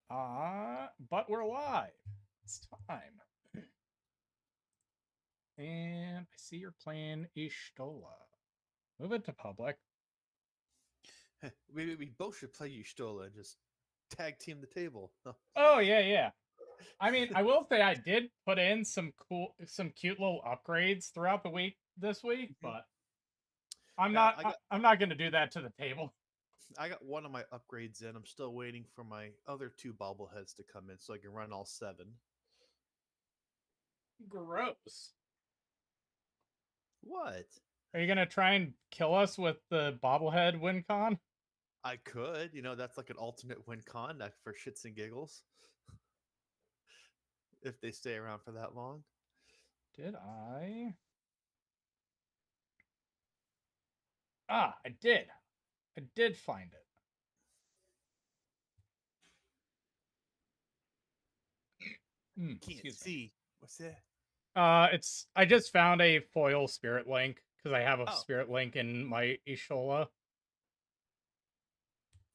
But we're live. It's time. And I see you're playing Ishtola. Move it to public. We both should play Y'shtola and just tag team the table. Oh, yeah. I mean, I will say I did put in some cute little upgrades throughout the week this week, but I'm not going to do that to the table. I got one of my upgrades in. I'm still waiting for my other two bobbleheads to come in so I can run all 7. Gross. What? Are you going to try and kill us with the bobblehead win con? I could. That's like an alternate win con for shits and giggles. If they stay around for that long. Did I? I did. I did find it. Can't see. What's that? I just found a foil spirit link because I have a spirit link in my Y'shtola.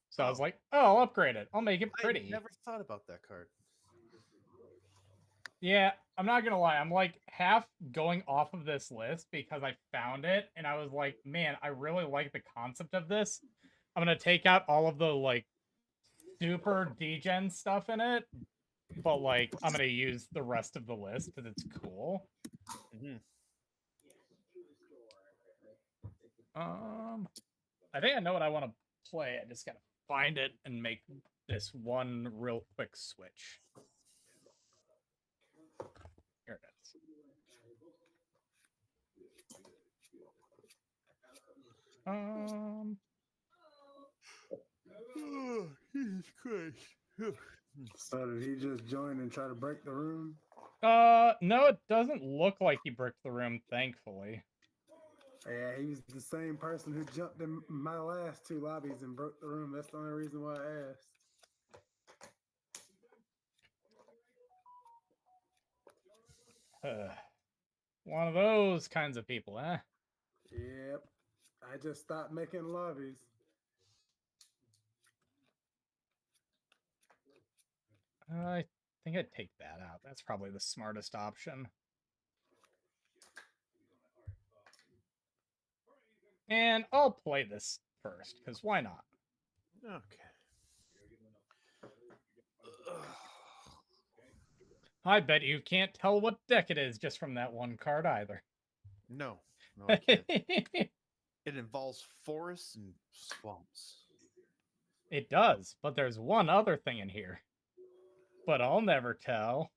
So I was like, I'll upgrade it. I'll make it pretty. I never thought about that card. Yeah, I'm not gonna lie. I'm like half going off of this list because I found it and I was like, man, I really like the concept of this. I'm gonna take out all of the like super degen stuff in it, but like I'm gonna use the rest of the list because it's cool. I think I know what I want to play. I just gotta find it and make this one real quick switch. Here it is. Oh, Jesus Christ. So did he just join and try to break the room? No, it doesn't look like he bricked the room, thankfully. Yeah, he was the same person who jumped in my last 2 lobbies and broke the room. That's the only reason why I asked. One of those kinds of people, eh? Yep. I just stopped making lobbies. I think I'd take that out. That's probably the smartest option. And I'll play this first, because why not? Okay. I bet you can't tell what deck it is just from that one card either. No, I can't. It involves forests and swamps. It does, but there's one other thing in here. But I'll never tell.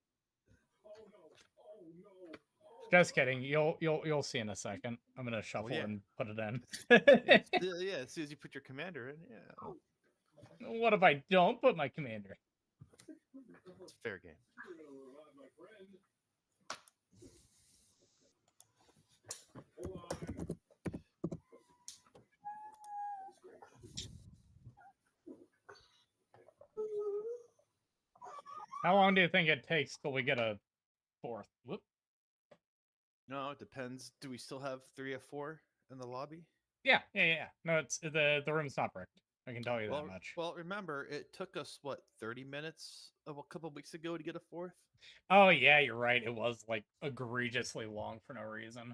Just kidding. You'll see in a second. I'm gonna shuffle and put it in. Yeah, as soon as you put your commander in, yeah. What if I don't put my commander? It's a fair game. How long do you think it takes till we get a 4th? Whoop. No, it depends. Do we still have 3 of 4 in the lobby? Yeah. No, it's the room's not bricked. I can tell you that much. Well, remember, it took us, 30 minutes a couple weeks ago to get a 4th? Oh, yeah, you're right. It was, like, egregiously long for no reason.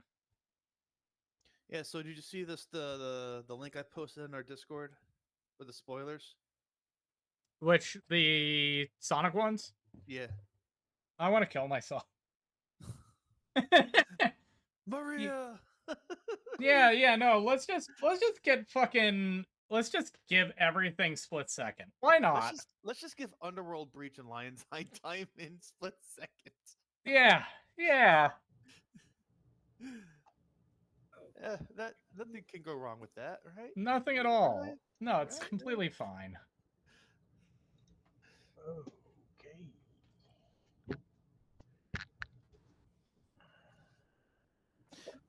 Yeah, so did you see this, the link I posted in our Discord with the spoilers? Which, the Sonic ones? Yeah. I want to kill myself. Maria! Yeah, no, let's just get fucking... Let's just give everything split second. Why not? Let's just give Underworld Breach and Lion's Eye time in split second. Yeah. Nothing can go wrong with that, right? Nothing at all. Right? No, it's completely fine. Okay.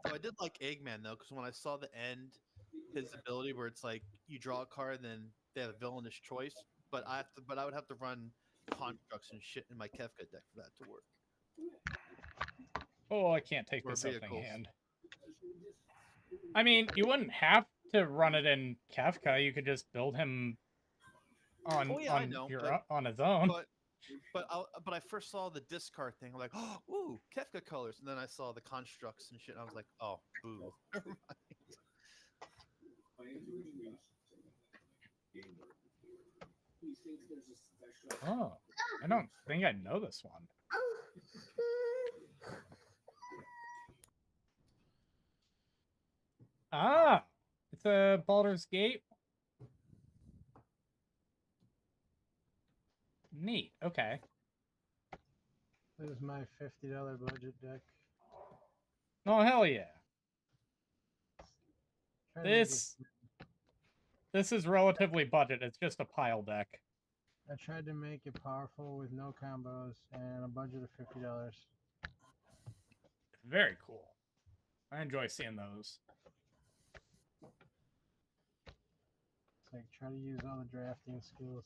So I did like Eggman though, because when I saw the end, his ability where it's like you draw a card, then they have a villainous choice. But I would have to run constructs and shit in my Kefka deck for that to work. Oh, I can't take this opening hand. I mean, you wouldn't have to run it in Kefka. You could just build him on Oh yeah, I know, on his own. but I first saw the discard thing. I'm like, oh, ooh, Kefka colors, and then I saw the constructs and shit. And I was like, oh, boo. Oh, I don't think I know this one. Ah, it's a Baldur's Gate. Neat. Okay. This is my $50 budget deck. Oh hell yeah! Try to make it- This is relatively budget. It's just a pile deck. I tried to make it powerful with no combos and a budget of $50. Very cool. I enjoy seeing those. It's like try to use all the drafting skills.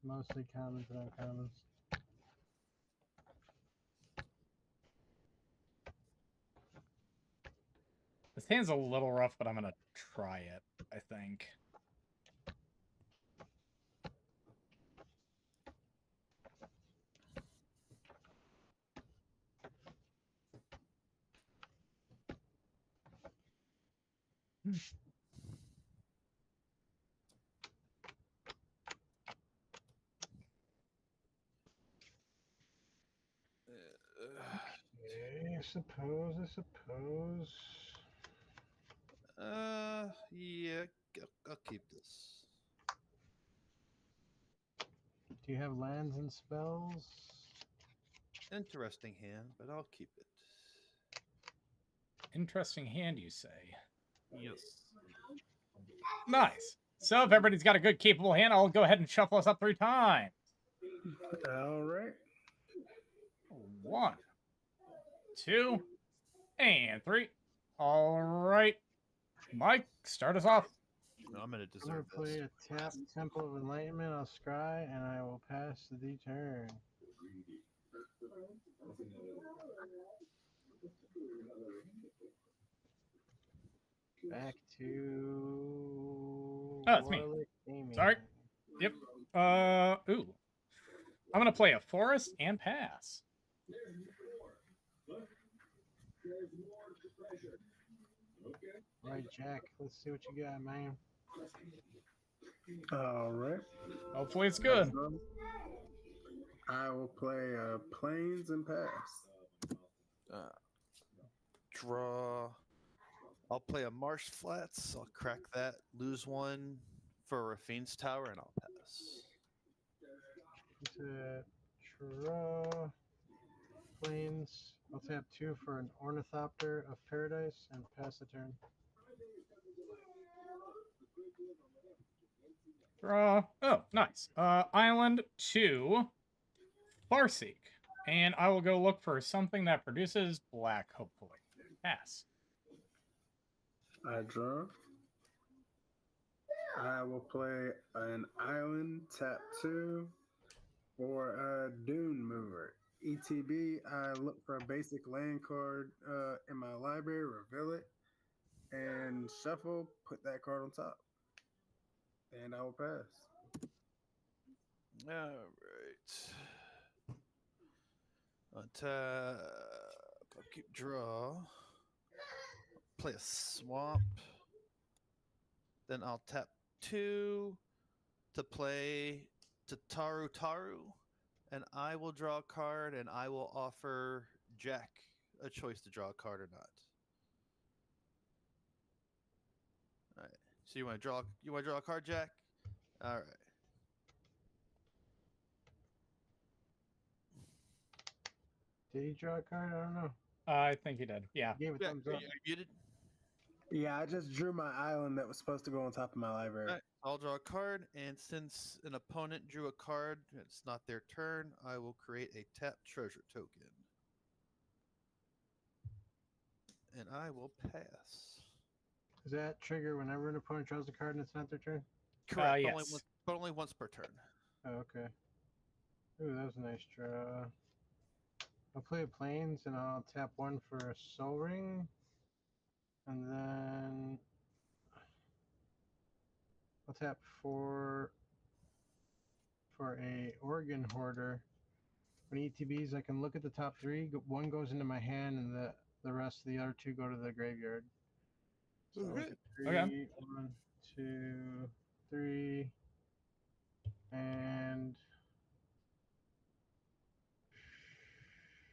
Mostly commons and uncommons. This hand's a little rough, but I'm gonna try it, I think. Okay, I suppose. Yeah, I'll keep this. Do you have lands and spells? Interesting hand, but I'll keep it. Interesting hand, you say? Yes. Nice. So if everybody's got a good, capable hand, I'll go ahead and shuffle us up 3 times. All right. 1, 2, and 3. All right, Mike, start us off. No, I'm gonna I'm gonna deserve play this. a tap Temple of Enlightenment. I'll scry and I will pass the turn. Back to Oh, it's me. Warlick Gaming. Sorry. Yep. Ooh. I'm gonna play a forest and pass. Right, Jack. Let's see what you got, man. All right. Hopefully it's good. I will play planes and pass. Draw. I'll play a Marsh Flats. I'll crack that. Lose 1 for Rafine's Tower, and I'll pass. Draw. Planes. I'll tap 2 for an Ornithopter of Paradise and pass the turn. Draw. Oh, nice. Island 2, Farseek. And I will go look for something that produces black, hopefully. Pass. I draw. I will play an island, tap 2, for a Dune Mover. ETB, I look for a basic land card in my library, reveal it, and shuffle, put that card on top. And I will pass. All right. Tap. I'll keep draw. Play a swamp. Then I'll tap 2 to play Taru Taru, and I will draw a card, and I will offer Jack a choice to draw a card or not. All right. So you want to draw a card, Jack? All right. Did he draw a card? I don't know. I think he did. Yeah. Gave a thumbs Are up. you muted? Yeah, I just drew my island that was supposed to go on top of my library. All right. I'll draw a card, and since an opponent drew a card, it's not their turn, I will create a tap treasure token. And I will pass. Does that trigger whenever an opponent draws a card and it's not their turn? Correct, yes. but only once per turn. Oh, okay. Ooh, that was a nice draw. I'll play planes and I'll tap 1 for a Soul Ring. And then tap 4 for a organ hoarder. When ETBs, I can look at the top 3. One goes into my hand, and the rest of the other 2 go to the graveyard. So I'll look at 3. Okay. 1, 2, 3, and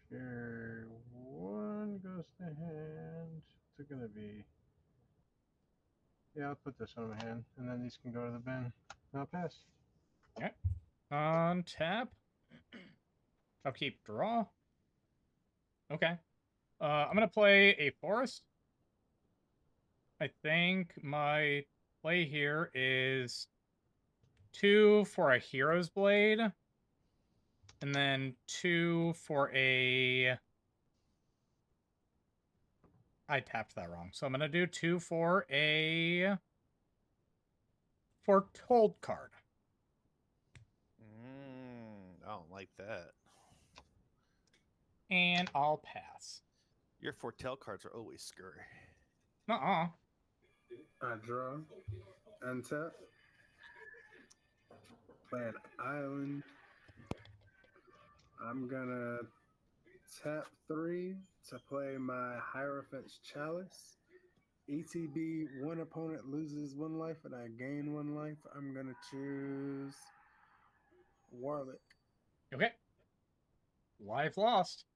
sure, 1 goes to hand. What's it gonna be? Yeah, I'll put this on my hand, and then these can go to the bin. I'll pass. On tap. Upkeep, draw. Okay. I'm gonna play a forest. I think my play here is 2 for a hero's blade, and then 2 for a. I tapped that wrong, so I'm gonna do 2 for a foretold card. I don't like that. And I'll pass. Your foretell cards are always scurry. Uh-uh. I draw, untap, play an island. I'm gonna tap 3 to play my Hierophant's Chalice. ETB, one opponent loses 1 life and I gain 1 life. I'm gonna choose Warlick. Okay. Life lost.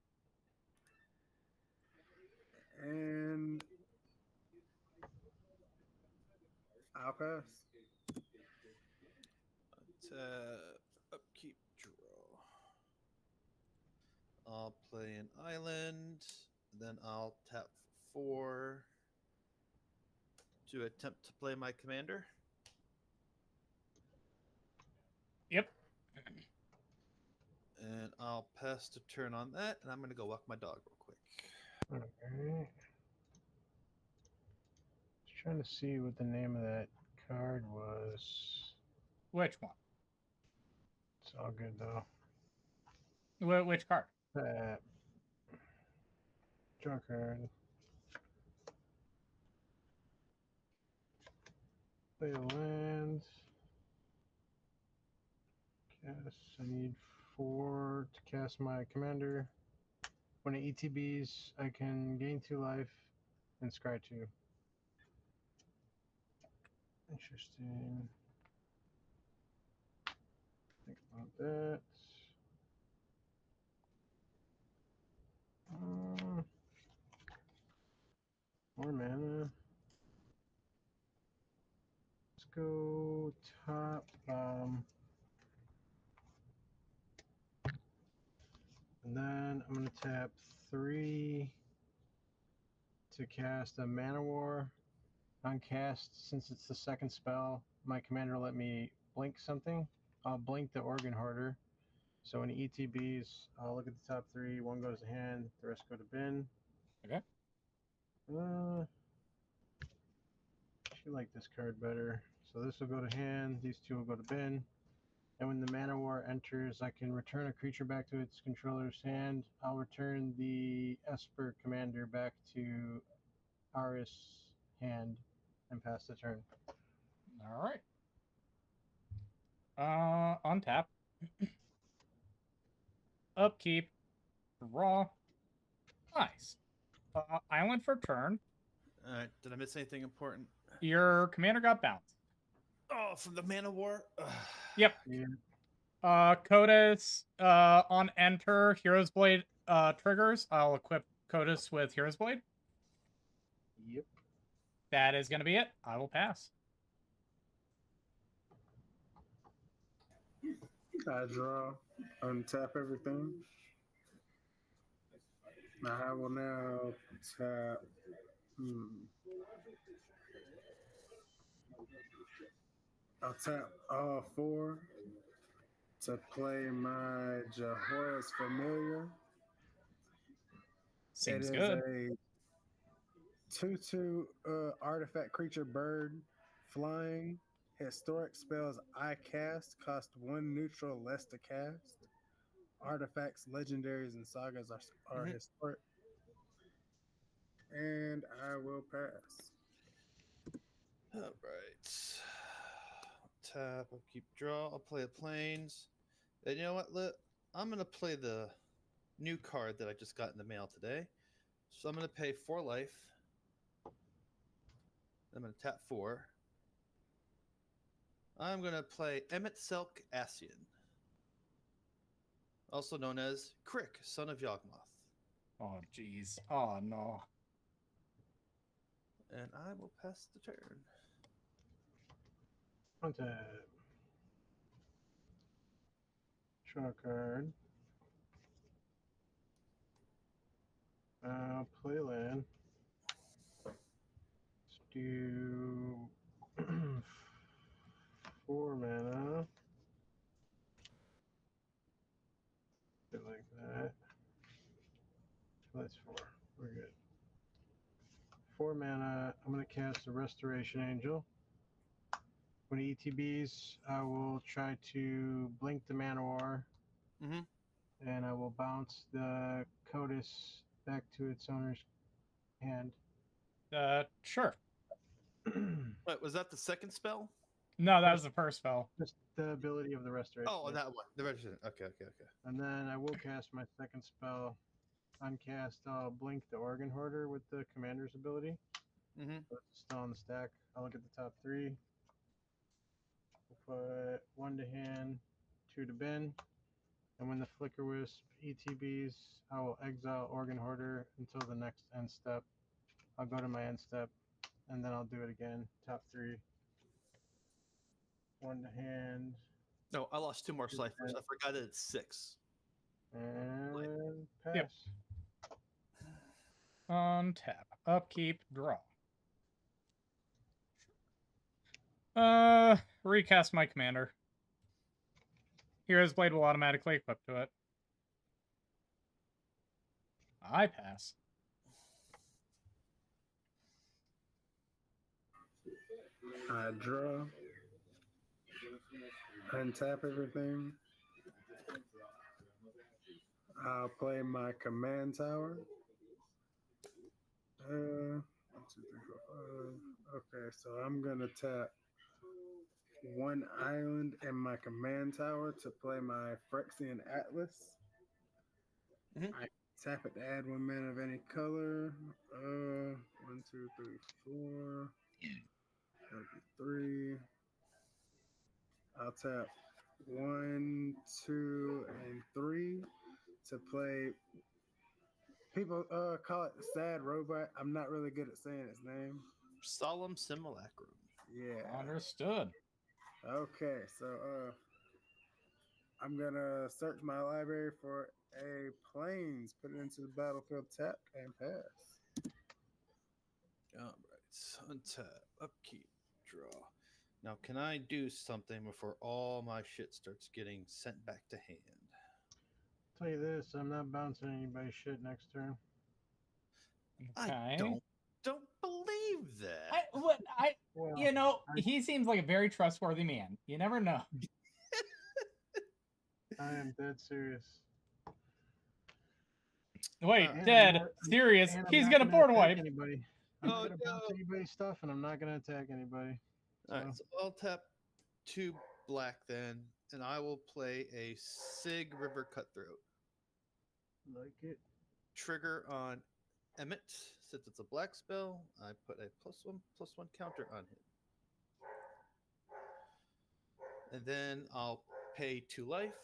And I'll pass. Upkeep, draw. I'll play an island. Then I'll tap 4 to attempt to play my commander. Yep. And I'll pass the turn on that, and I'm going to go walk my dog real quick. Alright. Just trying to see what the name of that card was. Which one? It's all good though. Which card? That draw card. Play a land. Cast. I need 4 to cast my commander. When it ETBs, I can gain 2 life and scry 2. Interesting. Think about that. More mana. Let's go top. And then I'm going to tap 3 to cast a Mana War. On cast, since it's the second spell, my commander let me blink something. I'll blink the Organ Hoarder. So when ETBs, I'll look at the top 3. 1 goes to hand, the rest go to bin. Okay. I actually like this card better. So this will go to hand, these 2 will go to bin. And when the Mana War enters, I can return a creature back to its controller's hand. I'll return the Esper commander back to Aris' hand and pass the turn. All right. On tap. Upkeep. Draw. Nice. Island for turn. All right. Did I miss anything important? Your commander got bounced. Oh, from the Mana War? Yep. Yeah. Codus, on enter, Hero's Blade triggers. I'll equip Codus with Hero's Blade. Yep. That is going to be it. I will pass. I draw, untap everything. I will now tap. I'll tap all 4 to play my Jehora's Familiar. Seems it good. is a 2/2 artifact creature bird flying. Historic spells I cast cost 1 neutral less to cast. Artifacts, legendaries, and sagas are historic. And I will pass. All right. Tap, upkeep, draw. I'll play a planes. And you know what? I'm gonna play the new card that I just got in the mail today. So I'm gonna pay 4 life. I'm gonna tap 4. I'm gonna play Emmett Selk Asian, also known as Crick, son of Yawgmoth. Oh, jeez. Oh, no. And I will pass the turn. Untap. Draw a card. Play land. Let's do 4 mana. Bit like that. That's 4. We're good. 4 mana. I'm going to cast a Restoration Angel. When it ETBs, I will try to blink the Manowar. Mm-hmm. And I will bounce the Codis back to its owner's hand. Sure. Wait, was that the second spell? No, that was the first spell. Just the ability of the Restoration. Oh, that one. The register. Okay. And then I will cast my second spell. Uncast, I'll blink the Organ Hoarder with the Commander's ability. Mm-hmm. So it's still on the stack. I'll look at the top 3. We'll put 1 to hand, 2 to bin. And when the Flicker Wisp ETBs, I will exile Organ Hoarder until the next end step. I'll go to my end step, and then I'll do it again. Top 3. 1 to hand. No, I lost 2 more ciphers. I forgot that it's 6. And pass. Yep. Untap. Upkeep. Draw. Recast my commander. Hero's Blade will automatically equip to it. I pass. I draw. Untap everything. I'll play my command tower. 1, 2, 3, 4, 5. Okay, so I'm gonna tap 1 island and my command tower to play my Phyrexian Atlas. Mhm. I tap it to add 1 mana of any color. 1, 2, 3, 4. That'll be 3. I'll tap 1, 2, and 3 to play. People call it Sad Robot. I'm not really good at saying its name. Solemn Simulacrum. Yeah. Understood. Okay, so I'm gonna search my library for a planes, put it into the battlefield, tap and pass. All right. Untap. Upkeep. Draw. Now, can I do something before all my shit starts getting sent back to hand? Tell you this, I'm not bouncing anybody's shit next turn. Okay. I don't believe that. Well, He seems like a very trustworthy man. You never know. I am dead serious. Wait, And dead. I'm not- Serious. and I'm He's not gonna board attack wipe. anybody. I'm Oh, not gonna bounce no. anybody's stuff, and I'm not gonna attack anybody. All right, so I'll tap 2 black then, and I will play a Sig River Cutthroat. Like it. Trigger on Emmett. Since it's a black spell, I put a +1/+1 counter on him. And then I'll pay 2 life.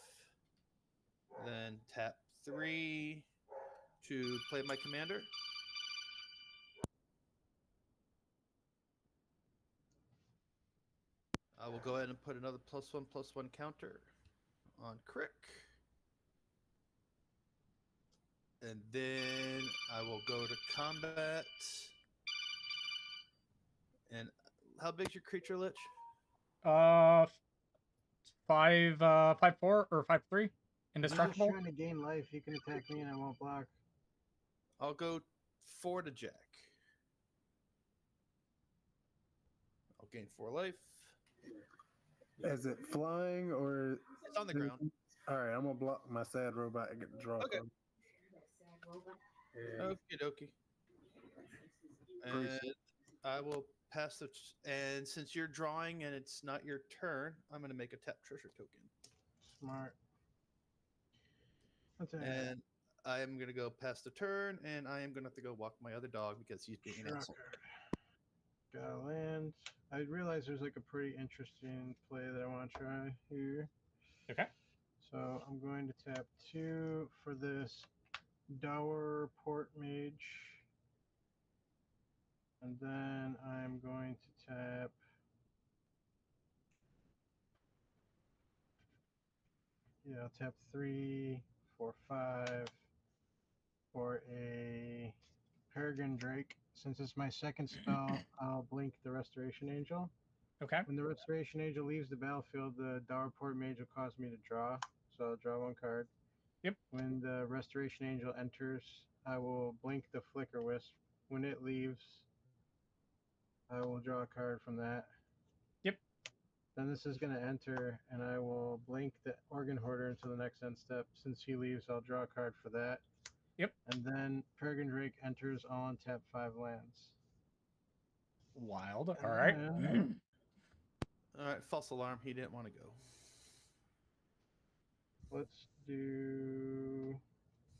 Then tap 3 to play my commander. I will go ahead and put another +1/+1 counter on Crick. And then I will go to combat. And how big's your creature, Lich? 5-4 or 5-3. He's just Indestructible. trying to gain life. He can attack me, and I won't block. I'll go 4 to Jack. I'll gain 4 life. Is it flying or? It's on the ground. All right, I'm gonna block my Sad Robot and get the draw. Okay. card. Yeah. Okie dokie. And I will pass the. And since you're drawing and it's not your turn, I'm going to make a tap treasure token. Smart. Attack. And I am going to go past the turn, and I am going to have to go walk my other dog because he's being an Draw asshole. card. Gotta land. I realize there's like a pretty interesting play that I want to try here. Okay. So I'm going to tap 2 for this Dower Port Mage. And then I'm going to tap I'll tap 3, 4, 5 for a Peregrine Drake. Since it's my second spell, I'll blink the Restoration Angel. Okay. When the Restoration Angel leaves the battlefield, the Dowerport Mage will cause me to draw. So I'll draw 1 card. Yep. When the Restoration Angel enters, I will blink the Flicker Wisp. When it leaves, I will draw a card from that. Yep. Then this is going to enter, and I will blink the Organ Hoarder until the next end step. Since he leaves, I'll draw a card for that. Yep. And then Peregrine Drake enters, I'll untap 5 lands. Wild. And All right. then- All right, false alarm. He didn't want to go. Let's do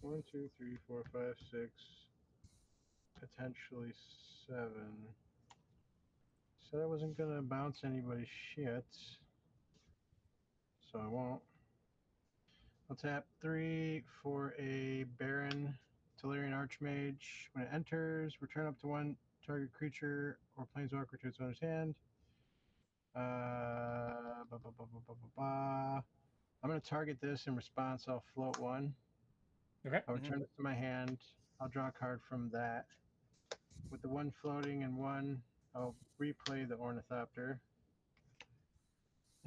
1, 2, 3, 4, 5, 6, potentially 7. Said I wasn't gonna bounce anybody's shit, so I won't. I'll tap 3 for a Baron Tellurian Archmage. When it enters, return up to 1 target creature or planeswalker to its owner's hand. I'm going to target this. In response, I'll float 1. Okay. I'll return it to my hand. I'll draw a card from that. With the 1 floating and 1, I'll replay the Ornithopter.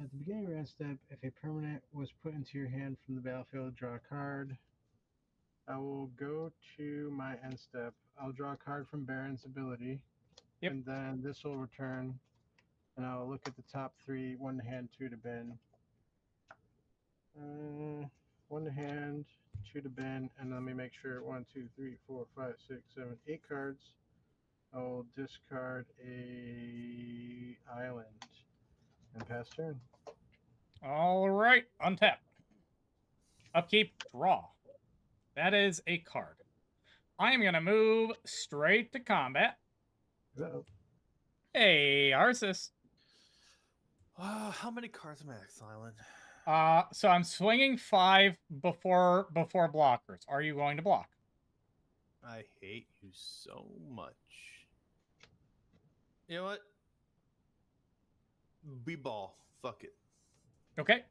At the beginning of your end step, if a permanent was put into your hand from the battlefield, draw a card. I will go to my end step. I'll draw a card from Baron's ability. Yep. And then this will return, and I'll look at the top 3, 1 to hand, 2 to bin. 1 to hand, 2 to bin, and let me make sure 1, 2, 3, 4, 5, 6, 7, 8 cards. I'll discard a island and pass turn. All right. Untap. Upkeep. Draw. That is a card. I am going to move straight to combat. Uh-oh. Hey, Arceus. How many cards am I exiling? So I'm swinging 5 before blockers. Are you going to block? I hate you so much. You know what? B-ball. Fuck it. Okay.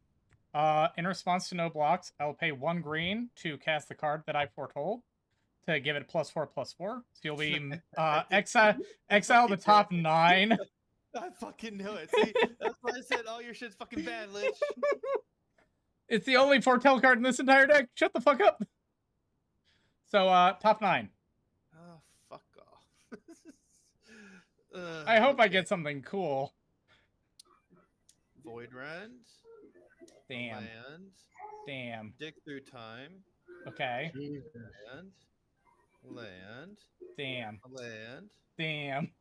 In response to no blocks, I'll pay 1 green to cast the card that I foretold to give it +4/+4. So you'll be exile the top 9. I fucking knew it. See, that's why I said all your shit's fucking bad, Lich. It's the only foretell card in this entire deck. Shut the fuck up. So top 9. Oh, fuck off. I hope I okay. get something cool. Void Rend. Damn. Land. Damn. Dig Through Time. Okay. Jesus. Land. Damn. Land. Damn.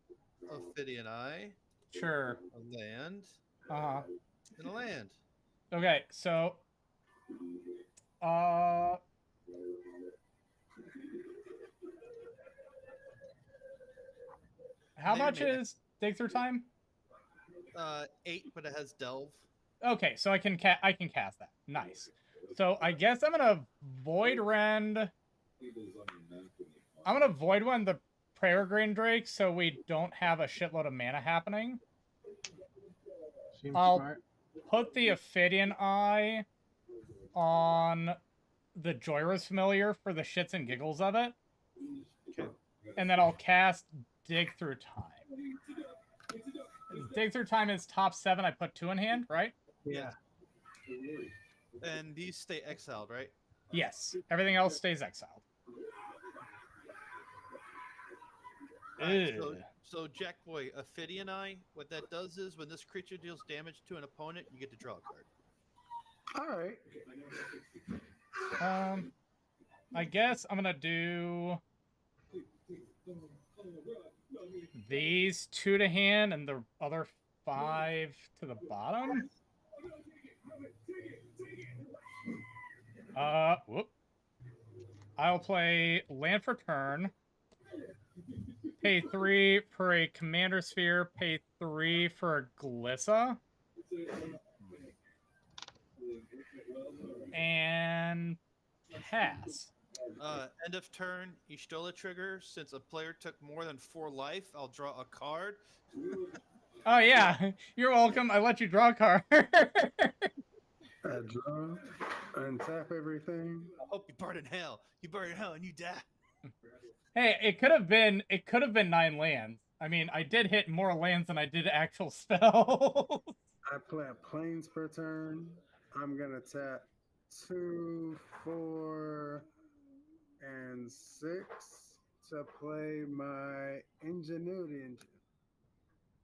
Ophidian Eye. Sure. A land. Uh-huh. And a land. Okay, so how much is Dig Through Time? 8, but it has Delve. Okay, so I can cast that. Nice. So I guess I'm gonna Void Rend. I'm gonna Void Rend the Peregrine Drake so we don't have a shitload of mana happening. Seems I'll smart. put the Ophidian Eye on the Joyra's Familiar for the shits and giggles of it. Okay. And then I'll cast Dig Through Time. Dig Through Time is top 7. I put 2 in hand, right? Yeah. And these stay exiled, right? Yes. Everything else stays exiled. Alright, so, Ugh. so Jack Boy, Ophidian Eye, what that does is when this creature deals damage to an opponent, you get to draw a card. All right. I guess I'm gonna do These 2 to hand and the other 5 to the bottom. Whoop. I'll play land for turn. Pay 3 for a commander sphere. Pay 3 for a Glissa. And pass. End of turn, Ishtola trigger. Since a player took more than 4 life, I'll draw a card. Oh yeah, you're welcome. I let you draw a card. I draw, untap everything. I hope you burn in hell. You burn in hell and you die. Hey, it could have been 9 lands. I mean, I did hit more lands than I did actual spells. I play a planes per turn. I'm gonna tap 2, 4, and 6 to play my Ingenuity engine.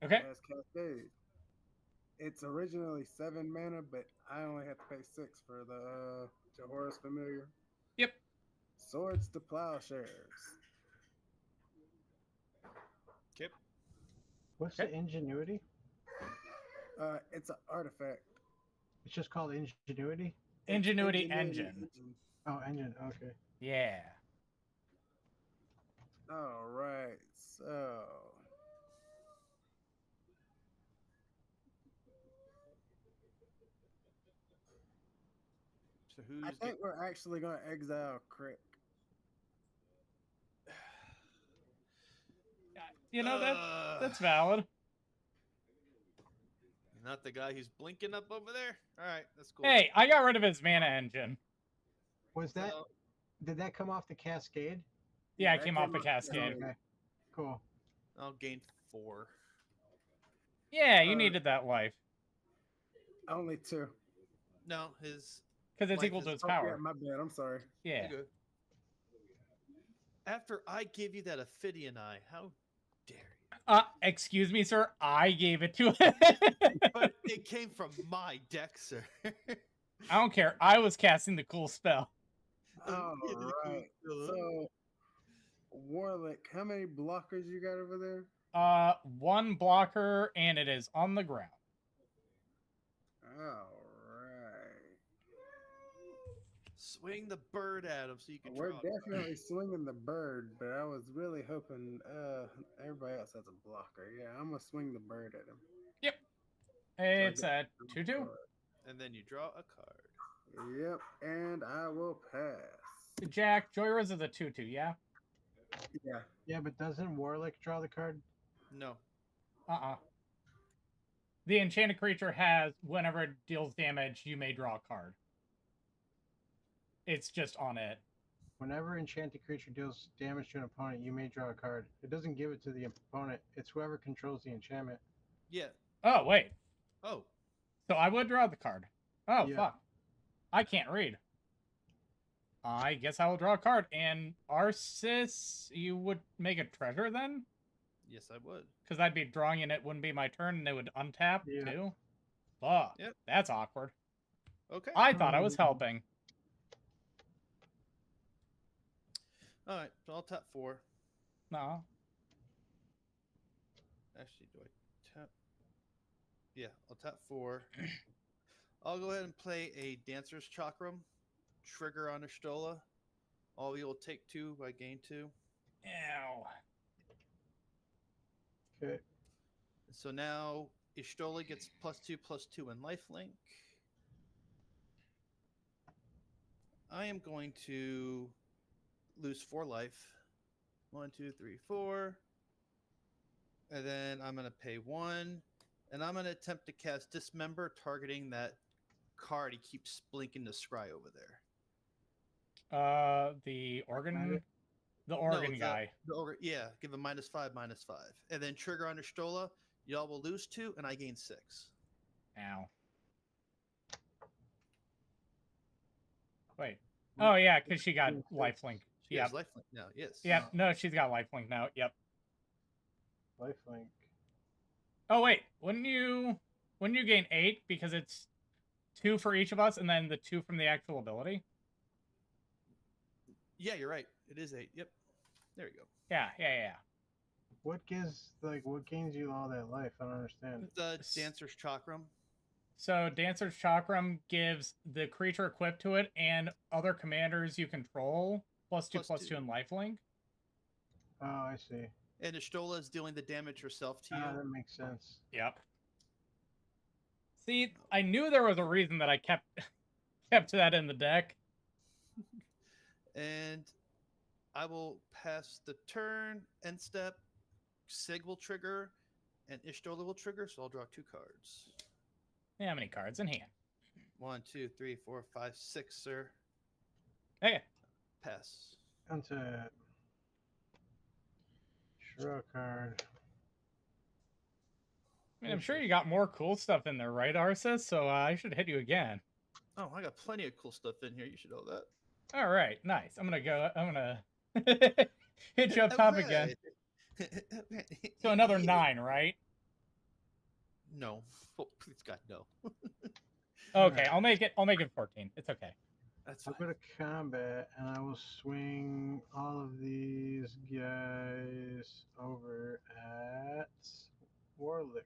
Okay. As Cascade. It's originally 7 mana, but I only have to pay 6 for the Jahora's Familiar. Yep. Swords to Plowshares. Okay. What's Okay. the ingenuity? It's an artifact. It's just called ingenuity. Ingenuity engine. Oh, engine. Okay. Yeah. All right, so So who's I think we're actually going to exile Crick. You know, that's valid. not the guy who's blinking up over there? All right, that's cool. Hey, I got rid of his mana engine. Was that? So, Did that come off the Cascade? Yeah, Yeah, it came off the Cascade. Okay. Cool. I'll gain 4. Yeah, you needed that life. Only 2. No, his Because it's life equal is- to its Oh, yeah, power. my bad. I'm sorry. Yeah. You're good. After I give you that Ophidian Eye, how dare you? Excuse me, sir. I gave it to it. But it came from my deck, sir. I don't care. I was casting the cool spell. All right. So, Warlick, how many blockers you got over there? 1 blocker, and it is on the ground. All right. Swing the bird at him so you can We're draw. a card. definitely swinging the bird, but I was really hoping everybody else has a blocker. Yeah, I'm gonna swing the bird at him. Yep. I It's get a the 2/2. card. And then you draw a card. Yep, and I will pass. Jack, Joyra's is a 2/2, yeah? Yeah. Yeah, but doesn't Warlick draw the card? No. The enchanted creature has, whenever it deals damage, you may draw a card. It's just on it. Whenever enchanted creature deals damage to an opponent, you may draw a card. It doesn't give it to the opponent. It's whoever controls the enchantment. Yeah. Oh, wait. Oh. So I would draw the card. Oh, Yeah. fuck. I can't read. I guess I will draw a card. And Arsis, you would make a treasure then? Yes, I would. Because I'd be drawing and it wouldn't be my turn and it would untap Yeah. too. Fuck. Yep. That's awkward. Okay. I thought I was helping. All right. So I'll tap 4. No. Actually, do I tap? Yeah, I'll tap 4. I'll go ahead and play a Dancer's Chakram. Trigger on Ishtola. All of you will take 2. I gain 2. Ew. Okay. So now Ishtola gets +2/+2 in lifelink. I am going to lose 4 life. 1, 2, 3, 4. And then I'm going to pay 1. And I'm going to attempt to cast Dismember, targeting that card he keeps blinking to scry over there. The organ, the organ guy. Yeah, give him -5, -5. And then trigger on Ishtola. Y'all will lose 2, and I gain 6. Ow. Wait. Oh yeah, because she got lifelink. She Yep. has lifelink now, yes. Yep. No, she's got lifelink now. Yep. Lifelink. Oh wait, wouldn't you gain 8 because it's 2 for each of us, and then the 2 from the actual ability? Yeah, you're right. It is 8. Yep. There we go. Yeah. What gains you all that life? I don't understand. The Dancer's Chakram. So Dancer's Chakram gives the creature equipped to it and other commanders you control +2/+2 in lifelink. Oh, I see. And Ishtola is dealing the damage herself to you. Ah, that makes sense. Yep. See, I knew there was a reason that I kept that in the deck. And I will pass the turn, end step. Sig will trigger, and Ishtola will trigger, so I'll draw 2 cards. Yeah, how many cards in hand? 1, 2, 3, 4, 5, 6, sir. Okay. Pass. Untap. Draw a card. I mean, I'm sure you got more cool stuff in there, right, Arsis? So I should hit you again. Oh, I got plenty of cool stuff in here. You should know that. All right, nice. I'm gonna hit you up top again. So another 9, right? No. Oh, please God, no. Okay, I'll make it 14. It's okay. That's I'll fine. go to combat and I will swing all of these guys over at Warlick.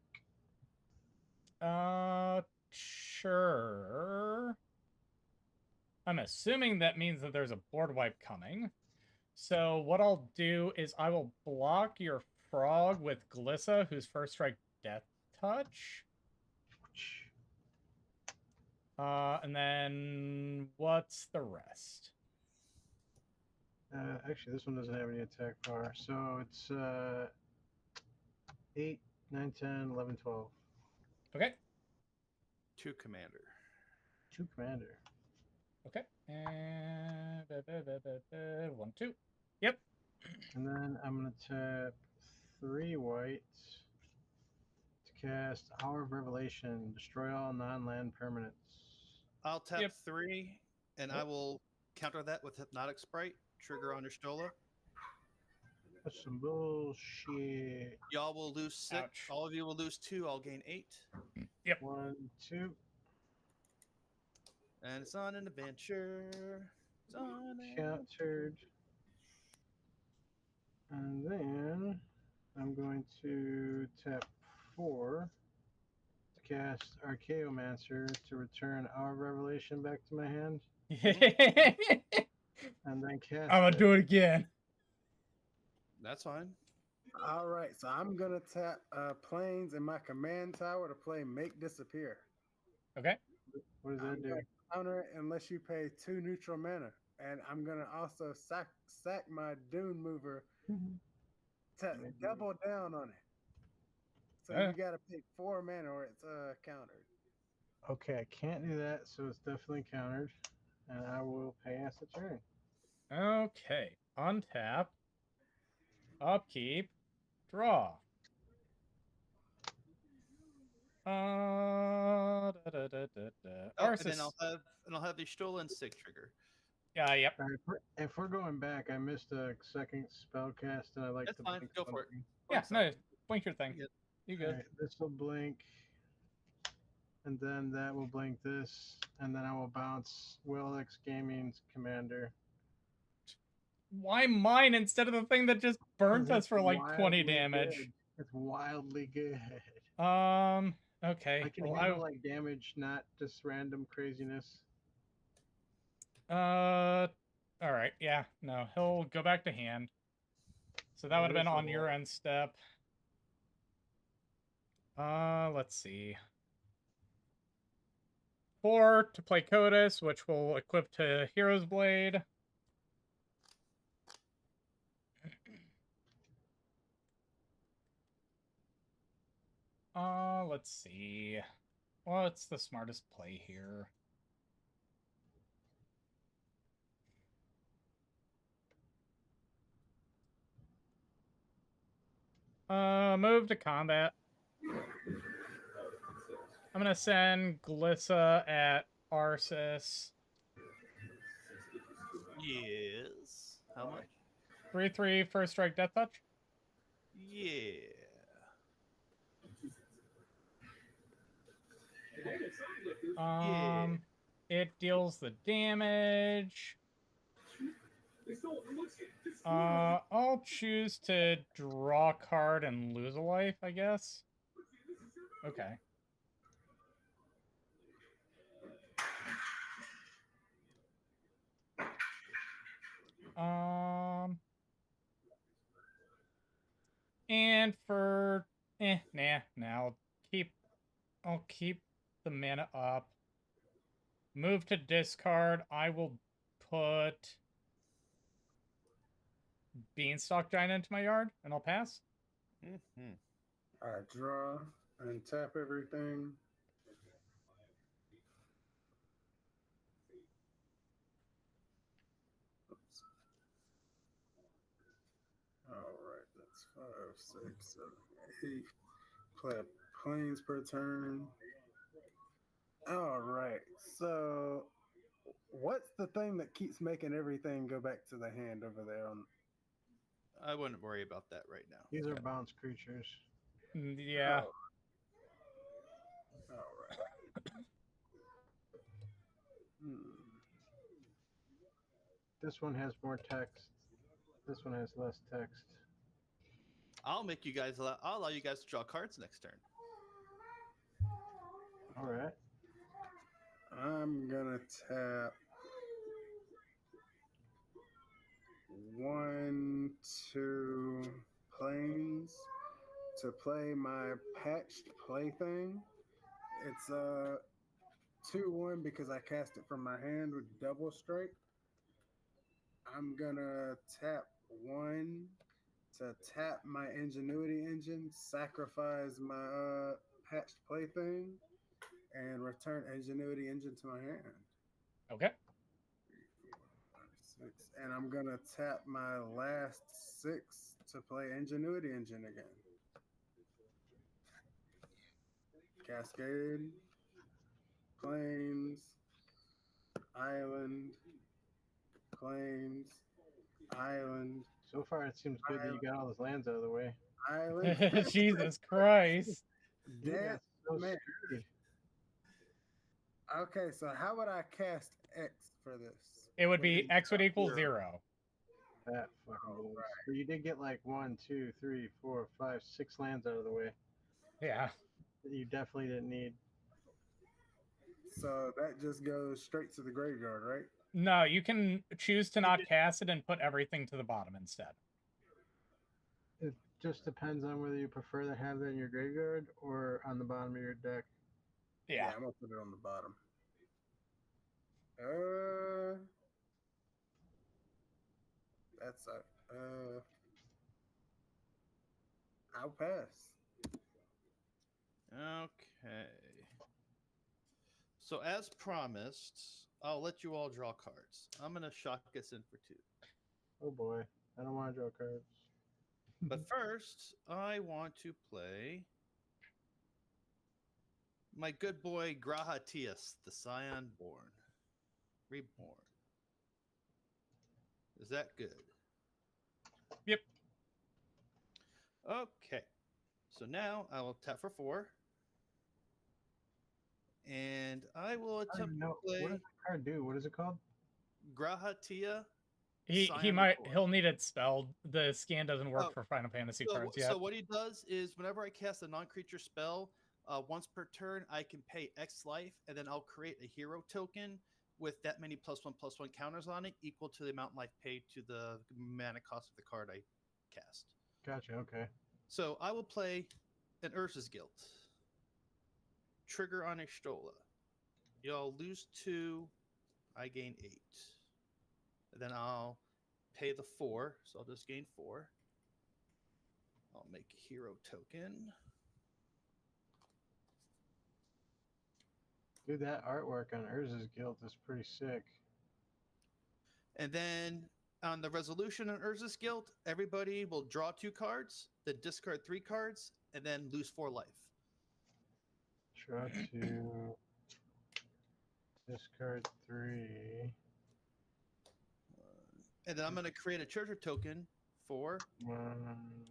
Sure. I'm assuming that means that there's a board wipe coming. So what I'll do is I will block your frog with Glissa, who's first strike death touch. And then what's the rest? Actually, this one doesn't have any attack power. So it's 8, 9, 10, 11, 12. Okay. 2 commander. 2 commander. Okay. And 1, 2. Yep. And then I'm going to tap 3 whites to cast Hour of Revelation. Destroy all non-land permanents. I'll tap Yep. 3, and I will counter that with Hypnotic Sprite. Trigger on Ishtola. That's some bullshit. Y'all will lose 6. Ouch. All of you will lose 2. I'll gain 8. Yep. 1, 2. And it's on an adventure. It's on an Countered. And then I'm going to tap 4 to cast Archaeomancer to return Hour of Revelation back to my hand. And then cast I'm gonna do it again. That's fine. All right, so I'm gonna tap planes in my command tower to play Make Disappear. Okay. What does I'm that do? gonna counter it unless you pay 2 neutral mana, and I'm gonna also sack my Dune Mover to double down on it. So Yeah. you gotta pay 4 mana or it's countered. Okay, I can't do that, so it's definitely countered. And I will pass a turn. Okay. Untap. Upkeep. Draw. Oh, and then Arsis. I'll have the Ishtola and Sig trigger. Yep. All right, if we're going back, I missed a second spell cast, and I like That's to fine. blink Go for it. something. Yeah, no, blink your thing. You good. You All good. right, this will blink, and then that will blink this, and then I will bounce Willix Gaming's commander. Why mine instead of the thing that just burnt us It's for like 20 wildly damage? good. It's wildly good. Okay. I can Well, handle like damage, not just random craziness. all right. Yeah. No, he'll go back to hand. So that would have been on your end step. Let's see. 4 to play Codis, which will equip to Hero's Blade. Let's see. What's the smartest play here? Move to combat. I'm gonna send Glissa at Arsis. Yes. How much? 3/3 first strike death touch. Yeah. It deals the damage. I'll choose to draw a card and lose a life, I guess. Okay. And for nah, I'll keep the mana up. Move to discard. I will put Beanstalk Giant into my yard, and I'll pass. Mm-hmm. I draw and tap everything. Oops. All right, that's 5, 6, 7, 8. Play planes per turn. All right, so what's the thing that keeps making everything go back to the hand over there? I wouldn't worry about that right now. These are bounce creatures. Yeah. Oh, all right. This one has more text. This one has less text. I'll allow you guys to draw cards next turn. All right. I'm gonna tap 1, 2 planes to play my patched plaything. It's a 2/1 because I cast it from my hand with double strike. I'm gonna tap 1 to tap my ingenuity engine, sacrifice my patched plaything, and return ingenuity engine to my hand. Okay. 6. And I'm gonna tap my last 6 to play ingenuity engine again. Cascade, plains, island, plains, island, So far, it seems good that you got all those lands out of the way. island. Jesus Christ. Dude, Damn, that's so man. sturdy. Okay, so how would I cast X for this? It would be X would equal 0. That fucking All blows. right. But you did get like 1, 2, 3, 4, 5, 6 lands out of the way Yeah. that you definitely didn't need. So that just goes straight to the graveyard, right? No, you can choose to not cast it and put everything to the bottom instead. It just depends on whether you prefer to have that in your graveyard or on the bottom of your deck. Yeah. I'm gonna put it on the bottom. That's I'll pass. Okay. So as promised, I'll let you all draw cards. I'm gonna shock us in for 2. Oh boy, I don't want to draw cards. But first, I want to play my good boy Grahatias, the Scion Born. Reborn. Is that good? Yep. Okay. So now I will tap for 4. And I will I don't attempt even to know. What play does that card do? What is it called? Grahatia. He'll need it spelled. The scan doesn't work for Final Fantasy cards yet. So what he does is whenever I cast a non-creature spell, once per turn, I can pay X life, and then I'll create a hero token with that many +1/+1 counters on it, equal to the amount life paid to the mana cost of the card I cast. Gotcha. Okay. So I will play an Urza's Guilt. Trigger on a Stola. Y'all lose 2, I gain 8. And then I'll pay the 4, so I'll just gain 4. I'll make a hero token. Dude, that artwork on Urza's Guild is pretty sick. And then on the resolution on Urza's Guild, everybody will draw 2 cards, then discard 3 cards, and then lose 4 life. Draw 2. Discard 3. And then I'm going to create a treasure token for 1,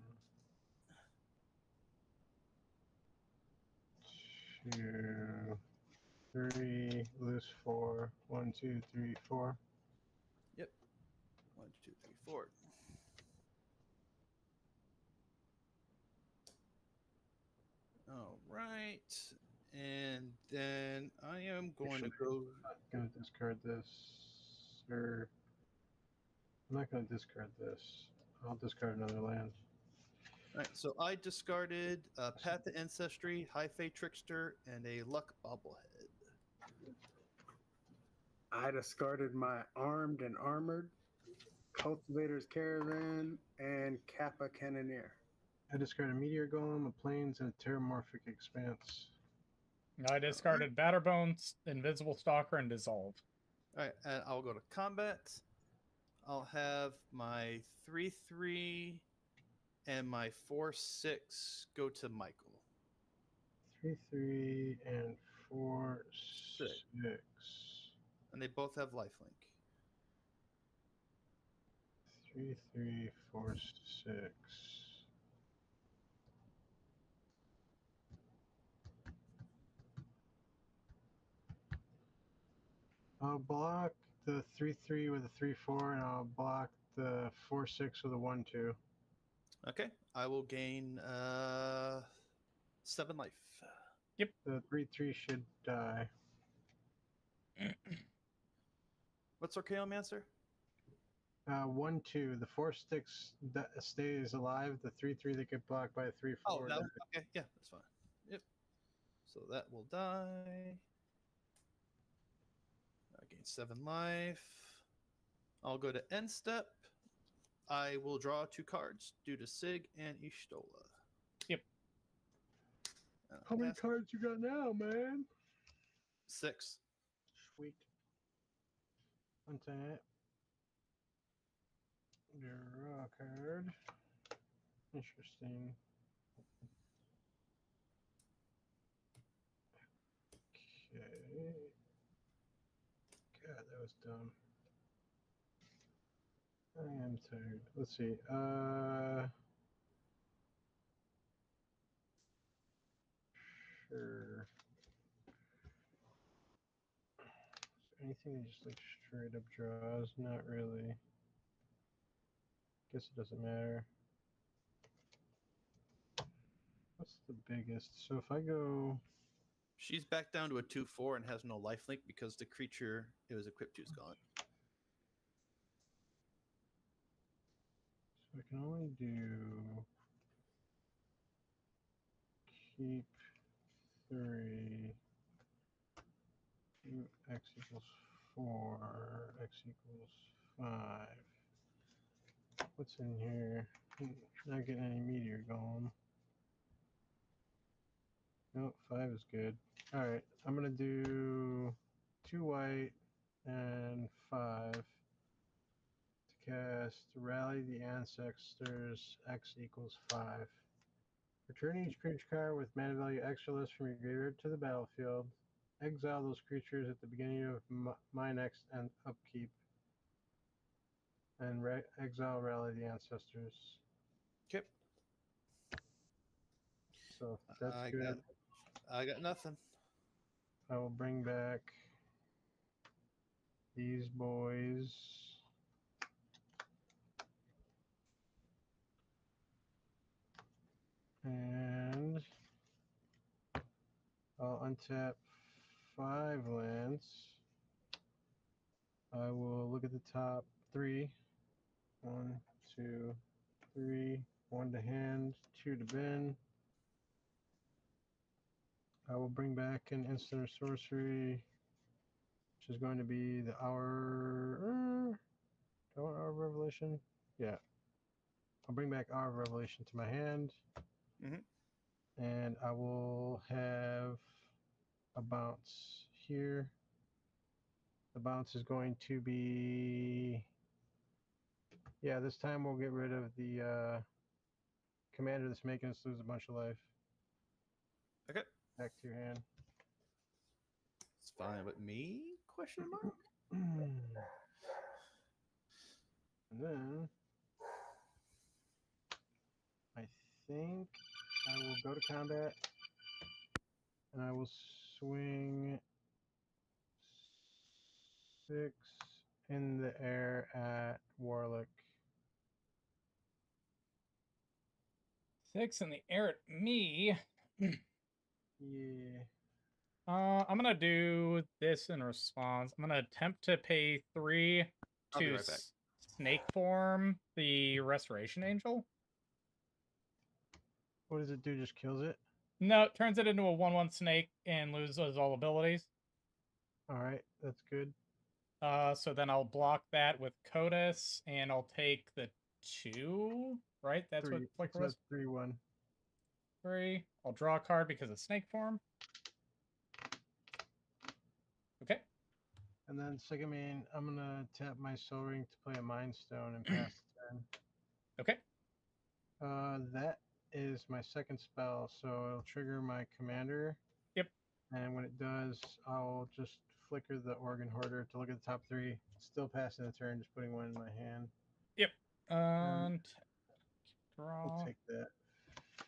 2, 3. Lose 4. 1, 2, 3, 4. Yep. 1, 2, 3, 4. right. And then I am going to go. I'm gonna discard this, or I'm not gonna discard this. I'll discard another land. All right, so I discarded Path to Ancestry, High Fae Trickster, and a Luck Bobblehead. I discarded my Armed and Armored, Cultivator's Caravan, and Kappa Cannoneer. I discarded Meteor Golem, a Plains, and a Terramorphic Expanse. I discarded Batterbones, Invisible Stalker, and Dissolve. All right, and I'll go to combat. I'll have my 3/3 and my 4/6 go to Michael. 3/3 and 4/6. And they both have lifelink. 3/3, 4/6. I'll block the 3/3 with a 3/4, and I'll block the 4/6 with a 1/2. Okay, I will gain 7 life. The 3/3 should die. What's Archaeomancer? 1/2. The 4/6 stays alive. The 3/3 that get blocked by a 3/4. Oh, that was, okay, yeah, that's fine. Yep. So that will die. I gain 7 life. I'll go to end step. I will draw 2 cards due to Sig and Ishtola. Yep. How many cards you got now, man? 6. Sweet. Untap. Draw a card. Interesting. Okay. God, that was dumb. I am tired. Let's see. Sure. Anything that just like straight up draws? Not really. Guess it doesn't matter. What's the biggest? So if I go, She's back down to a 2/4 and has no lifelink because the creature it was equipped to is gone. so I can only do keep 3. Do x equals 4. X equals 5. What's in here? Not getting any meteor going. Nope, 5 is good. Alright, I'm gonna do 2 white and 5 to cast Rally the Ancestors, X equals 5. Return each creature card with mana value extra list from your graveyard to the battlefield. Exile those creatures at the beginning of my next and upkeep. And exile Rally the Ancestors. Okay. So that's good. I got nothing. I will bring back these boys. And I'll untap 5 lands. I will look at the top 3. 1, 2, 3. 1 to hand, 2 to bin. I will bring back an instant or sorcery, which is going to be the Hour of Revelation. Yeah. I'll bring back Hour of Revelation to my hand. And I will have a bounce here. The bounce is going to be, yeah, this time we'll get rid of the commander that's making us lose a bunch of life. Okay. Back to your hand. It's fine with me? Question mark. And then I think I will go to combat and I will swing 6 in the air at Warlick. 6 in the air at me. Yeah. I'm gonna do this in response. I'm gonna attempt to pay 3 I'll be to right back. snake form the Restoration Angel. What does it do? Just kills it? No, it turns it into a 1/1 snake and loses all abilities. All right, that's good. So then I'll block that with Codis, and I'll take the 2, right? That's what Three. Flicker So was. that's 3/1. 3. I'll draw a card because of snake form. Okay. And then second main, I'm gonna tap my Soul Ring to play a Mind Stone and pass the turn. Okay. That is my second spell, so it'll trigger my commander. Yep. And when it does, I'll just flicker the Organ Hoarder to look at the top 3. Still passing the turn, just putting one in my hand. Yep. And draw. We'll take that.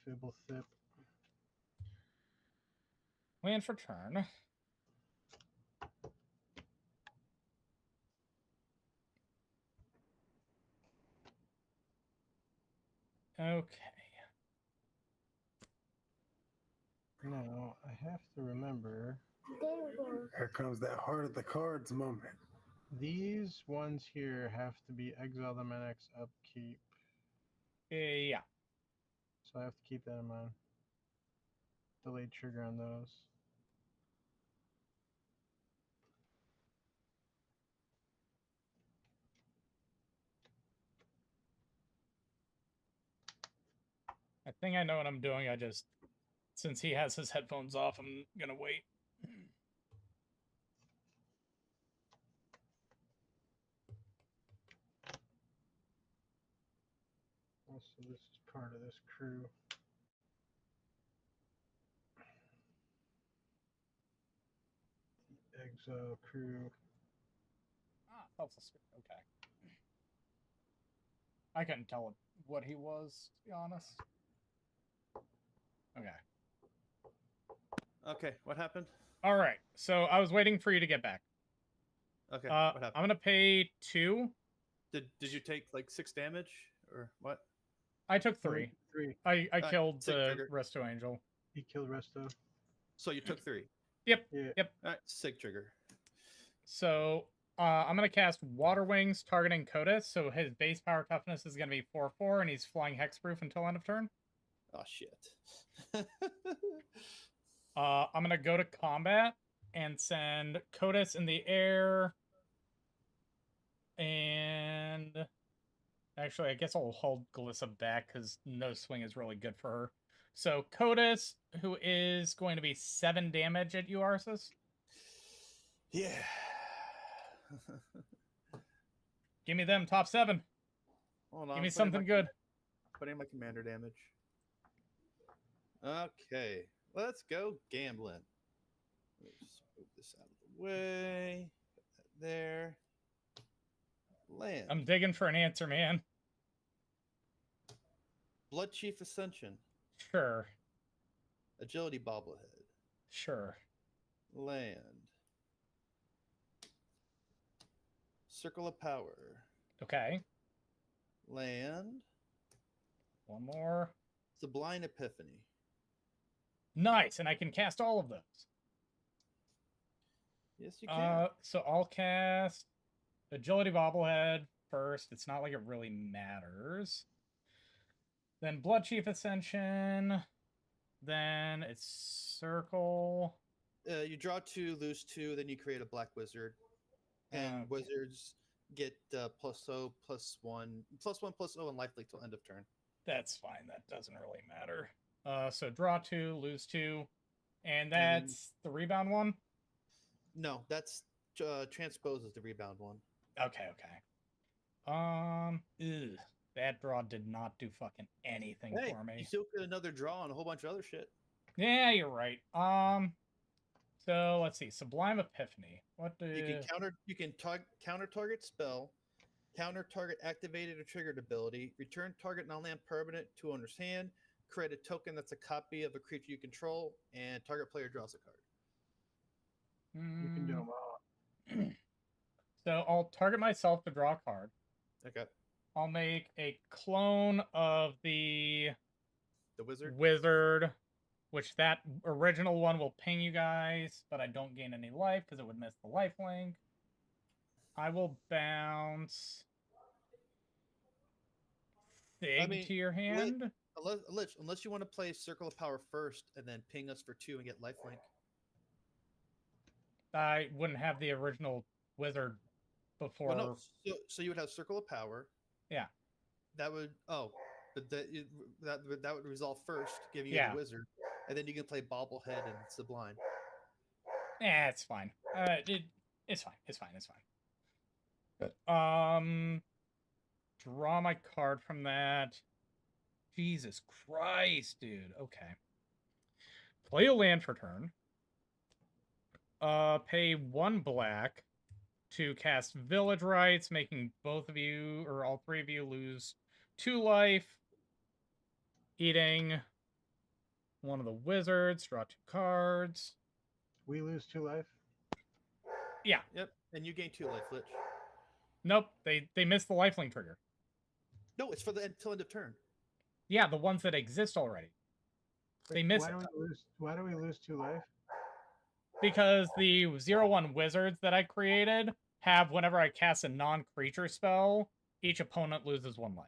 Fibble Thip. Land for turn. Okay. Now, I have to remember Here comes that heart of the cards moment. these ones here have to be Exile the Menax upkeep. Yeah. So I have to keep that in mind. Delayed trigger on those. I think I know what I'm doing. I just, since he has his headphones off, I'm gonna wait. Also, this is part of this crew. The Exile crew. Self-suspect. Okay. I couldn't tell what he was, to be honest. Okay. Okay, what happened? All right. So I was waiting for you to get back. Okay, what happened? I'm gonna pay 2. Did you take like 6 damage or what? I took 3. 3. I killed Sig the trigger. Resto Angel. He killed Resto. So you took 3. Yep. Yeah. Yep. All right, Sig trigger. So I'm gonna cast Water Wings targeting Codis. So his base power toughness is gonna be 4/4, and he's flying hexproof until end of turn. Oh shit. I'm gonna go to combat and send Codis in the air. And actually, I guess I'll hold Glissa back because no swing is really good for her. So Codis, who is going to be 7 damage at you, Arceus. Yeah. Give me them top 7. Hold on. Give me putting something my good. Putting my commander damage. Okay, let's go gambling. Let me just move this out of the way. Put that there. Land. I'm digging for an answer, man. Blood Chief Ascension. Sure. Agility Bobblehead. Sure. Land. Circle of Power. Okay. Land. One more. Sublime Epiphany. Nice, and I can cast all of those. Yes, you can. So I'll cast Agility Bobblehead first. It's not like it really matters. Then Blood Chief Ascension. Then it's Circle. You draw 2, lose 2, then you create a black wizard. And wizards get +0, +1, +1/+0, and lifelink till end of turn. That's fine. That doesn't really matter. So draw 2, lose 2. And that's the rebound one? No, that's transposes the rebound one. Okay. That draw did not do fucking anything Hey, for me. you still get another draw and a whole bunch of other shit. Yeah, you're right. So let's see. Sublime Epiphany. What do You can counter target spell, counter target activated or triggered ability, return target non-land permanent to owner's hand, create a token that's a copy of a creature you control, and target player draws a card. You can do them all. So I'll target myself to draw a card. Okay. I'll make a clone of the The wizard. wizard which that original one will ping you guys, but I don't gain any life because it would miss the life link. I will bounce Thig to your hand. Unless you want to play Circle of Power first and then ping us for 2 and get lifelink. I wouldn't have the original wizard before. Well, no, so you would have Circle of Power. Yeah. That would but that would resolve first, give you Yeah. the wizard, and then you can play Bobblehead and Sublime. It's fine. It's fine. It's fine. It's fine. Good. Draw my card from that. Jesus Christ, dude. Okay. Play a land for turn. Pay 1 black to cast Village Rites, making both of you or all 3 of you lose 2 life. Eating one of the wizards. Draw 2 cards. We lose 2 life. Yeah. Yep. And you gain 2 life, Lich. Nope. They missed the lifelink trigger. No, it's for the until end of turn. Yeah, the ones that exist already. They miss it. Why do we lose 2 life? Because the 0/1 wizards that I created have, whenever I cast a non-creature spell, each opponent loses 1 life.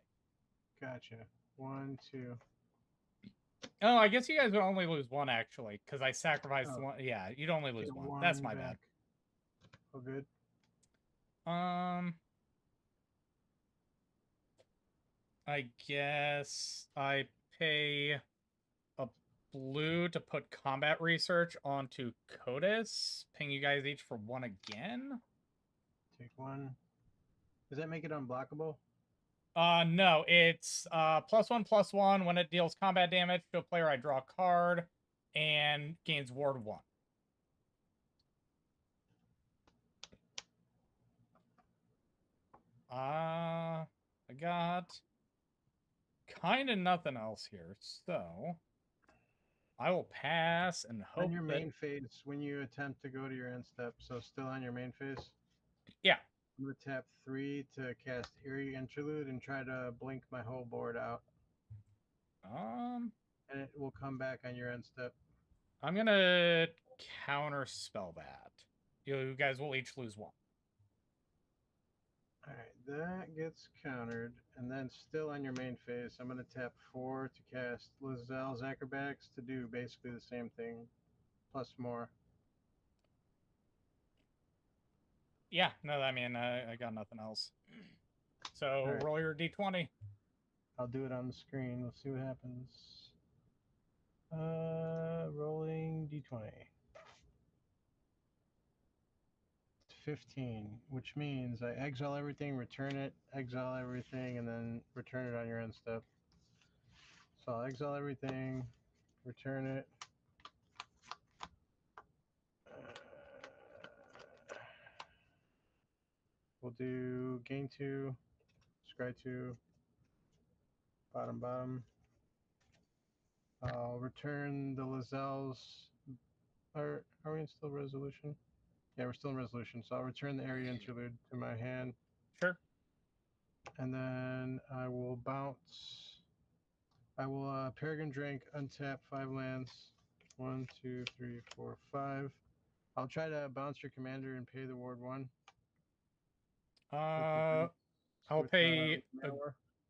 Gotcha. 1, 2. Oh, I guess you guys would only lose 1 actually, because I sacrificed 1. Yeah, you'd only lose 1. That's my bad. Oh, good. I guess I pay a blue to put combat research onto Codis. Ping you guys each for 1 again. Take 1. Does that make it unblockable? No, it's +1/+1 when it deals combat damage to a player. I draw a card and gains ward 1. I got kind of nothing else here, so I will pass and hope on your that... main phase, when you attempt to go to your end step, so still on your main phase? Yeah. I'm going to tap 3 to cast Eerie Interlude and try to blink my whole board out. And it will come back on your end step. I'm going to counter spell that. You guys will each lose 1. Alright, that gets countered. And then still on your main phase, I'm going to tap 4 to cast Lazelle's Acrobatics to do basically the same thing, plus more. Yeah, no, I mean, I got nothing else. So right. Roll your d20. I'll do it on the screen. We'll see what happens. Rolling d20. 15, which means I exile everything, return it, exile everything, and then return it on your end step. So I'll exile everything, return it. We'll do gain 2, scry 2, bottom. I'll return the Lazelle's. Are we in still resolution? Yeah, we're still in resolution. So I'll return the area interlude to my hand. Sure. And then I will bounce. I will Peregrine Drink, untap 5 lands. 1, 2, 3, 4, 5. I'll try to bounce your commander and pay the ward 1. I'll pay a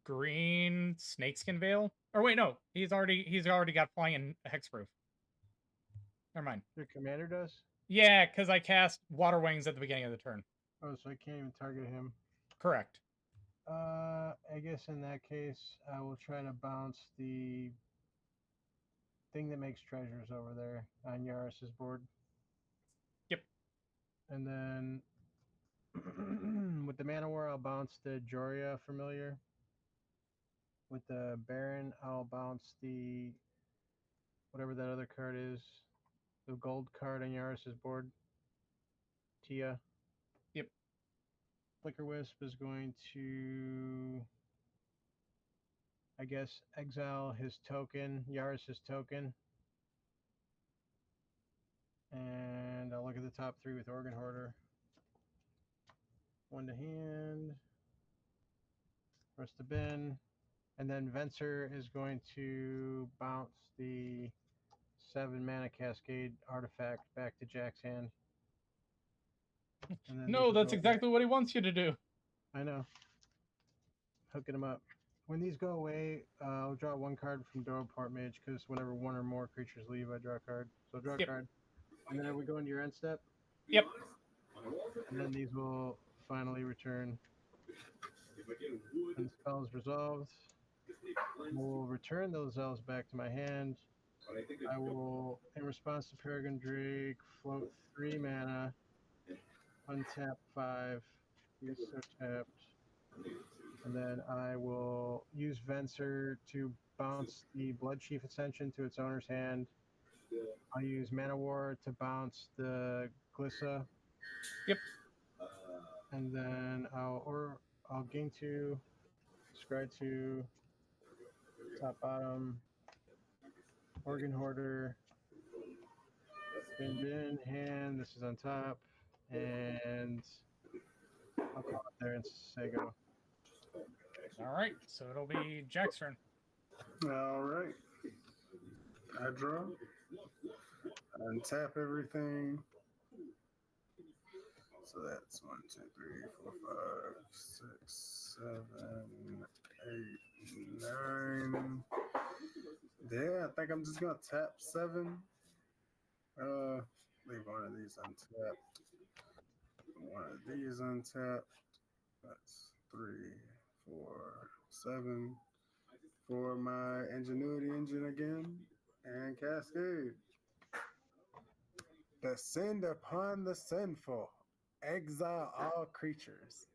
green snakeskin veil. Or wait, no, he's already got flying and hexproof. Never mind. Your commander does? Yeah, because I cast Water Wings at the beginning of the turn. Oh, so I can't even target him. Correct. I guess in that case, I will try to bounce the thing that makes treasures over there on Yaris's board. Yep. And then with the Mana War, I'll bounce the Joria Familiar. With the Baron, I'll bounce the whatever that other card is, the gold card on Yaris's board. Tia. Yep. Flicker Wisp is going to, I guess, exile his token, Yaris's token. And I'll look at the top 3 with Organ Hoarder. 1 to hand. Rest to bin. And then Venser is going to bounce the 7 mana Cascade artifact back to Jack's hand. And then No, these will that's go exactly what he wants you to do. I know. Hooking them up. When these go away, I'll draw 1 card from Port Mage because whenever 1 or more creatures leave, I draw a card. So I'll draw a Yep. card. And then are we going to your end step? Yep. And then these will finally return. And the spell is resolved. I will return those elves back to my hand. I will, in response to Peregrine Drake, float 3 mana, untap 5, use so tapped, and then I will use Venser to bounce the Blood Chief Ascension to its owner's hand. I'll use Mana War to bounce the Glissa. Yep. And then I'll gain 2, scry 2, top bottom, Organ Hoarder, bin, hand, this is on top, and I'll call it there and say go. All right, so it'll be Jack's turn. All right. I draw. Untap everything. So that's 1, 2, 3, 4, 5, 6, 7, 8, 9. Yeah, I think I'm just gonna tap 7. Leave one of these untapped. One of these untapped. That's 3, 4, 7. For my ingenuity engine again. And Cascade. Descend upon the sinful. Exile all creatures.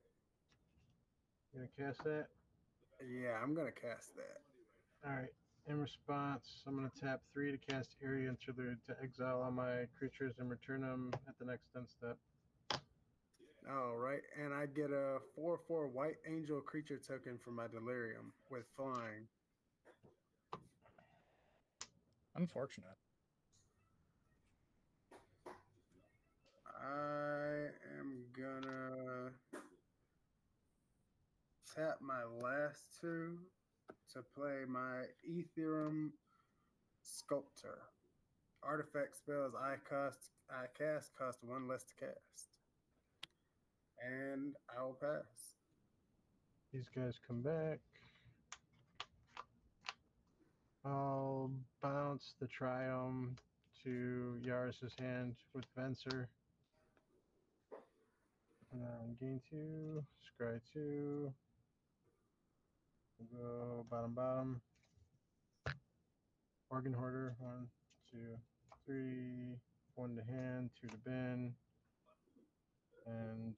You gonna cast that? Yeah, I'm gonna cast that. All right. In response, I'm gonna tap 3 to cast Area Interlude to exile all my creatures and return them at the next end step. All right, and I get a 4/4 white angel creature token for my delirium with flying. Unfortunate. I am gonna tap my last 2 to play my Ethereum Sculptor. Artifact spells I cast cost 1 less to cast. And I'll pass. These guys come back. I'll bounce the Triome to Yaris's hand with Venser. And then gain 2, scry 2. We'll go bottom. Organ Hoarder, 1, 2, 3. 1 to hand, 2 to bin. And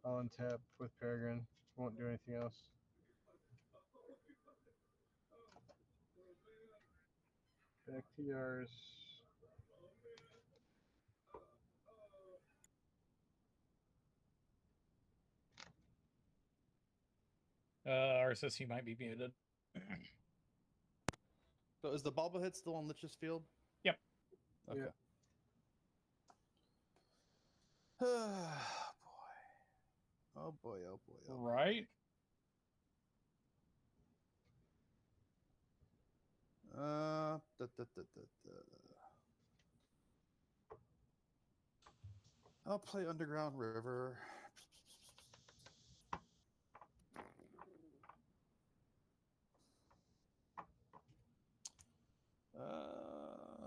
I'll untap with Peregrine. Won't do anything else. Back to yours. Arsis, you might be muted. So is the bobblehead still on Lich's field? Yep. Okay. Yeah. Oh boy. Oh boy. Oh boy. Right? I'll play Underground River.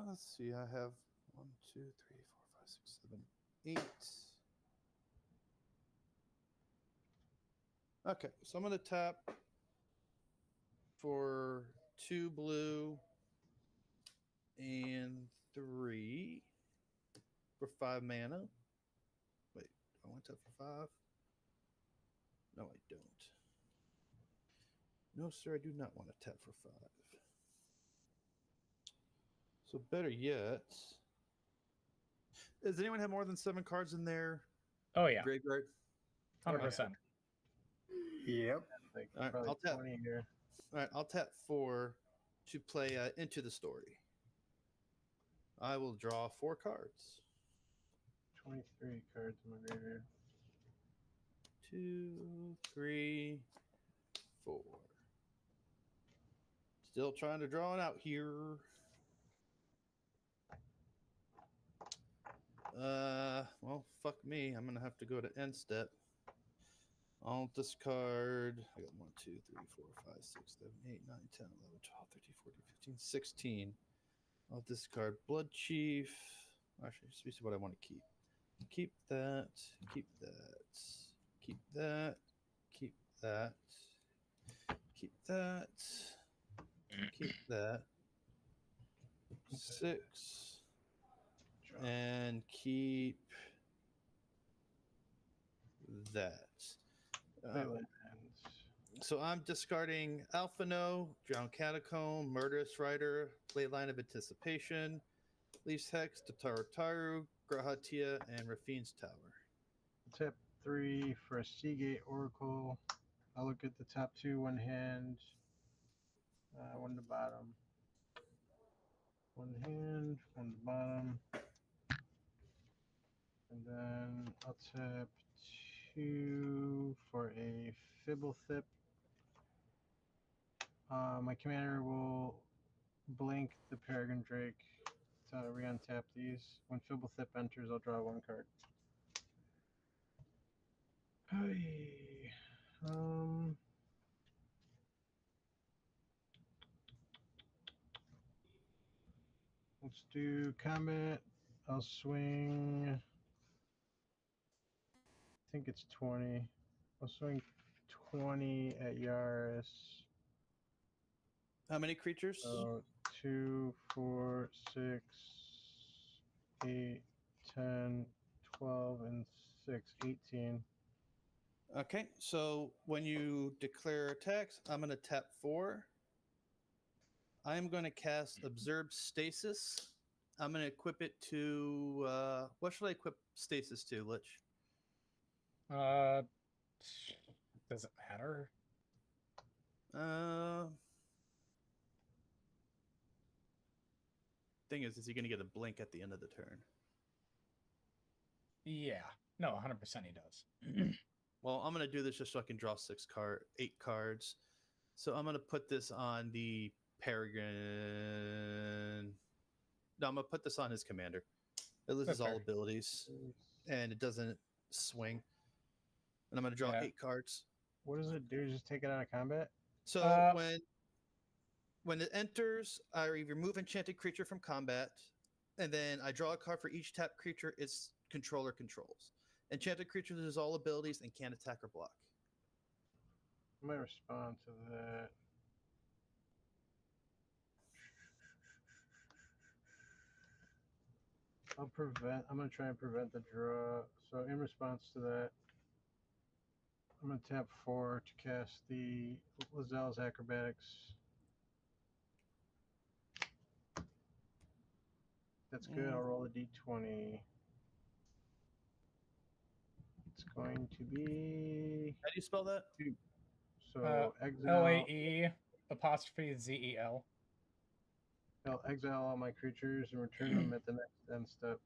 Let's see. I have 1, 2, 3, 4, 5, 6, 7, 8. Okay, so I'm gonna tap for 2 blue and 3 for 5 mana. Wait, I want to tap for 5? No, I don't. No, sir, I do not want to tap for 5. So better yet, does anyone have more than 7 cards in their Oh yeah, graveyard? 100%. Yep. Like All right, probably I'll tap. 20 here. All right, I'll tap 4 to play Into the Story. I will draw 4 cards. 23 cards in my graveyard. 2, 3, 4. Still trying to draw it out here. Well, fuck me. I'm gonna have to go to end step. I'll discard. I got 1, 2, 3, 4, 5, 6, 7, 8, 9, 10, 11, 12, 13, 14, 15, 16. I'll discard Blood Chief. Actually, let me see what I want to keep. Keep that. Keep that. Keep that. Keep that. Keep that. Keep that. 6. And keep that. Wetlands. So I'm discarding Alphano, Drowned Catacomb, Murderous Rider, Ley Line of Anticipation, Leaf's Hex, Tataru, Grahatia, and Rafine's Tower. Tap 3 for a Seagate Oracle. I'll look at the top 2, one hand, one to bottom. One hand, one to bottom. And then I'll tap 2 for a Fibblethip. My commander will blink the Peregrine Drake to re-untap these. When Fibblethip enters, I'll draw 1 card. Hey. Let's do combat. I'll swing. I think it's 20. I'll swing 20 at Yaris. How many creatures? So 2, 4, 6, 8, 10, 12, and 6, 18. Okay, so when you declare attacks, I'm going to tap 4. I'm going to cast Observe Stasis. I'm going to equip it to. What should I equip Stasis to, Lich? Does it matter? Thing is he going to get a blink at the end of the turn? Yeah. No, 100% he does. Well, I'm going to do this just so I can draw 8 cards. So I'm going to put this on the Peregrine. No, I'm going to put this on his commander. It lists all abilities, and it doesn't swing. And I'm going to draw 8 cards. What does it do? Just take it out of combat? So when it enters, I remove enchanted creature from combat, and then I draw a card for each tapped creature its controller controls. Enchanted creature loses all abilities and can't attack or block. I might respond to that. I'm going to try and prevent the draw. So in response to that, I'm going to tap 4 to cast the Lazelle's Acrobatics. That's good. I'll roll a d20. It's going to be... How do you spell that? 2. So exile... LAE''ZEL. I'll exile all my creatures and return them at the next end step.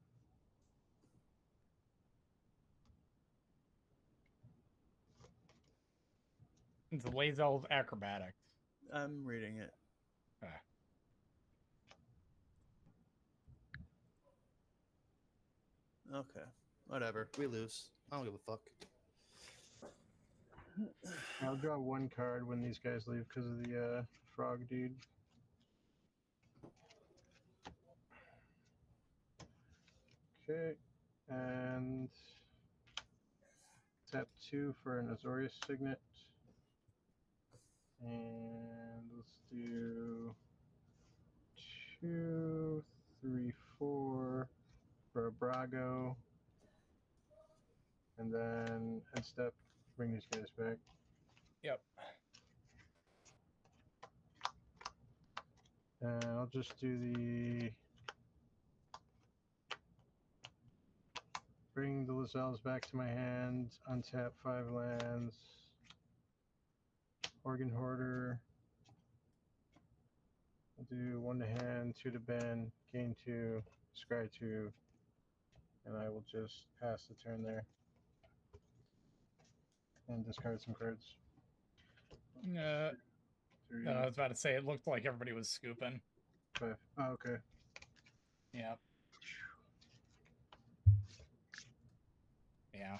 It's Lazel's Acrobatics. I'm reading it. Okay. Whatever. We lose. I don't give a fuck. I'll draw 1 card when these guys leave because of the frog dude. Okay. And tap 2 for an Azorius Signet. And let's do 2, 3, 4 for a Brago. And then end step, bring these guys back. Yep. And I'll just do the... Bring the Lazelles back to my hand, untap 5 lands. Organ Hoarder. I'll do 1 to hand, 2 to Ben, gain 2, scry 2, and I will just pass the turn there. And discard some cards. 3, I was about to say, it looked like everybody was scooping. 5. Oh, okay. Yeah. Yeah.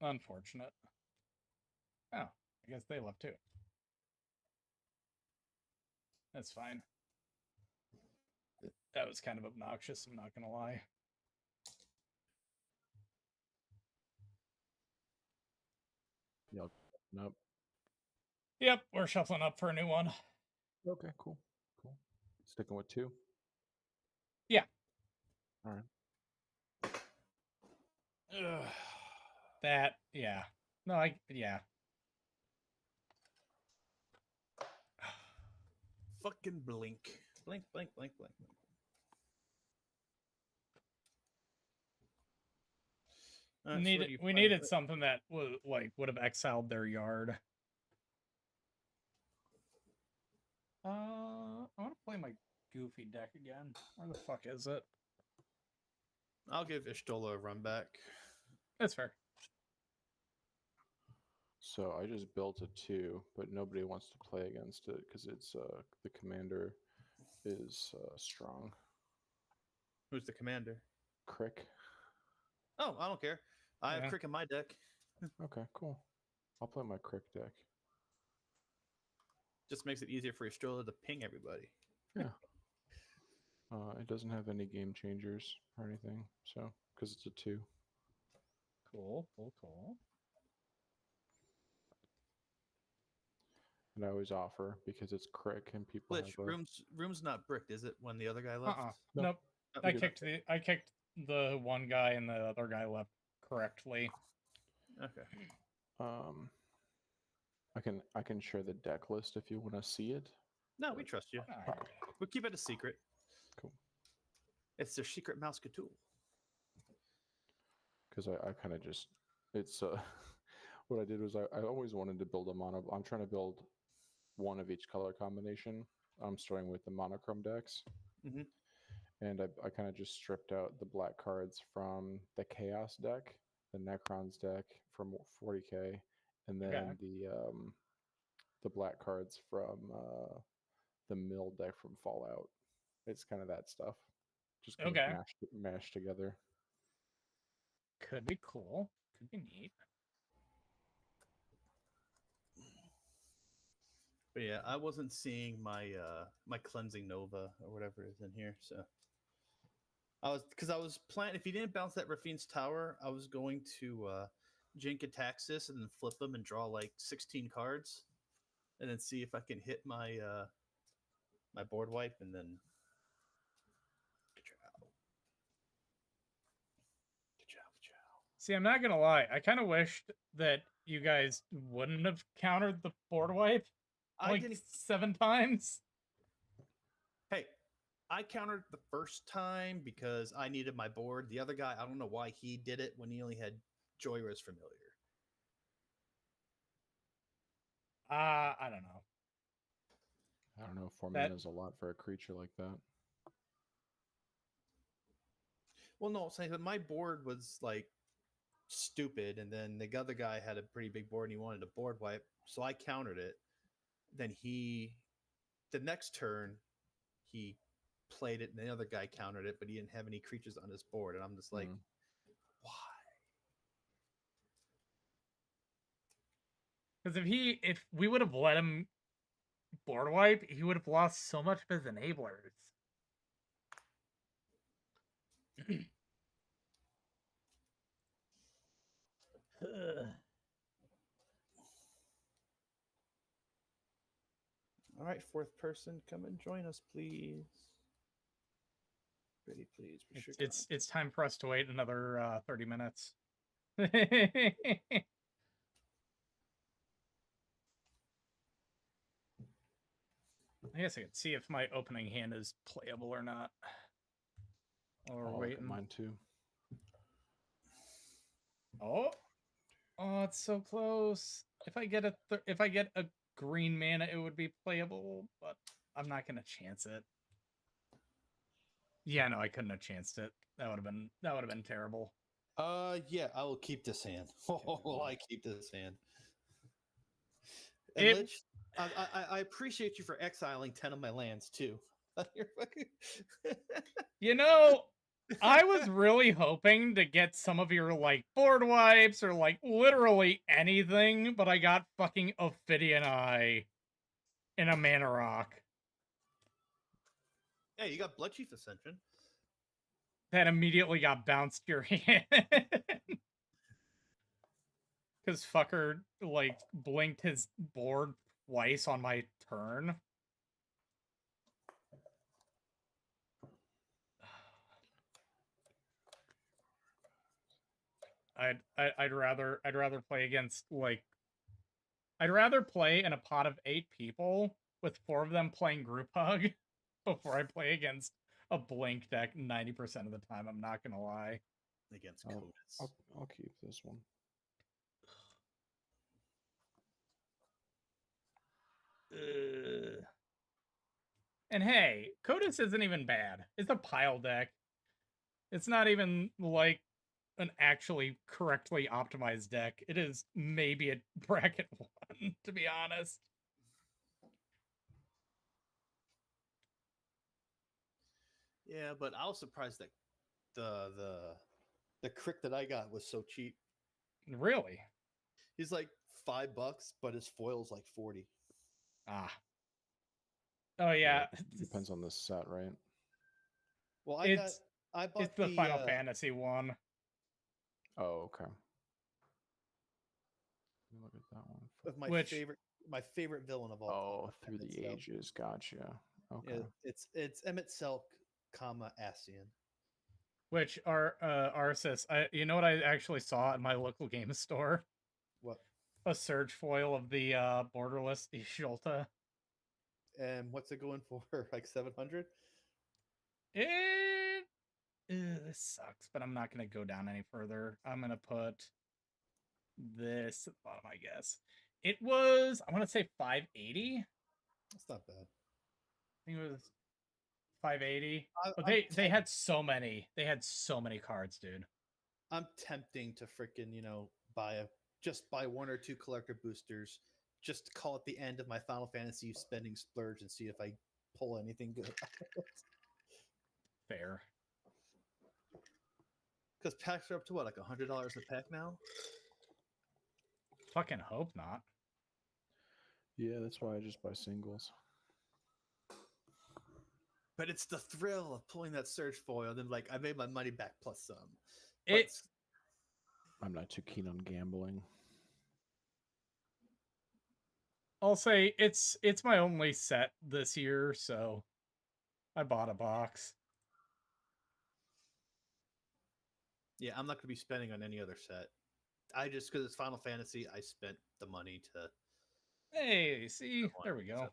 Unfortunate. Oh, I guess they left too. That's fine. That was kind of obnoxious, I'm not gonna lie. Yep. Nope. Yep, we're shuffling up for a new one. Okay, cool. Cool. Sticking with 2? Yeah. All right. Ugh. That, yeah. No, yeah. Fucking blink. Blink, blink, blink, blink. We needed something that would have exiled their yard. I want to play my goofy deck again. Where the fuck is it? I'll give Ishtola a run back. That's fair. So I just built a 2, but nobody wants to play against it because it's the commander is strong. Who's the commander? Crick. Oh, I don't care. I have Yeah. Crick in my deck. Okay, cool. I'll play my Crick deck. Just makes it easier for Ishtola to ping everybody. Yeah. It doesn't have any game changers or anything, so because it's a 2. Cool. And I always offer because it's Crick and people Glitch, have a... room's not bricked, is it? When the other guy left? Nope. Oh, I good. kicked the one guy and the other guy left correctly. Okay. I can share the deck list if you want to see it. No, we trust you. All right. We'll keep it a secret. Cool. It's their secret mouse tool. Because I kind of just, it's what I did was I always wanted to build a mono. I'm trying to build one of each color combination. I'm starting with the monochrome decks. Mm-hmm. And I kind of just stripped out the black cards from the Chaos deck, the Necrons deck from 40k, and then the black cards from the Mill deck from Fallout. It's kind of that stuff, just kind of mashed together. Could be cool. Could be neat. But yeah, I wasn't seeing my my cleansing Nova or whatever is in here, so I was planning. If he didn't bounce that Rafine's Tower, I was going to Jink Ataxis and then flip them and draw like 16 cards, and then see if I can hit my my board wipe and then. See, I'm not gonna lie. I kind of wished that you guys wouldn't have countered the board wipe like 7 times. Hey, I countered the first time because I needed my board. The other guy, I don't know why he did it when he only had Joyra's Familiar. I don't know. I don't know. 4 mana is a lot for a creature like that. Well, no, saying that my board was like stupid, and then the other guy had a pretty big board and he wanted a board wipe, so I countered it. Then the next turn, he played it, and the other guy countered it, but he didn't have any creatures on his board, and I'm just like, why? Because if we would have let him board wipe, he would have lost so much of his enablers. All right, 4th person, come and join us, please. Pretty please. It's time for us to wait another 30 minutes. I guess I could see if my opening hand is playable or not. Or waiting. Mine too. Oh, it's so close. If I get a green mana, it would be playable, but I'm not gonna chance it. Yeah, no, I couldn't have chanced it. That would have been terrible. Yeah, I will keep this hand. Oh, I keep this hand. And Lich, I appreciate you for exiling 10 of my lands too. on your fucking. You know, I was really hoping to get some of your, like, board wipes or, like, literally anything, but I got fucking Ophidian Eye in a Mana Rock. Yeah, you got Blood Chief Ascension. That immediately got bounced your hand. Because fucker, like, blinked his board twice on my turn. I'd rather play against, like, I'd rather play in a pot of 8 people with 4 of them playing group hug before I play against a blink deck 90% of the time. I'm not gonna lie. Against I'll, Codas. I'll keep this one. And hey, Codas isn't even bad. It's a pile deck. It's not even like an actually correctly optimized deck. It is maybe a bracket 1, to be honest. Yeah, but I was surprised that the crick that I got was so cheap. Really? He's like $5, but his foil's like 40. Ah. Oh yeah. Depends on the set, right? Well, I It's bought the Final Fantasy one. Oh, okay. Let me look at that one. with my favorite villain of all Oh, time. Through the Emmett Selk. Ages. Gotcha. Okay. It's Emmett Selk, Ascian. Which are Arsis. You know what I actually saw at my local game store? What? A Surge foil of the borderless Ishulta. And what's it going for? Like 700? This sucks, but I'm not gonna go down any further. I'm gonna put this at the bottom, I guess. It was, I want to say 580. That's not bad. I think it was 580. But I'm they had so many. They had so many cards, dude. I'm tempting to freaking, buy 1 or 2 collector boosters, just to call it the end of my Final Fantasy spending splurge and see if I pull anything good. Fair. Because packs are up to what, like $100 a pack now? Fucking hope not. Yeah, that's why I just buy singles. But it's the thrill of pulling that Surge foil, then like I made my money back plus some. I'm not too keen on gambling. I'll say it's my only set this year, so I bought a box. Yeah, I'm not going to be spending on any other set. I just, because it's Final Fantasy, I spent the money to. Hey, see, there we go.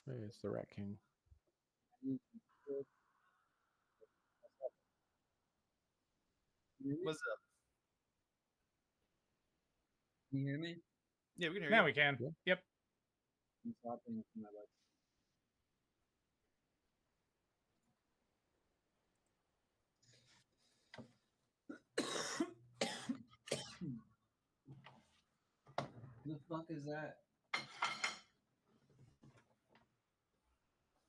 Hey, it's the Rat King. What's up? Can you hear me? Yeah, we can hear Now you. we can. Yeah. Yep. I'm swapping to my left. The fuck is that?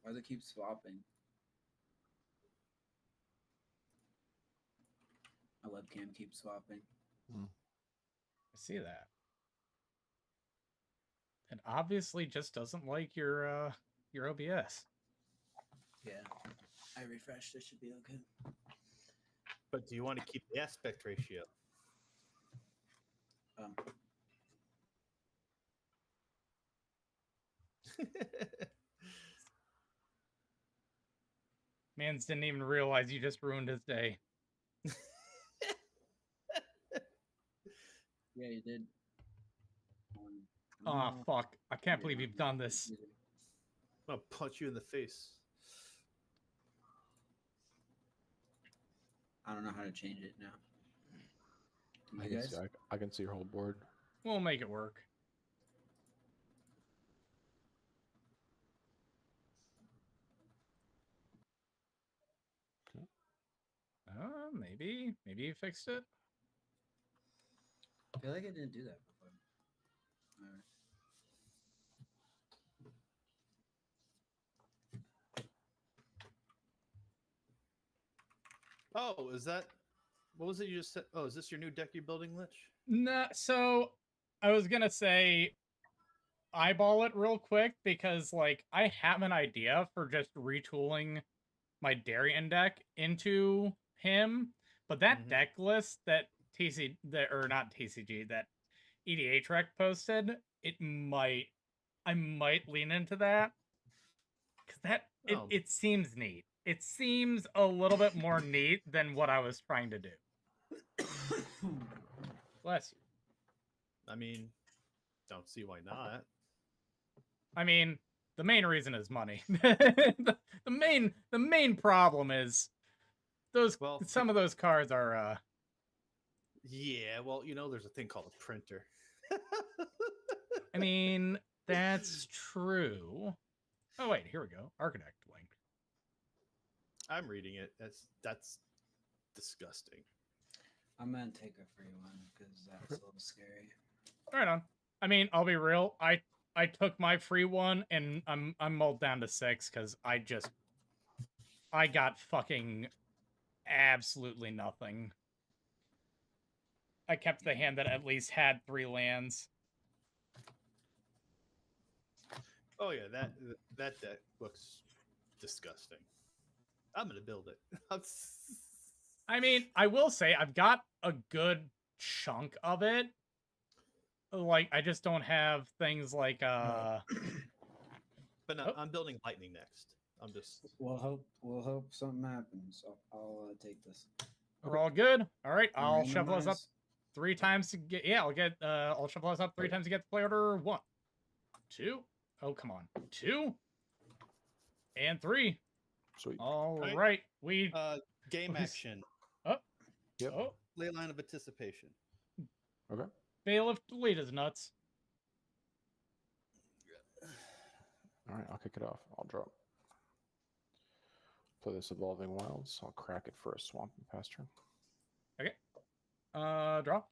Why do they keep swapping? My webcam keeps swapping. I see that. It obviously just doesn't like your OBS. Yeah. I refreshed. It should be okay. But do you want to keep the aspect ratio? Mans didn't even realize you just ruined his day. Yeah, you did. Oh, fuck. I can't believe you've done this. I'll punch you in the face. I don't know how to change it now. I You can, guys? see, I can see your whole board. We'll make it work. Okay. Maybe you fixed it. I feel like I didn't do that before. All right. Oh, is that what was it you just said? Oh, is this your new deck you're building, Lich? No, so I was gonna say eyeball it real quick because like I have an idea for just retooling my Darien deck into him, but that deck list that not TCG, that EDH rec posted, I might lean into that because Oh. it seems neat. It seems a little bit more neat than what I was trying to do. Bless you. I mean, don't see why not. I mean, the main reason is money. The main problem is some of those cards are Yeah, well, there's a thing called a printer. I mean, that's true. Oh wait, here we go. Architect link. I'm reading it. That's disgusting. I'm gonna take a free one because that's a little scary. Right on. I mean, I'll be real. I took my free one and I'm mulled down to 6 because I got fucking absolutely nothing. I kept the hand that at least had 3 lands. Oh yeah, that deck looks disgusting. I'm gonna build it. I mean, I will say I've got a good chunk of it. Like, I just don't have things like But no, I'm building lightning next. I'm just. We'll hope something happens. I'll take this. We're all good. All right, I'll Randomize. shuffle us up 3 times to get. Yeah, I'll shuffle us up 3 times to get the play order. 1, 2. Oh, come on. 2 and 3. Sweet. All right. We game action. Oh. Yep. Oh. Ley line of anticipation. Okay. Bailiff delete his nuts. All right, I'll kick it off. I'll drop. Play this Evolving Wilds. I'll crack it for a swamp and pass turn. Okay. Draw.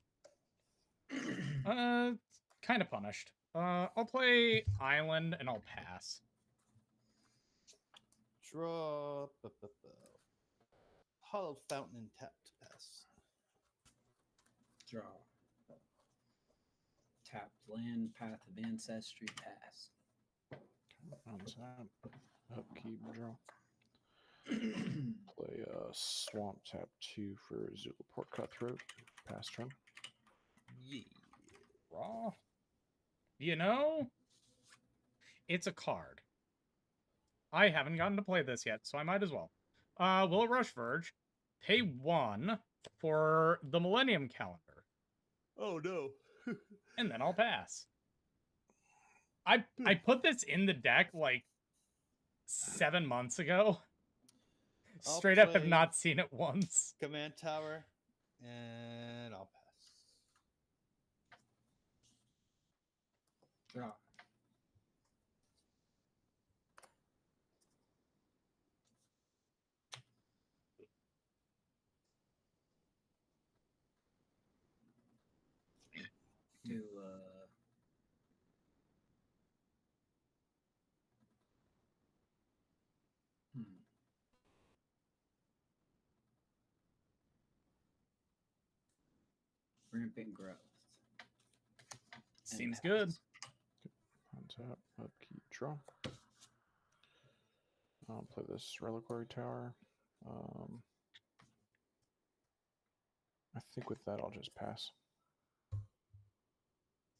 Kind of punished. I'll play Island and I'll pass. Draw. Hollow Fountain and tap to pass. Draw. Tapped land, Path of Ancestry, pass. Untap. Upkeep, draw. Play Swamp, tap 2 for Zulaport Cutthroat. Pass turn. Yeah. Draw. You know, it's a card. I haven't gotten to play this yet, so I might as well. Will Rush Verge. Pay 1 for the Millennium Calendar. Oh no. And then I'll pass. I put this in the deck like 7 months ago. Straight up have not seen it once. Command Tower, and I'll pass. Draw. Do Rampant Growth. Seems good. Untap, upkeep, draw. I'll play this Reliquary Tower. I think with that I'll just pass.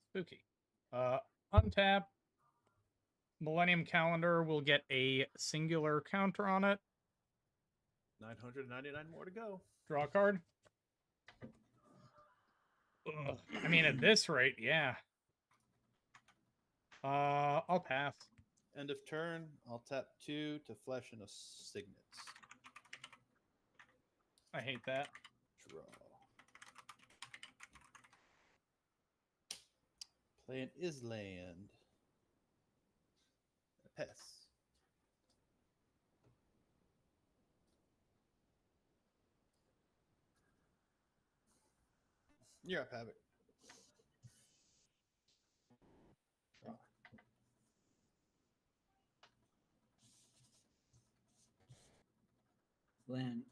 Spooky. Untap. Millennium Calendar will get a singular counter on it. 999 more to go. Draw a card. Ugh. I mean, at this rate, yeah. I'll pass. End of turn. I'll tap 2 to flesh in a Signet. I hate that. Draw. Play an Island. Pass. You're up, Havoc. Draw. Land.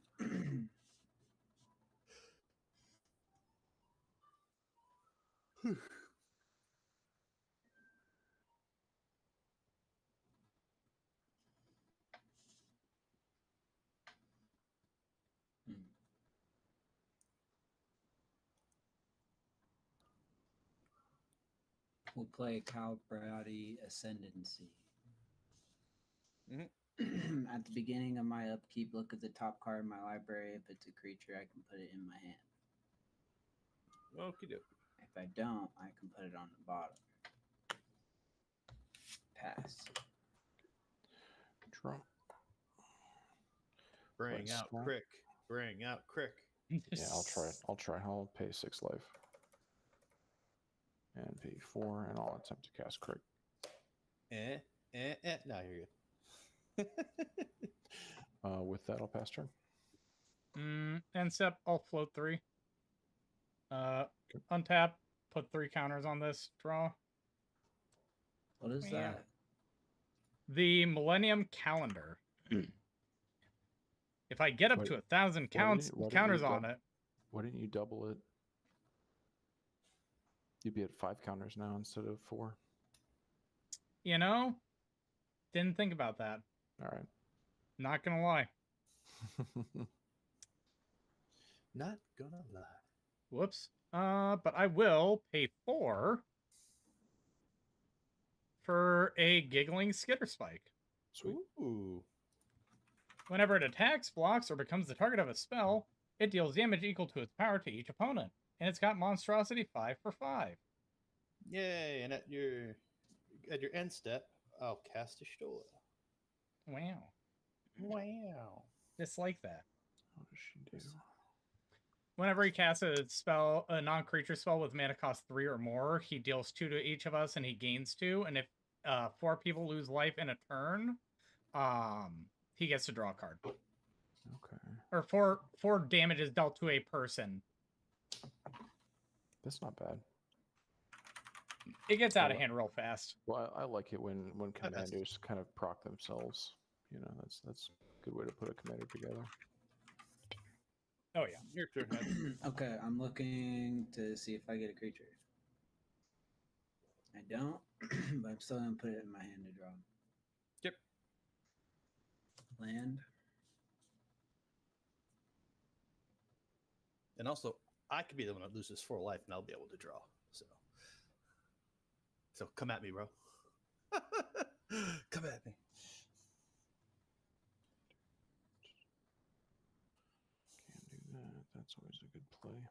We'll play Calbrati Ascendancy. At the beginning of my upkeep, look at the top card in my library. If it's a creature, I can put it in my hand. Okie doke. If I don't, I can put it on the bottom. Pass. Draw. Bring Let's out swap. Crick. Bring out Crick. Yeah, I'll try it. I'll pay 6 life. And pay 4, and I'll attempt to cast Crick. No, you're good. With that, I'll pass turn. End step, I'll float 3. Untap, put 3 counters on this draw. What is Yeah. that? The Millennium Calendar. If I get up to 1,000 counters on it. Why didn't you double it? You'd be at 5 counters now instead of 4. You know, didn't think about that. All right. Not gonna lie. Not gonna lie. Whoops. But I will pay 4 for a Giggling Skitterspike. Sweet. Ooh. Whenever it attacks, blocks, or becomes the target of a spell, it deals damage equal to its power to each opponent. And it's got Monstrosity 5 for 5. Yay! And at your end step, I'll cast a Stola. Wow. Wow. Just like that. What does she do? Whenever he casts a spell, a non-creature spell with mana cost 3 or more, he deals 2 to each of us and he gains 2. And if 4 people lose life in a turn, he gets to draw a card. Okay. Or 4 damage is dealt to a person. That's not bad. It gets out of hand real fast. Well, I like it when commanders kind of proc themselves. You know, that's a good way to put a commander together. Oh yeah. Your turn. Okay, I'm looking to see if I get a creature. I don't, but I'm still gonna put it in my hand to draw. Yep. Land. And also, I could be the one that loses 4 life, and I'll be able to draw. So come at me, bro. Come at me. Can't do that. That's always a good play.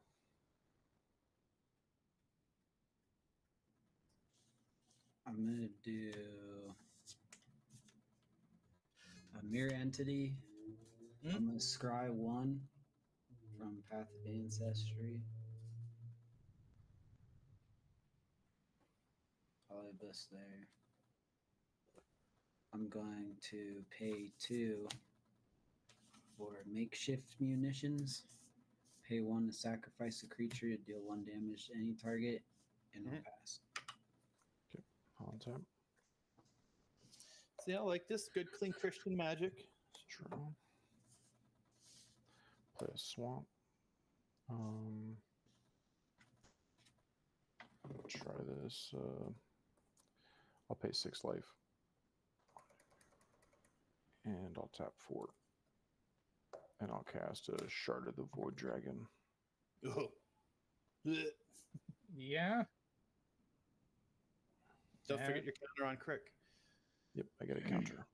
I'm gonna do a mirror entity. I'm gonna scry 1 from Path of Ancestry. Polybus there. I'm going to pay 2 for makeshift munitions. Pay 1 to sacrifice a creature to deal 1 damage to any target, and I'll pass. Okay, on tap. See, I like this. Good, clean Christian magic. Draw. Play a swamp. Try this. I'll pay 6 life. And I'll tap 4. And I'll cast a Shard of the Void Dragon. Oh. Yeah. Don't forget your counter on Crick. Yep, I get a counter.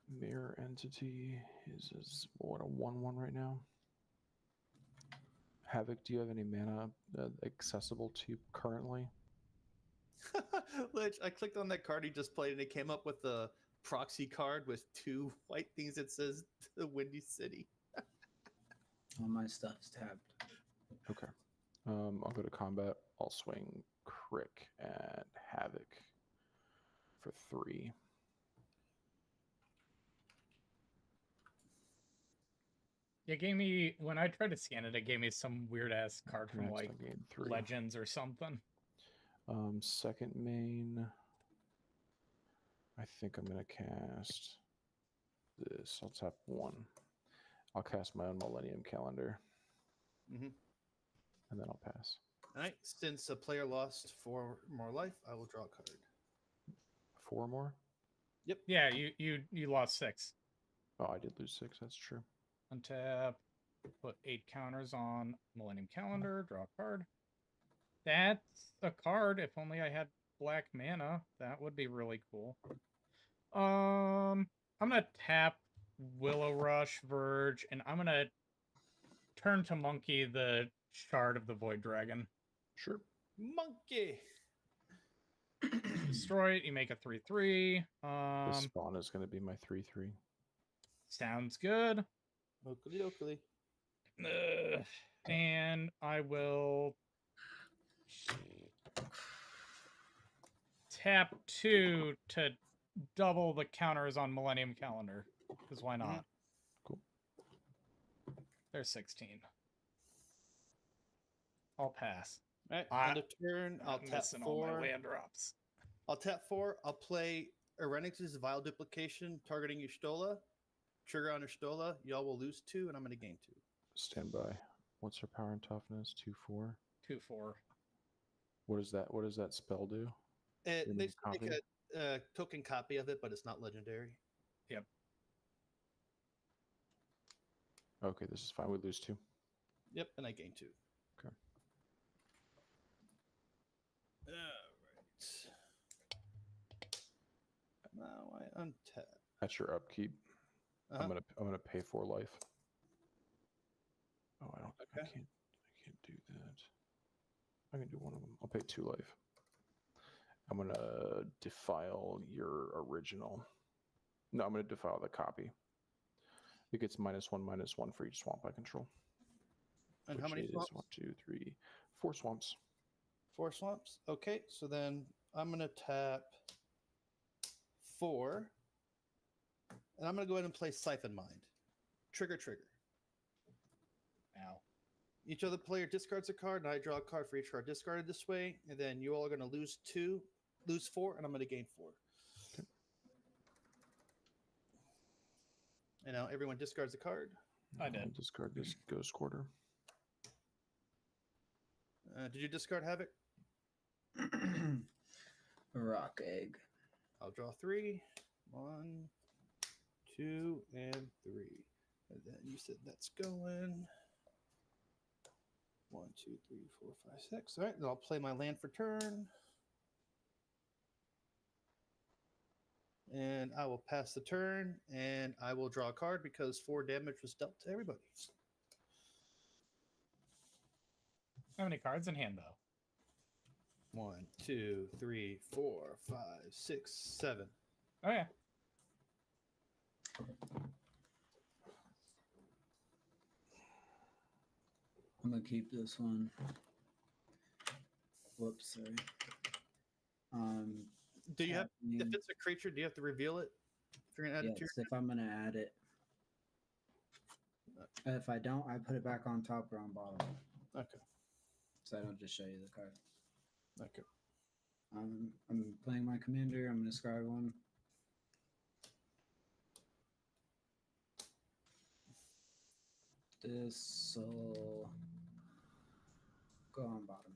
Mirror Entity is what, a 1/1 right now? Havoc, do you have any mana accessible to you currently? Lich, I clicked on that card he just played, and it came up with a proxy card with 2 white things that says the Windy City. All my stuff's tapped. Okay. I'll go to combat. I'll swing Crick at Havoc for 3. It gave me, when I tried to scan it, it gave me some weird ass card from like Gain 3. Legends or something. Second main. I think I'm gonna cast this. I'll tap 1. I'll cast my own Millennium Calendar, Mhm. and then I'll pass. All right. Since a player lost 4 more life, I will draw a card. 4 more? Yeah, you lost 6. Oh, I did lose 6. That's true. Untap. Put 8 counters on Millennium Calendar. Draw a card. That's a card. If only I had black mana, that would be really cool. I'm gonna tap Willow Rush, Verge, and I'm gonna turn to Monkey the Shard of the Void Dragon. Sure. Monkey. Destroy it. You make a 3/3. The spawn is going to be my 3/3. Sounds good. Oakley, Oakley. And I will tap 2 to double the counters on Millennium Calendar. Because why not? Cool. There's 16. I'll pass. All right. On the turn, I'll I'm tap missing all my 4. land drops. I'll tap 4. I'll play Erenix's Vile Duplication, targeting Y'shtola. Trigger on Y'shtola. Y'all will lose 2, and I'm going to gain 2. Stand by. What's her power and toughness? 2/4. 2/4. What does that spell do? They You make just a make copy? a token copy of it, but it's not legendary. Yep. Okay, this is fine. We lose 2. Yep, and I gain 2. Okay. All right. Now I untap. That's your upkeep. Uh-huh. I'm gonna pay 4 life. Oh, I Okay. can't do that. I can do one of them. I'll pay 2 life. I'm gonna defile your original. No, I'm gonna defile the copy. It gets -1/-1 for each swamp I control. And how many is swamps? 1, 2, 3, 4 swamps. 4 swamps. Okay, so then I'm going to tap 4. And I'm going to go ahead and play Siphon Mind. Trigger. Ow. Each other player discards a card, and I draw a card for each card discarded this way. And then you all are going to lose 4, and I'm going to gain 4. Okay. And now everyone discards a card. I did. I'll discard this Ghost Quarter. Did you discard Havoc? Rock egg. I'll draw 3. 1, 2, and 3. And then you said that's going. 1, 2, 3, 4, 5, 6. All right, then I'll play my land for turn. And I will pass the turn, and I will draw a card because 4 damage was dealt to everybody. How many cards in hand, though? 1, 2, 3, 4, 5, 6, 7. Oh, yeah. I'm gonna keep this one. Whoops, sorry. Do you have, if tapping- it's a creature, do you have to reveal it? If you're going to add it to your. Yes, if I'm gonna add it. If I don't, I put it back on top or on bottom, Okay. so I don't just show you the card. Okay. I'm playing my commander. I'm gonna discard one. This will go on bottom.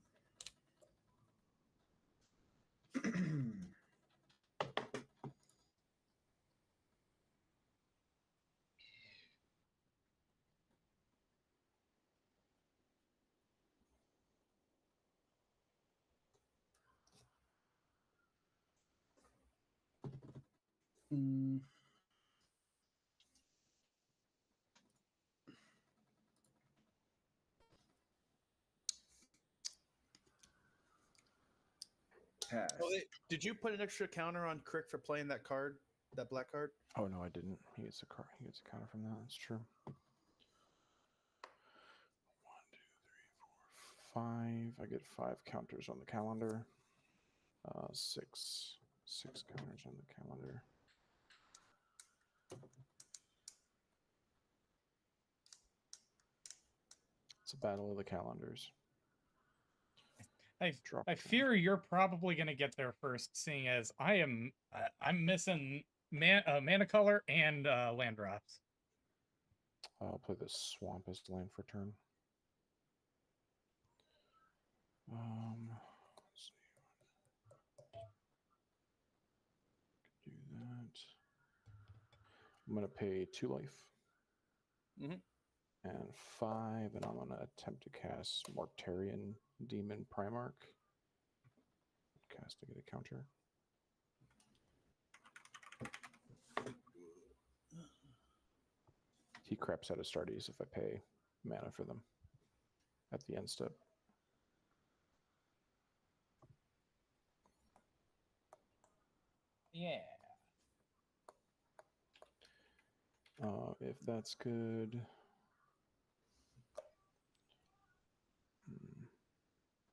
Pass. Oh, wait, did you put an extra counter on Crick for playing that card, that black card? Oh no, I didn't. He gets a card. He gets a counter from that. That's true. 1, 2, 3, 4, 5. I get 5 counters on the calendar. 6 counters on the calendar. It's a battle of the calendars. I fear you're probably gonna get there first, seeing as I'm missing mana color and land drops. I'll play the Swampist land for turn. Let's see. Do that. I'm gonna pay 2 life. And 5, and I'm gonna attempt to cast Mortarian Demon Primarch. Cast to get a counter. He craps out of Astartes if I pay mana for them at the end step. Yeah. If that's good.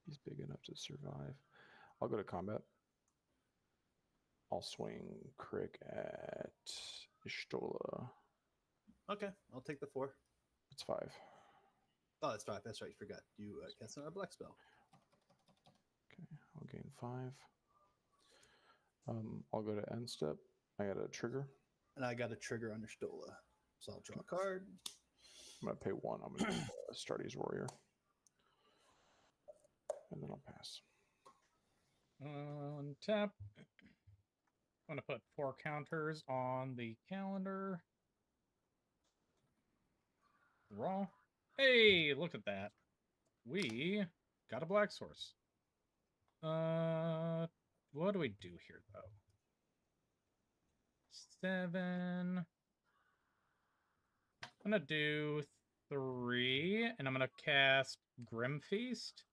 He's big enough to survive. I'll go to combat. I'll swing Crick at Ishtola. Okay, I'll take the 4. It's 5. Oh, that's 5. That's right. You forgot. You cast another black spell. Okay, I'll gain 5. I'll go to end step. I got a trigger. And I got a trigger under Stola. So I'll draw a card. I'm going to pay 1. I'm going to Astartes Warrior. And then I'll pass. Tap. I'm going to put 4 counters on the calendar. Draw. Hey, look at that. We got a black source. What do we do here, though? 7. I'm going to do 3, and I'm going to cast Grim Feast.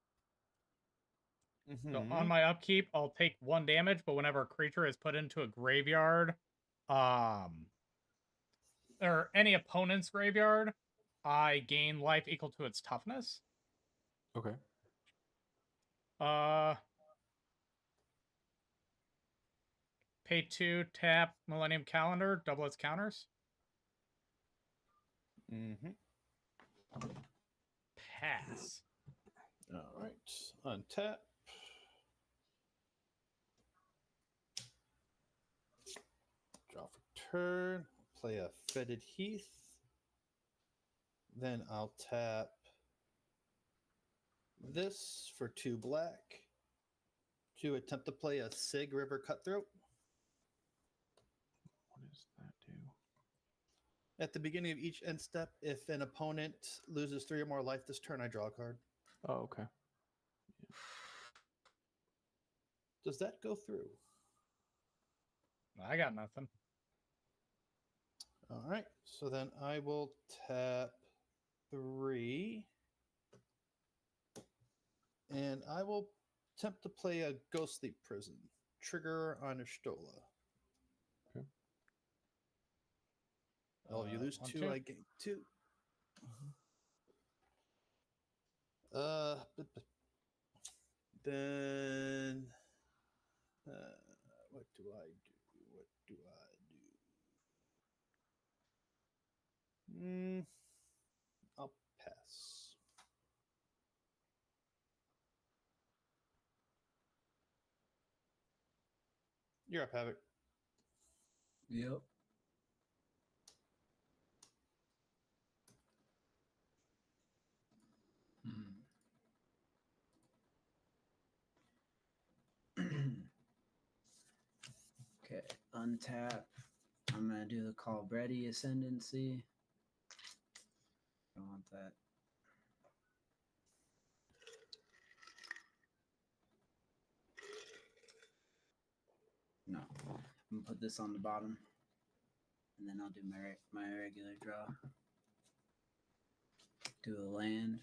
So on my upkeep, I'll take 1 damage, but whenever a creature is put into a graveyard, or any opponent's graveyard, I gain life equal to its toughness. Okay. Pay 2, tap Millennium Calendar, double its counters. Pass. All right. Untap. Draw for turn. Play a Fetid Heath. Then I'll tap this for 2 black to attempt to play a Sig River Cutthroat. What does that do? At the beginning of each end step, if an opponent loses 3 or more life this turn, I draw a card. Oh, okay. Does that go through? I got nothing. All right. So then I will tap 3. And I will attempt to play a Ghostly Prison. Trigger on Ishtola. Okay. Oh, you lose 2, 2. I gain 2. Then what do I do? What do I do? I'll pass. You're up, Havoc. Yep. Okay, untap. I'm gonna do the Calbredi Ascendancy. Don't want that. No, I'm gonna put this on the bottom, and then I'll do my regular draw. Do a land.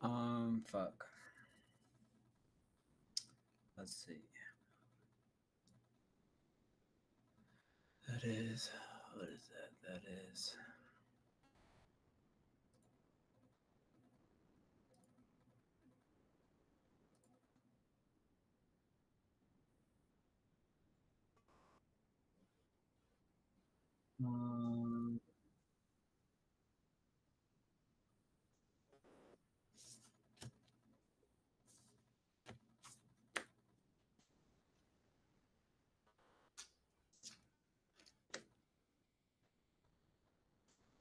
Fuck. Let's see. That is. What is that? That is. Um,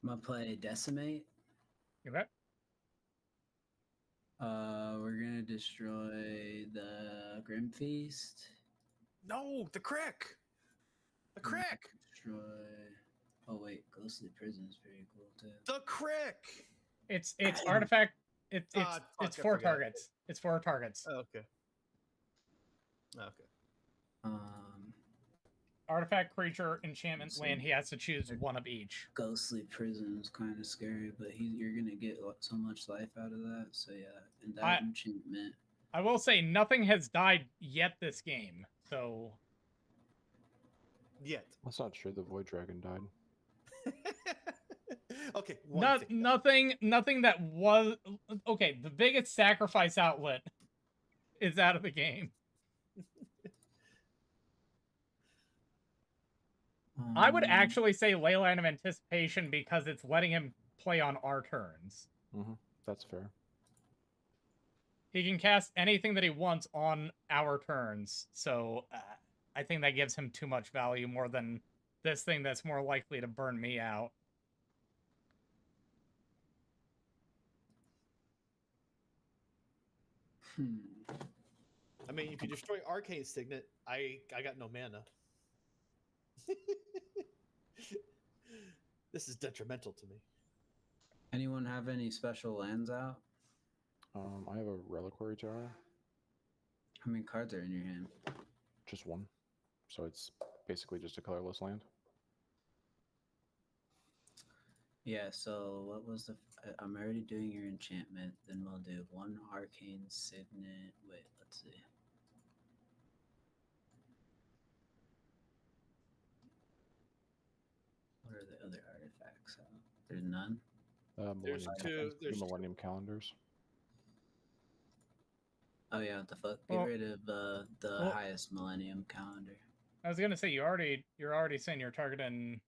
I'm gonna play Decimate. Okay. We're gonna destroy the Grim Feast. No, the crick. The crick. Destroy. Oh wait, Ghostly Prison is pretty cool too. The crick. It's artifact. It's Ah, fuck, it's I 4 forgot. targets. It's 4 targets. Oh, okay. Okay. Artifact, creature, enchantment, So- land. He has to choose one of each. Ghostly Prison is kind of scary, but you're gonna get so much life out of that. So yeah, and that enchantment. I will say nothing has died yet this game. So Yet. That's not true. The Void Dragon died. Okay. nothing that was okay. The biggest sacrifice outlet is out of the game. I would actually say Leyline of Anticipation because it's letting him play on our turns. Mm-hmm. That's fair. He can cast anything that he wants on our turns, so I think that gives him too much value more than this thing that's more likely to burn me out. I mean, if you destroy Arcane Signet, I got no mana. This is detrimental to me. Anyone have any special lands out? I have a Reliquary Tower. How many cards are in your hand? Just one. So it's basically just a colorless land. Yeah, so what was the... I'm already doing your enchantment. Then we'll do one Arcane Signet. Wait, let's see. What are the other artifacts out? There's none? There's Millennium, two. the There's Millennium Calendars. Oh yeah, what the fuck? Get Well- rid of the well- highest Millennium Calendar. I was gonna say you're already saying you're targeting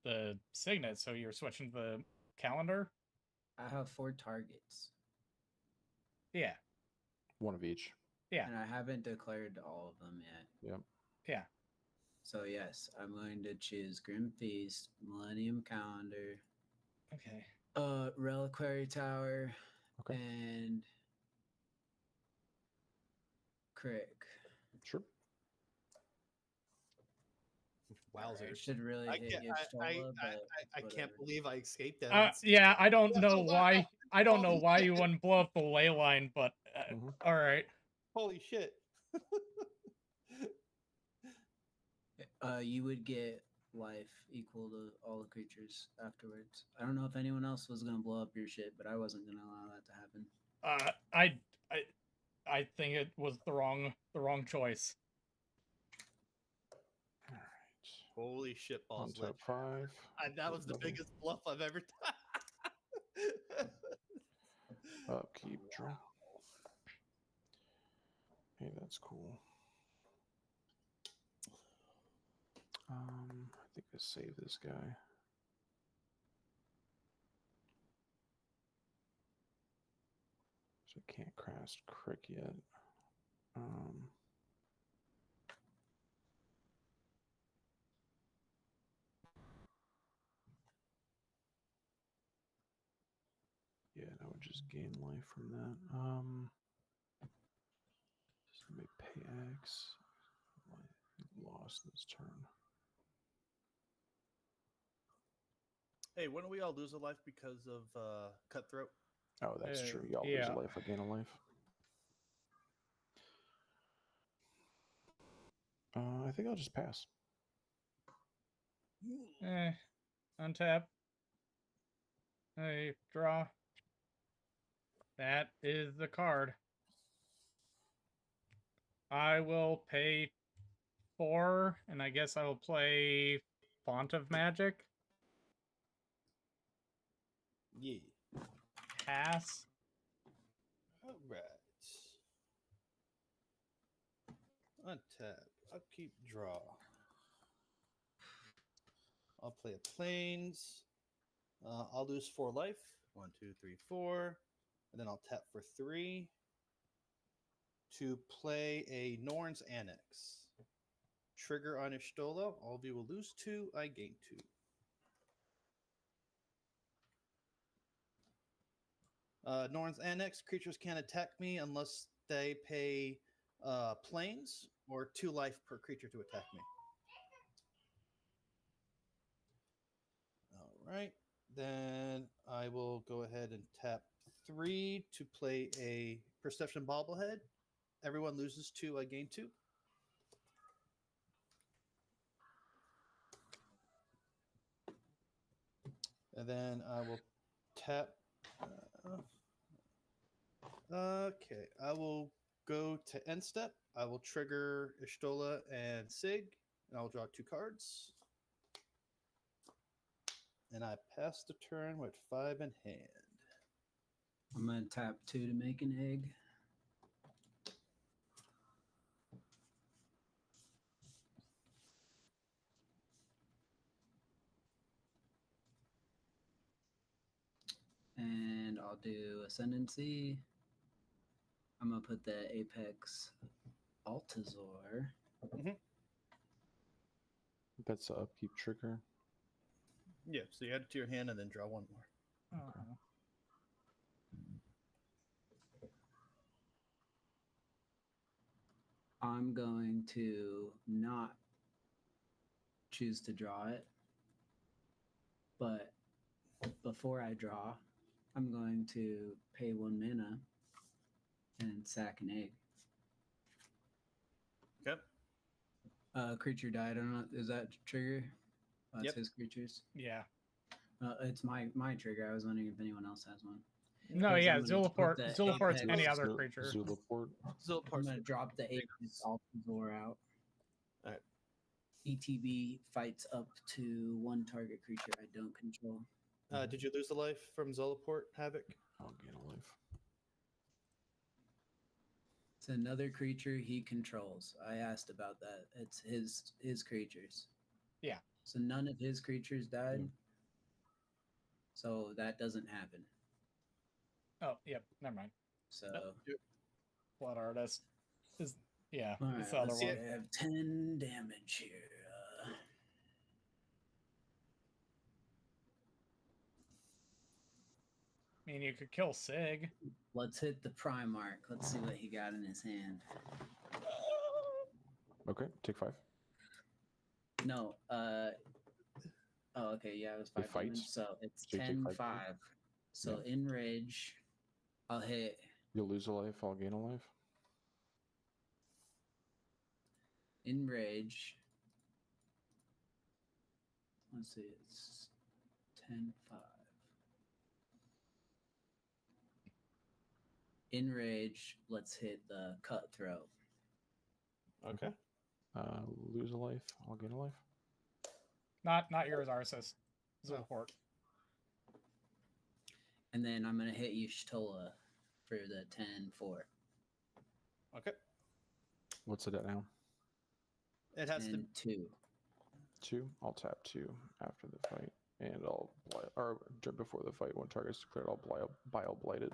the Signet, so you're switching to the calendar. I have 4 targets. Yeah, One of each. Yeah. And I haven't declared all of them yet. Yep. yeah. So yes, I'm going to choose Grim Feast, Millennium Calendar, Okay. Reliquary Tower, Okay. and Crick. Sure. I wowzers. should really I hit can't, Y'shtola, but I can't whatever. believe I escaped that. Yeah, I don't That's know a lot. why. I don't know Holy why shit. you wouldn't blow up the ley line, but Mhm. all right. Holy shit. You would get life equal to all the creatures afterwards. I don't know if anyone else was gonna blow up your shit, but I wasn't gonna allow that to happen. I think it was the wrong choice. All right. Holy shit On balls. top 5. That was the Nothing. biggest bluff I've ever done. Upkeep, draw. Hey, that's cool. I think I saved this guy. So I can't cast Crick yet. Yeah, and I would just gain life from that. Just let me pay X. Lost this turn. Hey, when do we all lose a life because of Cutthroat? Oh, that's true. Y'all lose yeah. a life, I gain a life. I think I'll just pass. Untap. Hey, draw. That is the card. I will pay 4, and I guess I will play Font of Magic. Yeah. Pass. All right. Untap. Upkeep. Draw. I'll play a plains. I'll lose 4 life. 1, 2, 3, 4. And then I'll tap for 3 to play a Norn's Annex. Trigger on Ishtola. All of you will lose 2. I gain 2. Norn's Annex. Creatures can't attack me unless they pay planes or 2 life per creature to attack me. All right. Then I will go ahead and tap 3 to play a Perception Bobblehead. Everyone loses 2. I gain 2. And then I will tap. Okay. I will go to end step. I will trigger Ishtola and Sig, and I'll draw 2 cards. And I pass the turn with 5 in hand. I'm gonna tap 2 to make an egg. And I'll do Ascendancy. I'm gonna put the Apex Altazor. That's a upkeep trigger. Yeah, so you add it to your hand and then draw 1 more. Okay. I'm going to not choose to draw it, but before I draw, I'm going to pay 1 mana and sack an egg. Okay. Creature died. I don't know. Is that trigger? That's Yep. his creatures. Yeah. It's my trigger. I was wondering if anyone else has one. No, Because yeah, I'm gonna put the Zulaport's Apex- any other creature. Zulaport. I'm gonna drop the Apex Altazor out. Alright. ETB fights up to 1 target creature I don't control. Did you lose a life from Zolaport, Havoc? I'll gain a life. It's another creature he controls. I asked about that. It's his creatures. Yeah. So none of his creatures died. Mm. So that doesn't happen. Oh, yep. Never mind. So Blood Artist is yeah. all right, It's the other let's see. one. I have 10 damage here. I mean, you could kill Sig. Let's hit the Primarch. Let's see what he got in his hand. Okay, take 5. No, oh, okay, yeah, it was It 5 damage. fights? So it's So you take 10, 5 5. So in Rage, I'll hit. You'll lose a life, I'll gain a life. In Rage. Let's see, it's 10, 5. In Rage, let's hit the Cutthroat. Okay. Lose a life, I'll gain a life. Not yours, Arceus. Zulaport. And then I'm going to hit Y'shtola for the 10, 4. Okay. What's it at now? It has to. And 2. 2. I'll tap 2 after the fight, and I'll or before the fight. When target's declared, I'll bile blighted.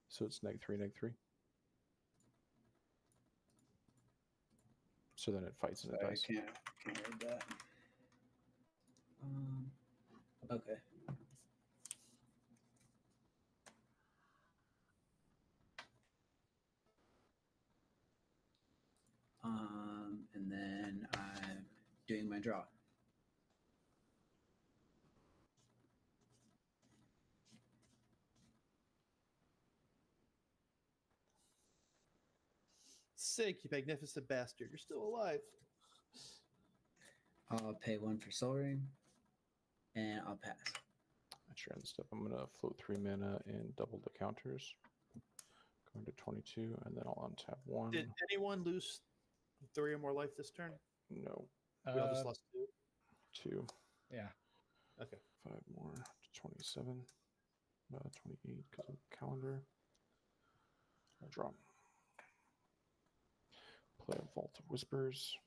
So it's -3, -3. So then it fights and it I dies. can't read that. Okay. And then I'm doing my draw. Sig, you magnificent bastard. You're still alive. I'll pay 1 for Soul Ring, and I'll pass. At your end step, I'm gonna float 3 mana and double the counters. Going to 22, and then I'll untap 1. Did anyone lose 3 or more life this turn? No, We all just lost 2. 2. Yeah. Okay. 5 more to 27. 28 because of the calendar. I'll draw. Play a Vault of Whispers.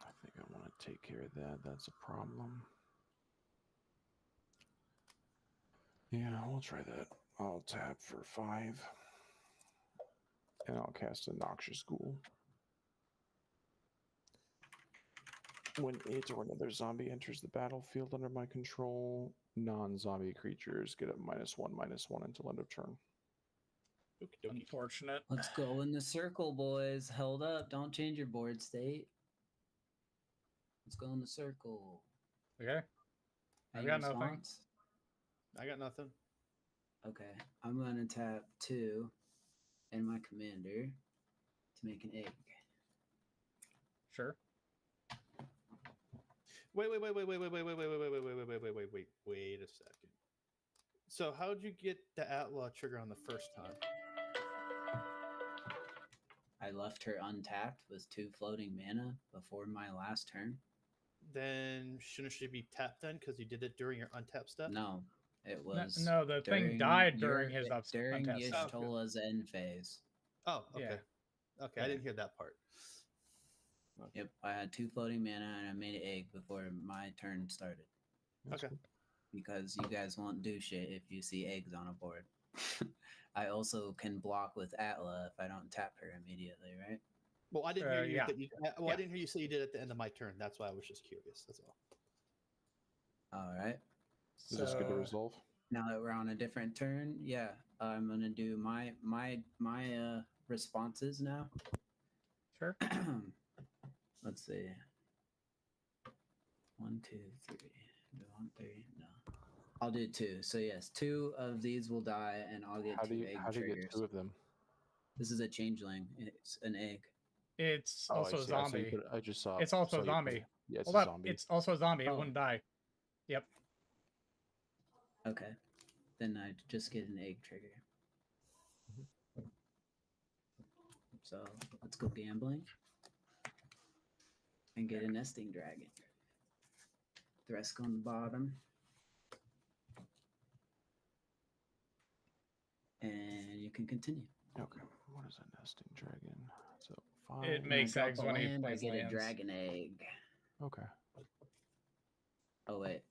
I think I want to take care of that. That's a problem. Yeah, we'll try that. I'll tap for 5. And I'll cast a Noxious Ghoul. When it or another zombie enters the battlefield under my control, non-zombie creatures get a -1/-1 until end of turn. Unfortunate. Let's go in the circle, boys. Hold up. Don't change your board state. Let's go in the circle. Okay. Any got nothing. response? I got nothing. Okay. I'm going to tap 2 and my commander to make an egg. Sure. Wait a second. So how'd you get the Outlaw trigger on the first time? I left her untapped with 2 floating mana before my last turn. Then shouldn't she be tapped then because you did it during your untap step? No, it was No, the thing died during his during untap step. Y'shtola's end phase. Oh, okay. Yeah. Okay, I didn't hear that part. Okay. Yep, I had 2 floating mana and I made an egg before my turn started. That's Okay. cool. Because you guys won't do shit if you see eggs on a board. I also can block with Atla if I don't tap her immediately, right? Well, I didn't hear you. Yeah. That you I Yeah. didn't hear you say you did it at the end of my turn. That's why I was just curious. That's all. All right. Is this good to So- resolve? Now that we're on a different turn, yeah, I'm gonna do my responses now. Sure. Let's see. 1, 2, 3. Do I want 3? No. I'll do 2. So yes, 2 of these will die, and I'll get How 2 do you egg get triggers. 2 of them? This is a changeling. It's an egg. It's Oh, also I a see. I saw you zombie. put- I just saw. It's also saw a you put zombie. it- Yeah, it's Hold a up. zombie. It's also a zombie. It Oh. wouldn't die. Yep. Okay. Then I just get an egg trigger. So let's go gambling and get a nesting dragon. The rest go on the bottom. And you can continue. Okay. What is a nesting dragon? So 5. It When makes I drop eggs a when he land, I plays get lands. a dragon egg. Okay. Oh wait.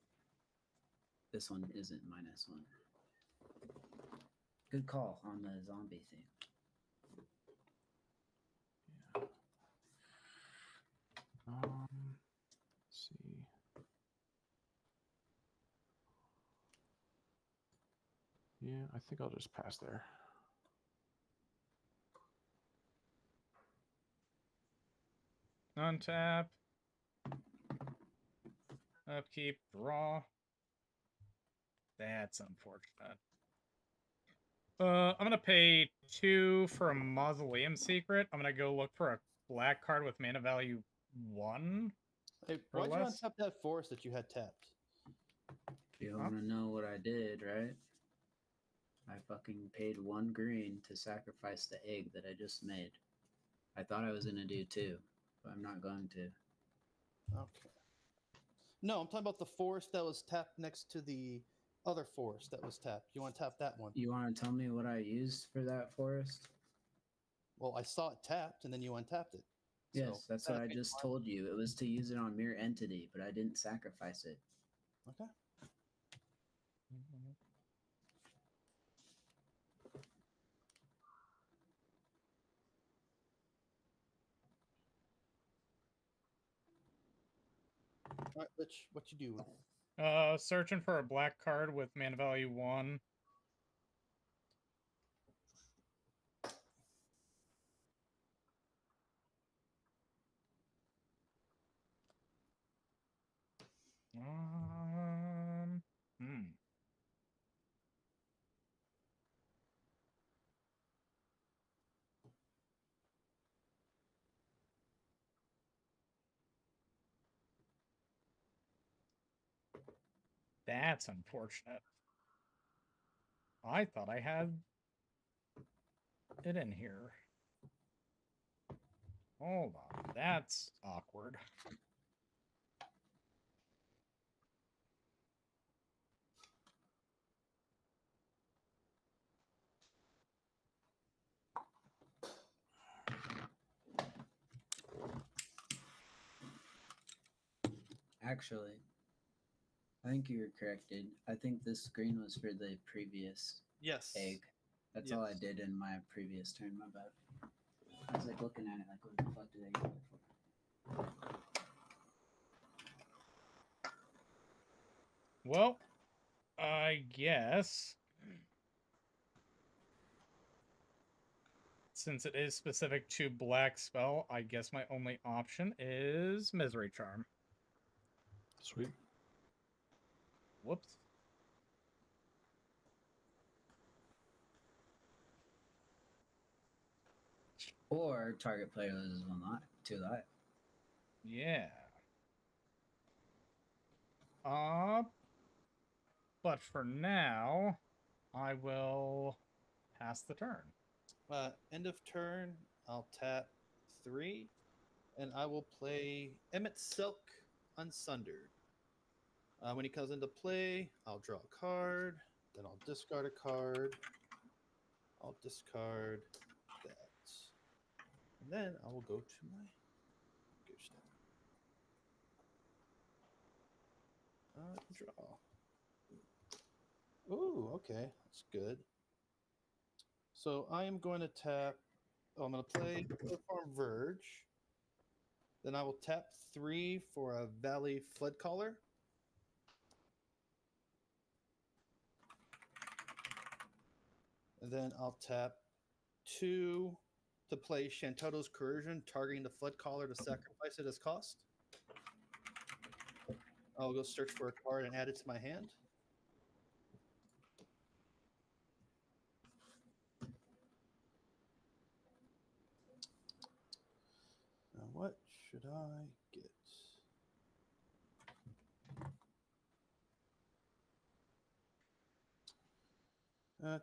This one isn't -1. Good call on the zombie thing. Yeah. Let's see. Yeah, I think I'll just pass there. Untap. Upkeep. Draw. That's unfortunate. I'm gonna pay 2 for a Mausoleum Secret. I'm gonna go look for a black card with mana value 1. Hey, Or why'd you less? untap that forest that you had tapped? You Huh? want to know what I did, right? I fucking paid 1 green to sacrifice the egg that I just made. I thought I was gonna do 2, but I'm not going to. Okay. No, I'm talking about the forest that was tapped next to the other forest that was tapped. You want to tap that one? You want to tell me what I used for that forest? Well, I saw it tapped, and then you untapped it. Yes, So, that's what I benefit just one. told you. It was to use it on Mirror Entity, but I didn't sacrifice it. Okay. All right, Rich, what you doing? Searching for a black card with mana value 1. Hmm. That's unfortunate. I thought I had it in here. Hold on. That's awkward. Actually, I think you were corrected. I think this screen was for the previous Yes. egg. That's all I Yes. did in my previous turn. My bad. I was like looking at it like, what the fuck did I use it for? Well, I guess since it is specific to black spell, I guess my only option is Misery Charm. Sweet. Whoops. Or target player loses 2 life. Yeah. But for now, I will pass the turn. End of turn, I'll tap 3, and I will play Emmett Silk Unsundered. When he comes into play, I'll draw a card, then I'll discard a card. I'll discard that. And then I will go to my Ghost deck. Draw. Ooh, okay. That's good. So I am going to tap. I'm going to play Farm Verge. Then I will tap 3 for a Valley Flood Caller. And then I'll tap 2 to play Shantoto's Coercion, targeting the Flood Caller to sacrifice it as cost. I'll go search for a card and add it to my hand. Now, what should I get? It's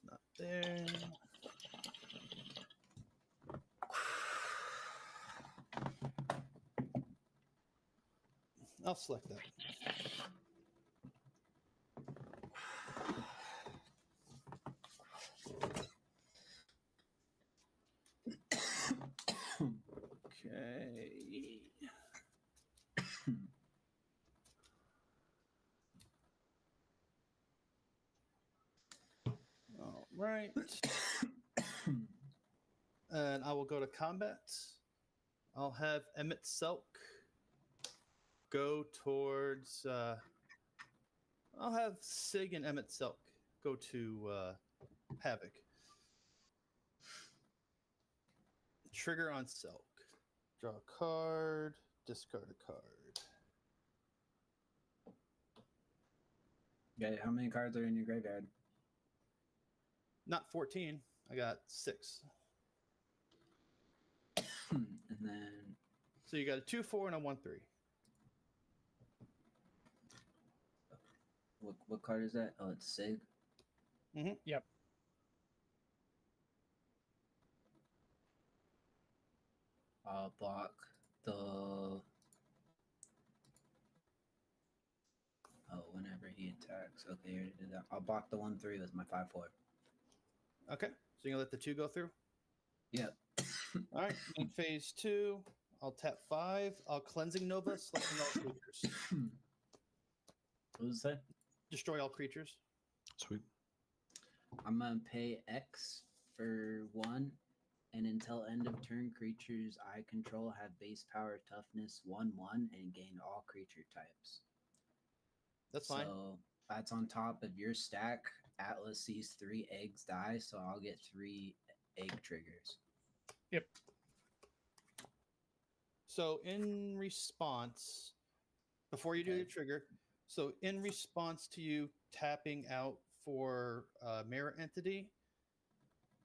not there. I'll select that. Okay. All right. And I will go to combat. I'll have Emmett Selk go towards. I'll have Sig and Emmett Selk go to Havoc. Trigger on Selk. Draw a card, discard a card. Yeah, how many cards are in your graveyard? Not 14. I got 6. And then So you got a 2-4 and a 1-3. what card is that? Oh, it's Sig. Mm-hmm. Yep. I'll block the. Oh, whenever he attacks. Okay, I already did that. I'll block the 1-3 with my 5-4. Okay. So you're gonna let the 2 go through? Yep. All right. In phase 2, I'll tap 5. I'll Cleansing Nova, selecting all creatures. What was that? Destroy all creatures. Sweet. I'm gonna pay X for 1, and until end of turn, creatures I control have base power toughness 1/1 and gain all creature types. That's fine. So that's on top of your stack. Atlas sees 3 eggs die, so I'll get 3 egg triggers. Yep. So in response, before you do Okay. the trigger, so in response to you tapping out for Mirror Entity,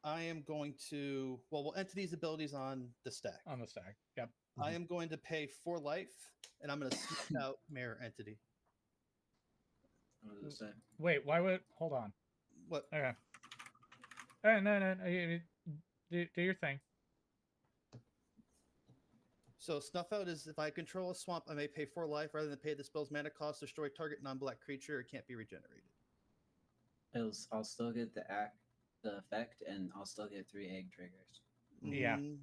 I am going to. Well, we'll enter these abilities on the stack. On the stack. Yep. I am going to pay 4 life, and I'm going to snuff out mirror entity. What does it say? Wait, why would? Hold on. What? Okay. No. Do your thing. So snuff out is if I control a swamp, I may pay 4 life rather than pay the spell's mana cost. Destroy target non-black creature. It can't be regenerated. I'll still get the effect, and I'll still get 3 egg triggers. Yeah. Mm,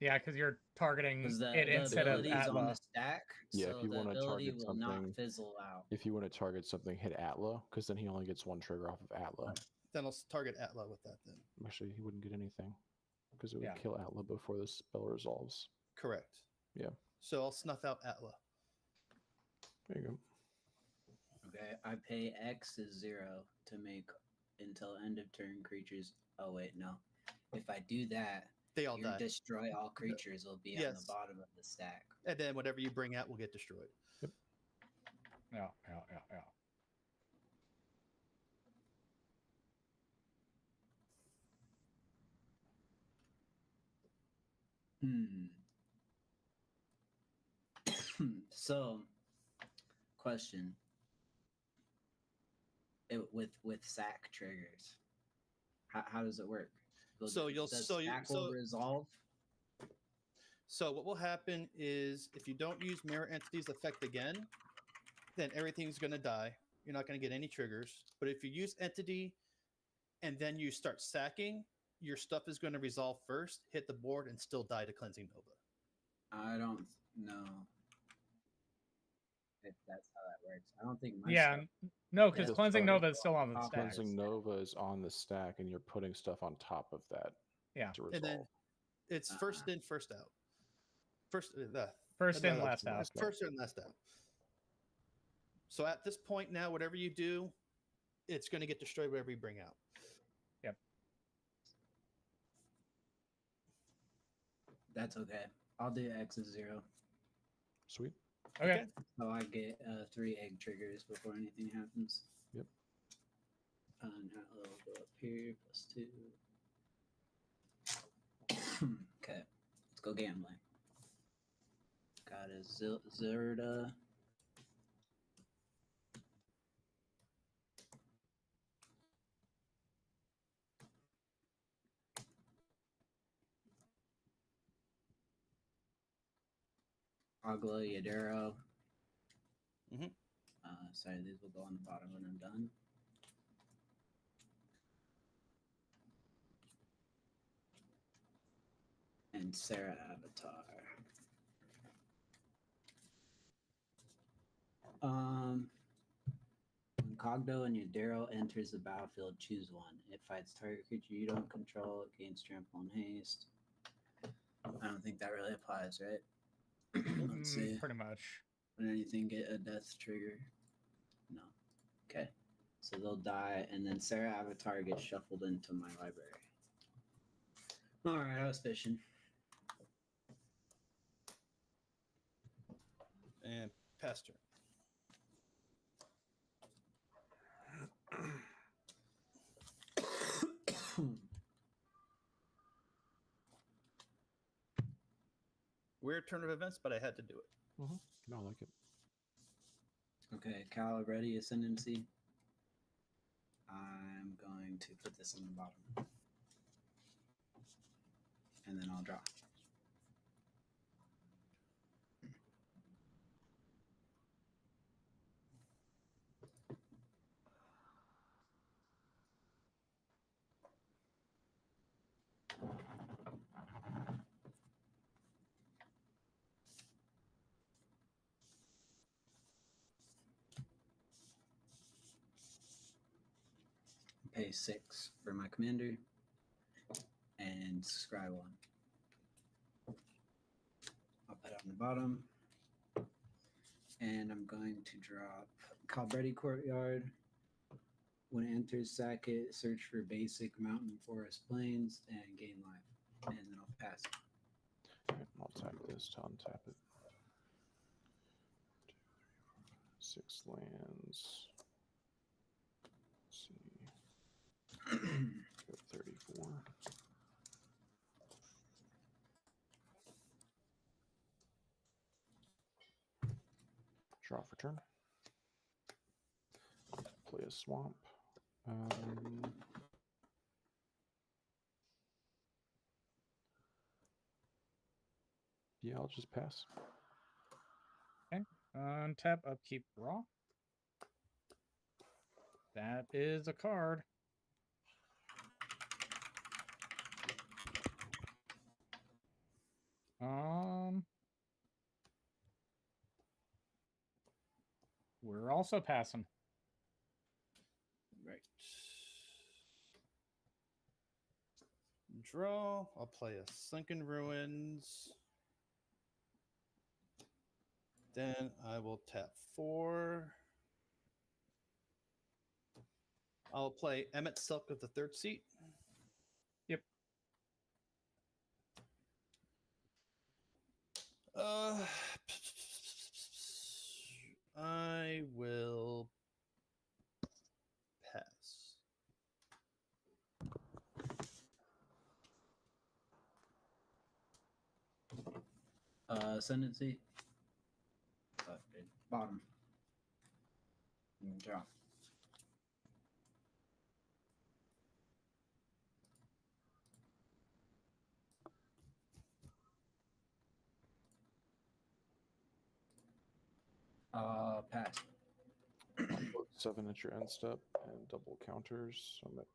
Yeah, because you're targeting Because it the instead of ability is on Atla. the stack, Yeah, so if you the wanna ability target will not something- fizzle out. If you want to target something, hit Atla, because then he only gets 1 trigger off of Atla. then I'll target Atla with that. Then Actually, he wouldn't get anything because it would Yeah. kill Atla before the spell resolves. correct. Yeah. So I'll snuff out Atla. There you go. Okay, I pay X is 0 to make until end of turn creatures. Oh wait, no. If I do that, They all your die, destroy all creatures will be on Yes. the bottom of the stack. and then whatever you bring out will get destroyed. Yeah. So, question. With sack triggers, how does it work? So you'll- the so you- stack so- will resolve. So what will happen is if you don't use mirror entity's effect again, then everything's going to die. You're not going to get any triggers. But if you use entity and then you start sacking, your stuff is going to resolve first, hit the board, and still die to cleansing nova. I don't know if that's how that works. I don't think my Yeah. stuff- No, because Yeah. Cleansing Just Nova is still on the Top stack. Cleansing Nova is on the stack, and you're putting stuff on top of that. Yeah. To resolve. And then it's first in, first out. First in, First in, last out. First in, last out. So at this point now, whatever you do, it's going to get destroyed whatever you bring out. That's okay. I'll do X is 0. Sweet. Okay. So I get 3 egg triggers before anything happens. Yep. And that will go up here, +2. Okay, let's go gambling. Got a Zerda. Agla Yadero. Mhm. Sorry, these will go on the bottom when I'm done. And Sarah Avatar. When Cogdo and Yadero enters the battlefield, choose one. It fights target creature you don't control. It gains trample and haste. I don't think that really applies, right? Let's see. Pretty much. Would anything get a death trigger? No. Okay. So they'll die, and then Sarah Avatar gets shuffled into my library. All right, I was fishing. And Pastor. Weird turn of events, but I had to do it. No, I like it. Okay, Cal ready ascendancy. I'm going to put this on the bottom. And then I'll draw. Pay 6 for my commander. And scry 1. I'll put it on the bottom. And I'm going to drop Calbretti Courtyard. When it enters, sack it, search for basic mountain forest plains, and gain life. And then I'll pass it. Okay, I'll tap this to untap it. 6 lands. Let's see. Go 34. Draw for turn. Play a swamp. Yeah, I'll just pass. Okay. Untap, upkeep, draw. That is a card. We're also passing. Right. Draw. I'll play a Sunken Ruins. Then I will tap 4. I'll play Emmett Silk of the 3rd seat. Yep. I will pass. Ascendancy. Bottom. Draw. Pass. I'll put 7 at your end step and double counters. I'm at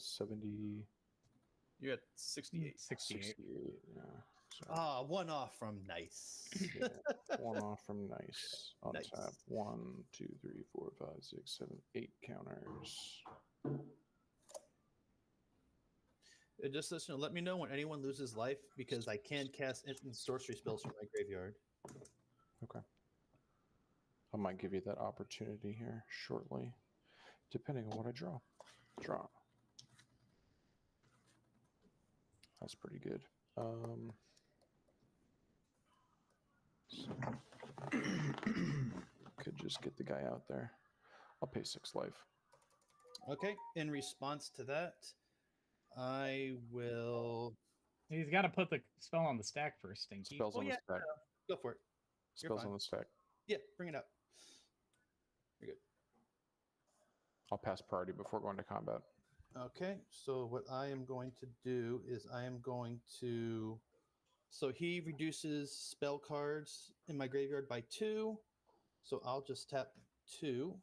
70. You're at 68. 68. Yeah. So, 1 off from nice. yeah, 1 off from nice. On Nice. tap. 1, 2, 3, 4, 5, 6, 7, 8 counters. Just listen, let me know when anyone loses life because I can cast instant sorcery spells from my graveyard. Okay. I might give you that opportunity here shortly, depending on what I draw. Draw. That's pretty good. Could just get the guy out there. I'll pay 6 life. Okay. In response to that, I will He's got to put the spell on the stack first, Stinky. Spells on the stack. go for it. Spells fine. on the stack. Yeah, bring it up. You're good. I'll pass priority before going to combat. Okay, so what I am going to do is I am going to. So he reduces spell cards in my graveyard by 2. So I'll just tap 2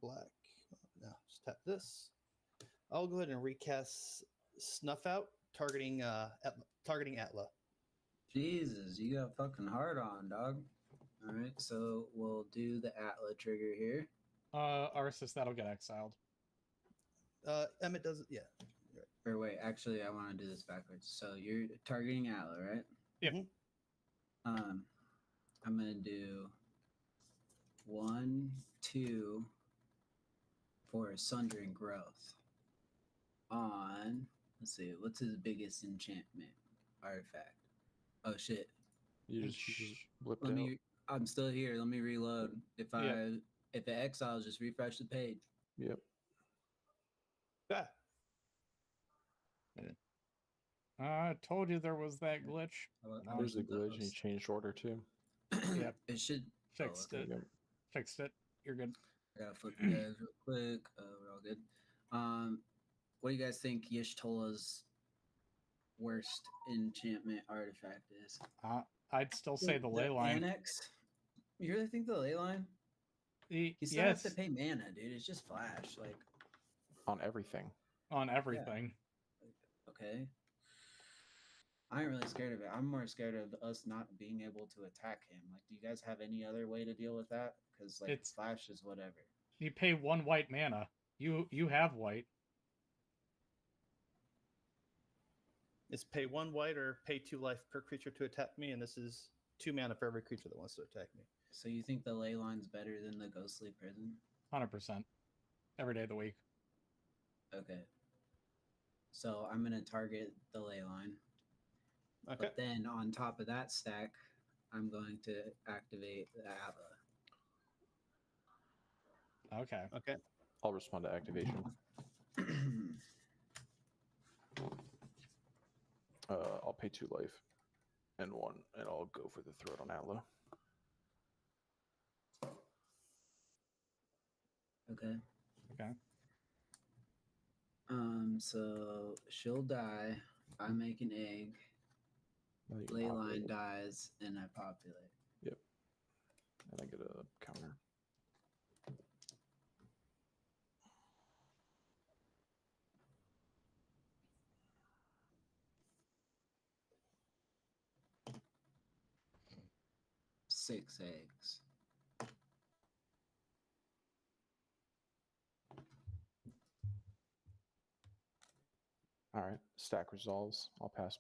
black. No, just tap this. I'll go ahead and recast Snuff Out, targeting Atla. Jesus, you got fucking hard on, dog. All right, so we'll do the Atla trigger here. Arceus, that'll get exiled. Emmett does it, yeah. Or wait, actually, I want to do this backwards. So you're targeting Atla, right? Yep. I'm gonna do 1, 2 for Sundering Growth. On, let's see, what's his biggest enchantment artifact? Oh shit! You just blipped Let out. me. I'm still here. Let me reload. If Yep. if it exiles, just refresh the page. Yep. Ah, I told you there was that glitch. There's a glitch and you changed order too. Yep. It should Fixed it. Yep. Fixed it. You're good. I gotta flip you guys real quick. We're all good. What do you guys think Y'shtola's worst enchantment artifact is? I'd still say the ley line. Annex? You really think the ley line? You still Yes, have to pay mana, dude. It's just flash. Like, On everything. on everything. okay. I ain't really scared of it. I'm more scared of us not being able to attack him. Like, do you guys have any other way to deal with that? Because like It's- flash is whatever. You pay 1 white mana. You have white. it's pay 1 white or pay 2 life per creature to attack me, and this is 2 mana for every creature that wants to attack me. So you think the ley line's better than the ghostly prison? 100%. Every day of the week. Okay. So I'm gonna target the ley line. Okay. But then on top of that stack, I'm going to activate the Atla. Okay. Okay. I'll respond to activation. I'll pay 2 life and 1, and I'll go for the throat on Atla. Okay. Okay. So she'll die. I make an egg. Now you can Leyline populate. dies, and I populate. Yep. And I get a counter. Six eggs. All right. Stack resolves. I'll pass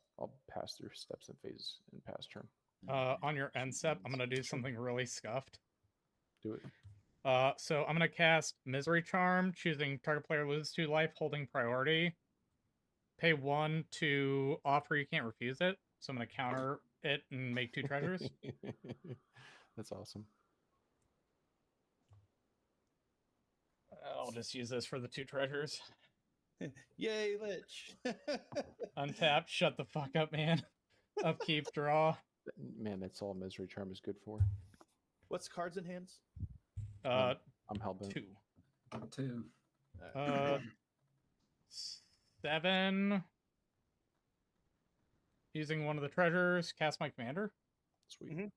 through steps and phases and pass turn. On your end step, I'm gonna do something really scuffed. Do it. So I'm gonna cast Misery Charm, choosing target player loses 2 life, holding priority. Pay 1 to offer, you can't refuse it. So I'm gonna counter it and make 2 treasures. That's awesome. I'll just use this for the 2 treasures. Yay, Lich! Untap, shut the fuck up, man. Upkeep, draw. Man, that's all Misery Charm is good for. What's cards in hands? I'm hellbent. 2. 2. 7. Using one of the treasures, cast my commander. Sweet.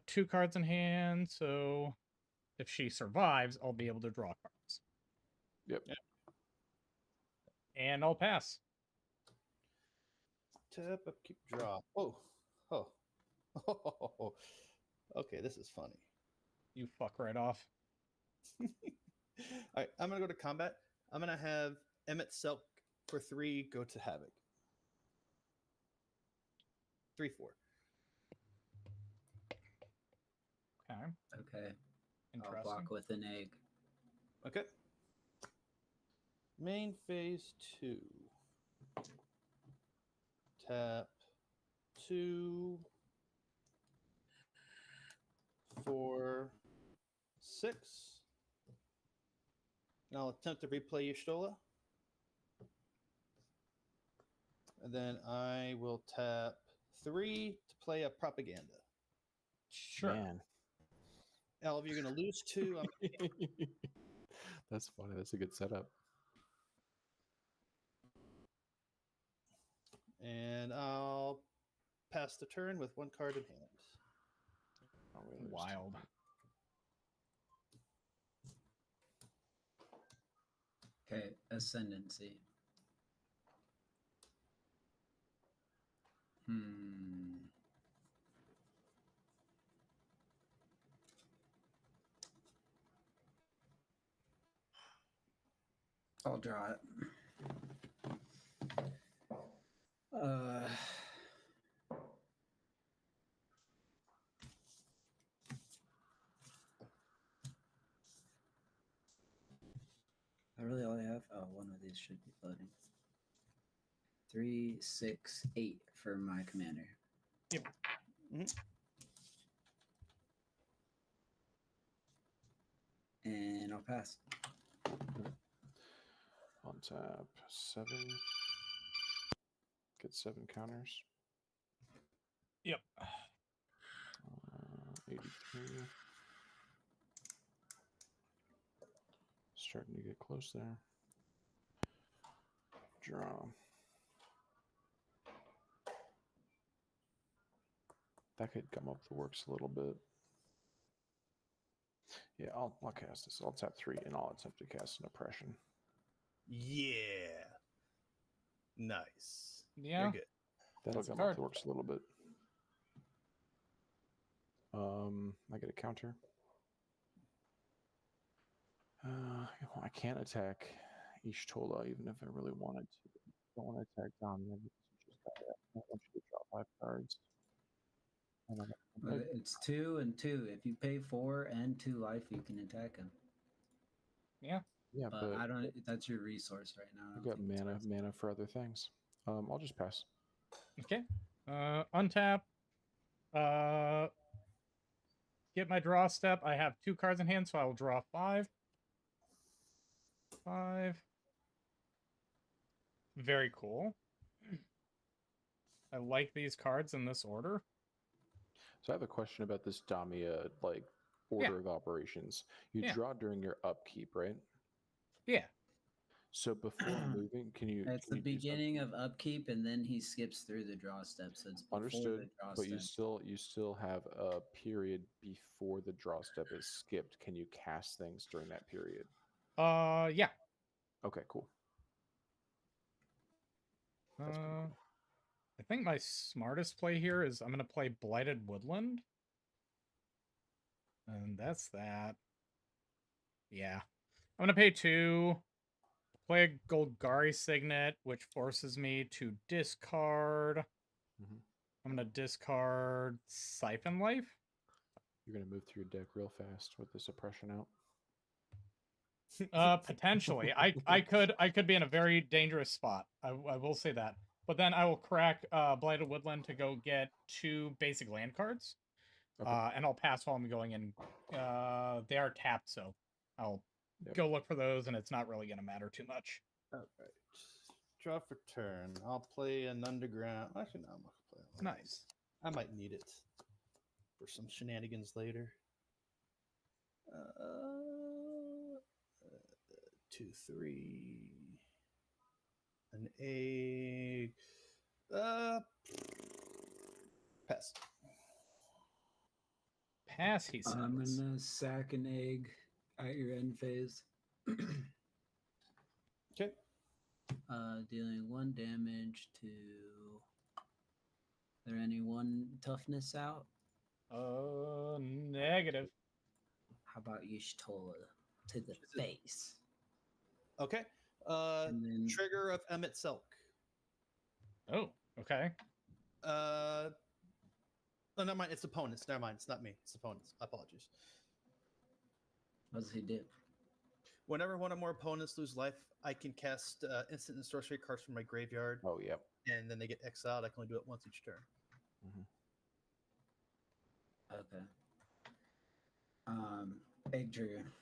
2 cards in hand, so if she survives, I'll be able to draw cards. Yep. And I'll pass. Tap, upkeep, draw. Oh. Okay, this is funny. You fuck right off. All right, I'm gonna go to combat. I'm gonna have Emmett Selk for 3 go to Havoc. 3/4. Okay. Okay. I'll Interesting. block with an egg. Okay. Main phase 2. Tap 2, 4, 6. And I'll attempt to replay Y'shtola. And then I will tap 3 to play a propaganda. Sure. Man. Elv, you're going to lose 2. That's funny. That's a good setup. And I'll pass the turn with 1 card in hand. Oh, really? Wild. Okay. Ascendancy. I'll draw it. Really all I have? Oh, one of these should be floating. 3, 6, 8 for my commander. Yep. And I'll pass. On tap 7. Get 7 counters. Yep. 83. Starting to get close there. Draw. That could come up the works a little bit. Yeah, I'll cast this. I'll tap 3 and I'll attempt to cast an oppression. Yeah. Nice. Yeah. You're good. That'll That's a come up card. the works a little bit. I get a counter. I can't attack Y'shtola even if I really wanted to. I don't want to attack Dominion because you just got that. I don't want you to draw 5 cards. But it's 2 and 2. If you pay 4 and 2 life, you can attack him. Yeah. Yeah, But I don't. That's your resource right now. I got mana for other things. I'll just pass. Okay. Untap. Get my draw step. I have 2 cards in hand, so I will draw 5. 5. Very cool. I like these cards in this order. So I have a question about this Damia order of operations. You Yeah. draw during your upkeep, right? Yeah. So before moving, can you? It's can the you do something? beginning of upkeep, and then he skips through the draw step. So it's before Understood, the draw but step. you still have a period before the draw step is skipped. Can you cast things during that period? Yeah. Okay, cool. That's pretty cool. I think my smartest play here is I'm gonna play Blighted Woodland. And that's that. Yeah. I'm gonna pay 2, play a Golgari Signet, which forces me to discard. Mhm. I'm gonna discard Siphon Life. You're gonna move through your deck real fast with the suppression out. Potentially. I could be in a very dangerous spot. I will say that. But then I will crack Blighted Woodland to go get 2 basic land cards. Okay. And I'll pass while I'm going in. They are tapped, so I'll go look for those, and it's not really going to matter too much. All right. Draw for turn. I'll play an underground. Actually, no, I'm not gonna play. Nice. I might need it for some shenanigans later. 2, 3. An egg. Pass. Pass, he says. I'm gonna sack an egg at your end phase. Okay. Dealing 1 damage to. There any 1 toughness out? Negative. How about Y'shtola to the face? Okay. And then Trigger of Emmett Selk. Oh, okay. Oh, never mind. It's opponents. Never mind. It's not me. It's opponents. Apologies. what does he do? Whenever one or more opponents lose life, I can cast instant and sorcery cards from my graveyard, Oh, yep. and then they get exiled. I can only do it once each turn. Mhm. Okay. Egg trigger.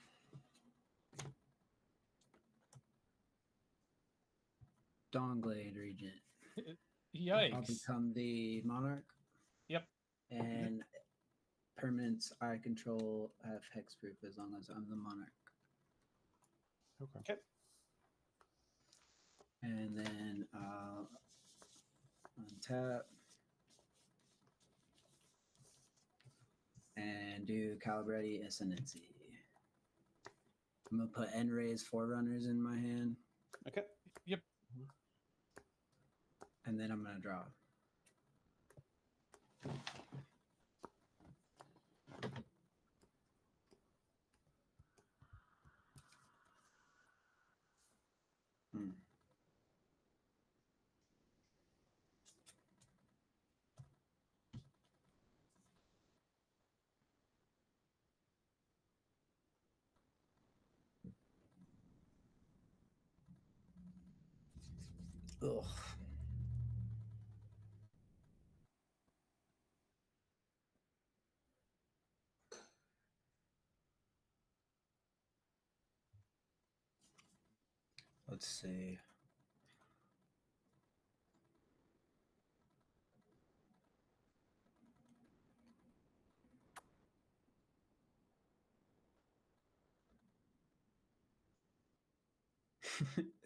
Dawnglade Regent. I'll Yikes. become the monarch. Yep. And permanents I control have hexproof as long as I'm the monarch. Okay. And then untap and do Calibretti Ascendancy. I'm gonna put Enray's Forerunners in my hand, Okay. Yep. and then I'm gonna draw. Ugh. Let's see.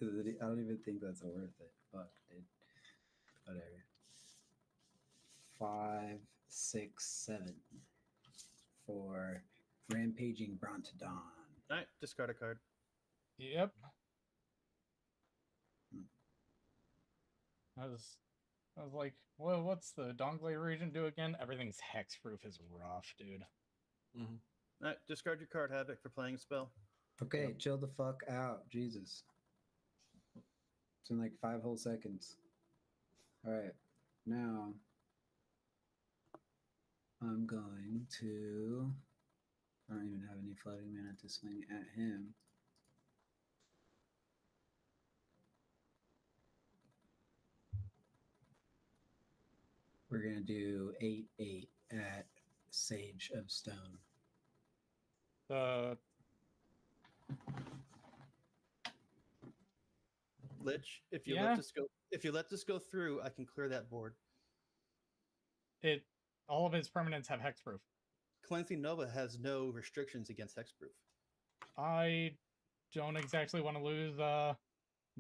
I don't even think that's worth it. Fuck, dude. Whatever. 5, 6, 7 for Rampaging Brontodon. All right. Discard a card. Yep. I was like, well, what's the Dongley region do again? Everything's hexproof is rough, dude. Mm-hmm. All right. Discard your card, Havoc, for playing a spell. Okay, chill the fuck out. Jesus. It's in like 5 whole seconds. All right. Now, I'm going to. I don't even have any floating mana to swing at him. We're going to do 8/8 at Sage of Stone. Lich, if you Yeah. let this go through, I can clear that board. All of his permanents have hexproof. Cleansing Nova has no restrictions against hexproof. I don't exactly want to lose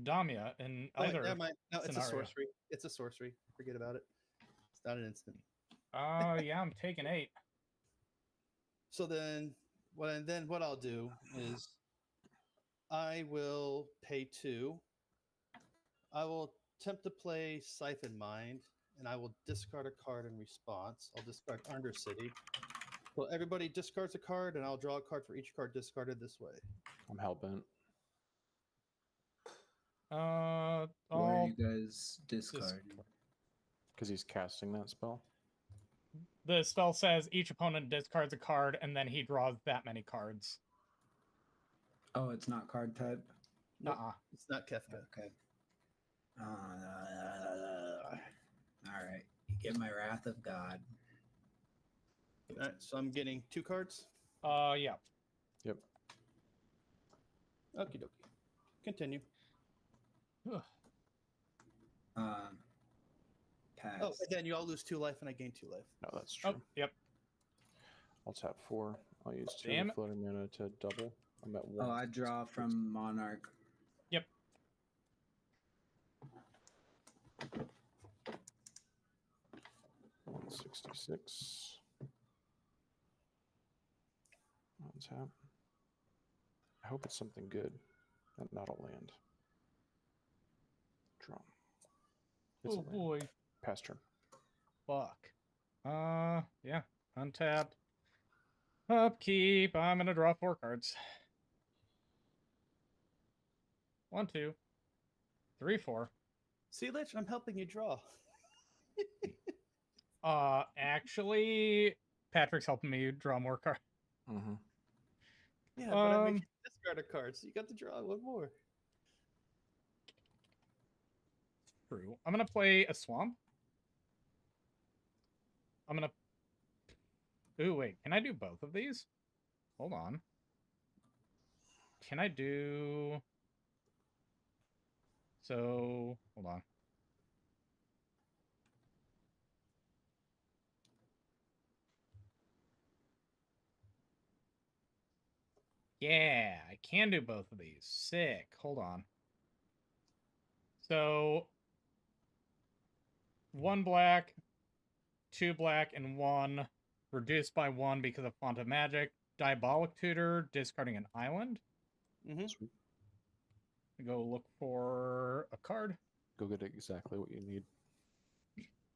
Damia in Oh, wait, either never mind. No, it's scenario. a sorcery. It's a sorcery. Forget about it. It's not an instant. Yeah, I'm taking 8. So then what I'll do is I will pay 2. I will attempt to play Siphon Mind, and I will discard a card in response. I'll discard Undercity. So everybody discards a card, and I'll draw a card for each card discarded this way. I'm hellbent. Why are I'll you guys discarding? Because he's casting that spell. the spell says each opponent discards a card and then he draws that many cards. Oh, it's not card type. Nope, Uh-uh. it's not Kefka. Okay. All right. You get my Wrath of God. All right, so I'm getting 2 cards. Yeah. Yep. Okie dokie. Continue. Pass. Oh, and then you all lose 2 life, and I gain 2 life. No, that's true. Oh, yep. I'll tap 4. I'll use 2 Damn it. floating mana to double. I'm at 1. Oh, I draw from Monarch. Yep. $166. On tap. I hope it's something good and not a land. Draw. It's a Oh land. boy. Pass turn. Fuck. Yeah. Untapped. Upkeep. I'm gonna draw 4 cards. 1, 2, 3, 4. See, Lich, I'm helping you draw. Actually, Patrick's helping me draw more cards. Mm-hmm. Yeah, but I made you discard a card, so you got to draw 1 more. True. I'm gonna play a swamp. I'm gonna. Ooh, wait. Can I do both of these? Hold on. Can I do? So hold on. Yeah, I can do both of these. Sick. Hold on. So 1 black, 2 black, and 1 reduced by 1 because of Font of Magic. Diabolic Tutor, discarding an island. Mm-hmm. Sweet. Go look for a card. Go get exactly what you need.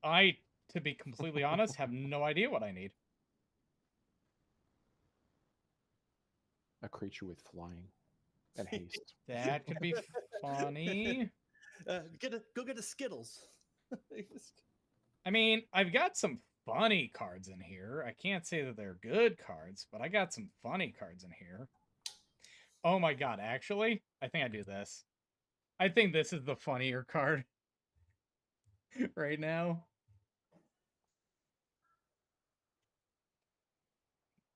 I, to be completely honest, have no idea what I need. A creature with flying and haste. That could be funny. Go get a Skittles. I mean, I've got some funny cards in here. I can't say that they're good cards, but I got some funny cards in here. Oh my god, actually, I think I do this. I think this is the funnier card right now.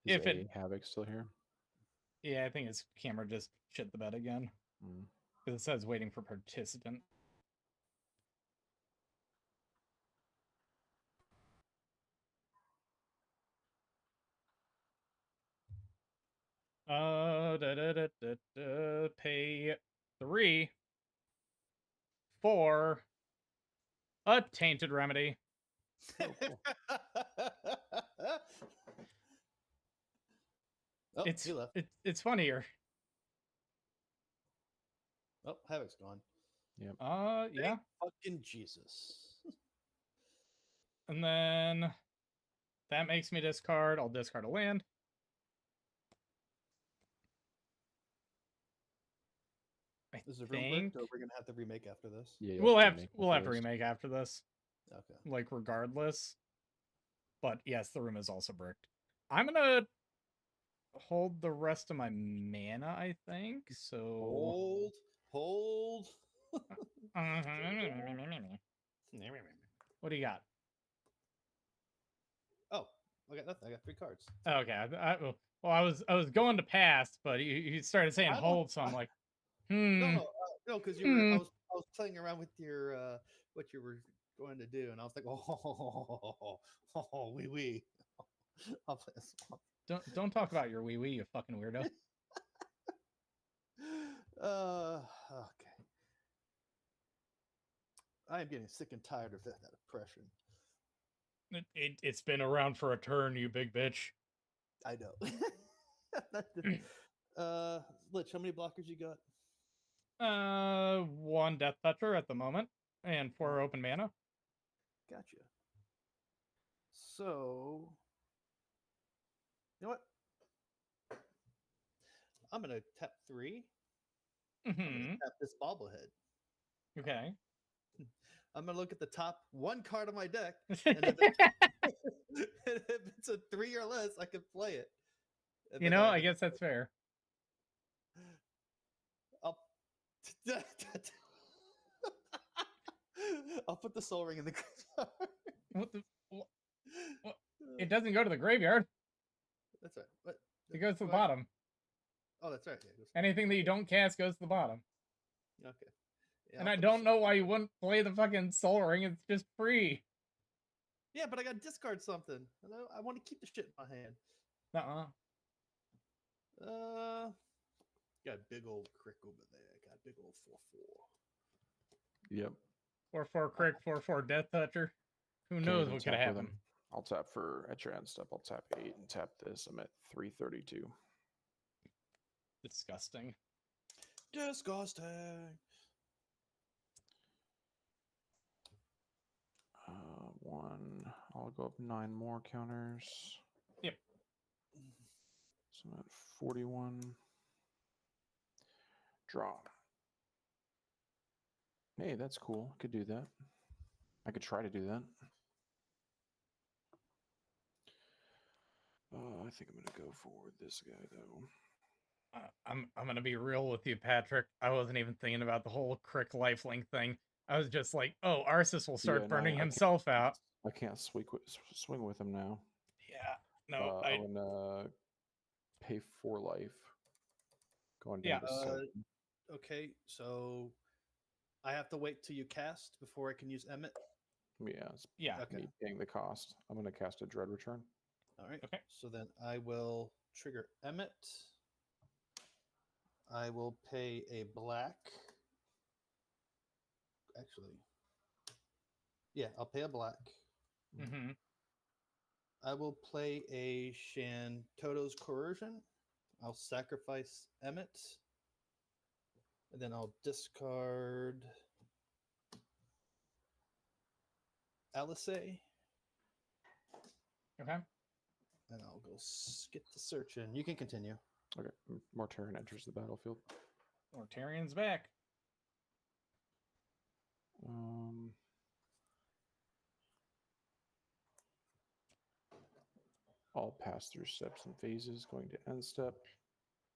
Is If it- Havoc still here? Yeah, I think his camera just shit the bed again. Mm. Because it says waiting for participant. Pay 3 for a tainted remedy. Oh, cool. Oh, It's he left. it's funnier. Oh, Havoc's gone. Yeah. Fucking Jesus. And then that makes me discard. I'll discard a land. Is the room think bricked, or we're gonna have to remake after this? Yeah, we'll have remake we'll have to after this. remake after this, Okay. like regardless. But yes, the room is also bricked. I'm gonna hold the rest of my mana, I think. So Hold. what do you got? Oh, I got nothing. I got 3 cards. Okay, I was going to pass, but you started saying I don't- hold, so I'm like, No, because you were. I was playing around with your what you were going to do, and I was like, oh, wee wee. I'll play a swamp. Don't talk about your wee wee, you fucking weirdo. Okay. I am getting sick and tired of that oppression. It's been around for a turn, you big bitch. I know. Lich, how many blockers you got? 1 Death Toucher at the moment, and 4 open mana. Gotcha. So, you know what? I'm gonna tap 3. I'm Mm-hmm. gonna tap this bobblehead. Okay. I'm gonna look at the top 1 card of my deck, and if it's a 3 or less, I can play it. And You then know, I guess that's fair. I'll I'll put the soul ring in the graveyard. What the? What? It doesn't go to the graveyard. That's right. What? It goes to the What? bottom. Oh, that's right. Yeah, it goes- Anything that you don't cast goes to the bottom. Okay. Yeah, And I'll I put the don't know why you wouldn't play the fucking Soul Ring. It's just free. Yeah, but I got to discard something. And I want to keep the shit in my hand. Got a big old crick over there. Got a big old 4/4. Yep. 4/4 Crick, 4/4 Death Toucher. Who Can't knows even what could tap with happen? him. I'll tap for at your end step. I'll tap 8 and tap this. I'm at 332. Disgusting. Disgusting. 1. I'll go up 9 more counters. Yep. So I'm at 41. Draw. Hey, that's cool. Could do that. I could try to do that. I think I'm gonna go for this guy though. I'm gonna be real with you, Patrick. I wasn't even thinking about the whole Crick lifelink thing. I was just like, oh, Arceus will start Yeah, no, burning I can't- himself out. I can't swing with him now. Yeah. No, I'm gonna pay 4 life. Going down Yeah. to 7. Okay, so I have to wait till you cast before I can use Emmett. Yeah, it's Yeah. Okay. me paying the cost. I'm gonna cast a Dread Return. All right. Okay. So then I will trigger Emmett. I will pay a black. Actually, yeah, I'll pay a black. Mm-hmm. I will play a Shantoto's Coercion. I'll sacrifice Emmett. And then I'll discard Alice. Okay. And I'll go get the search in. You can continue. Okay, Mortarion enters the battlefield. Mortarion's back. I'll pass through steps and phases, going to end step,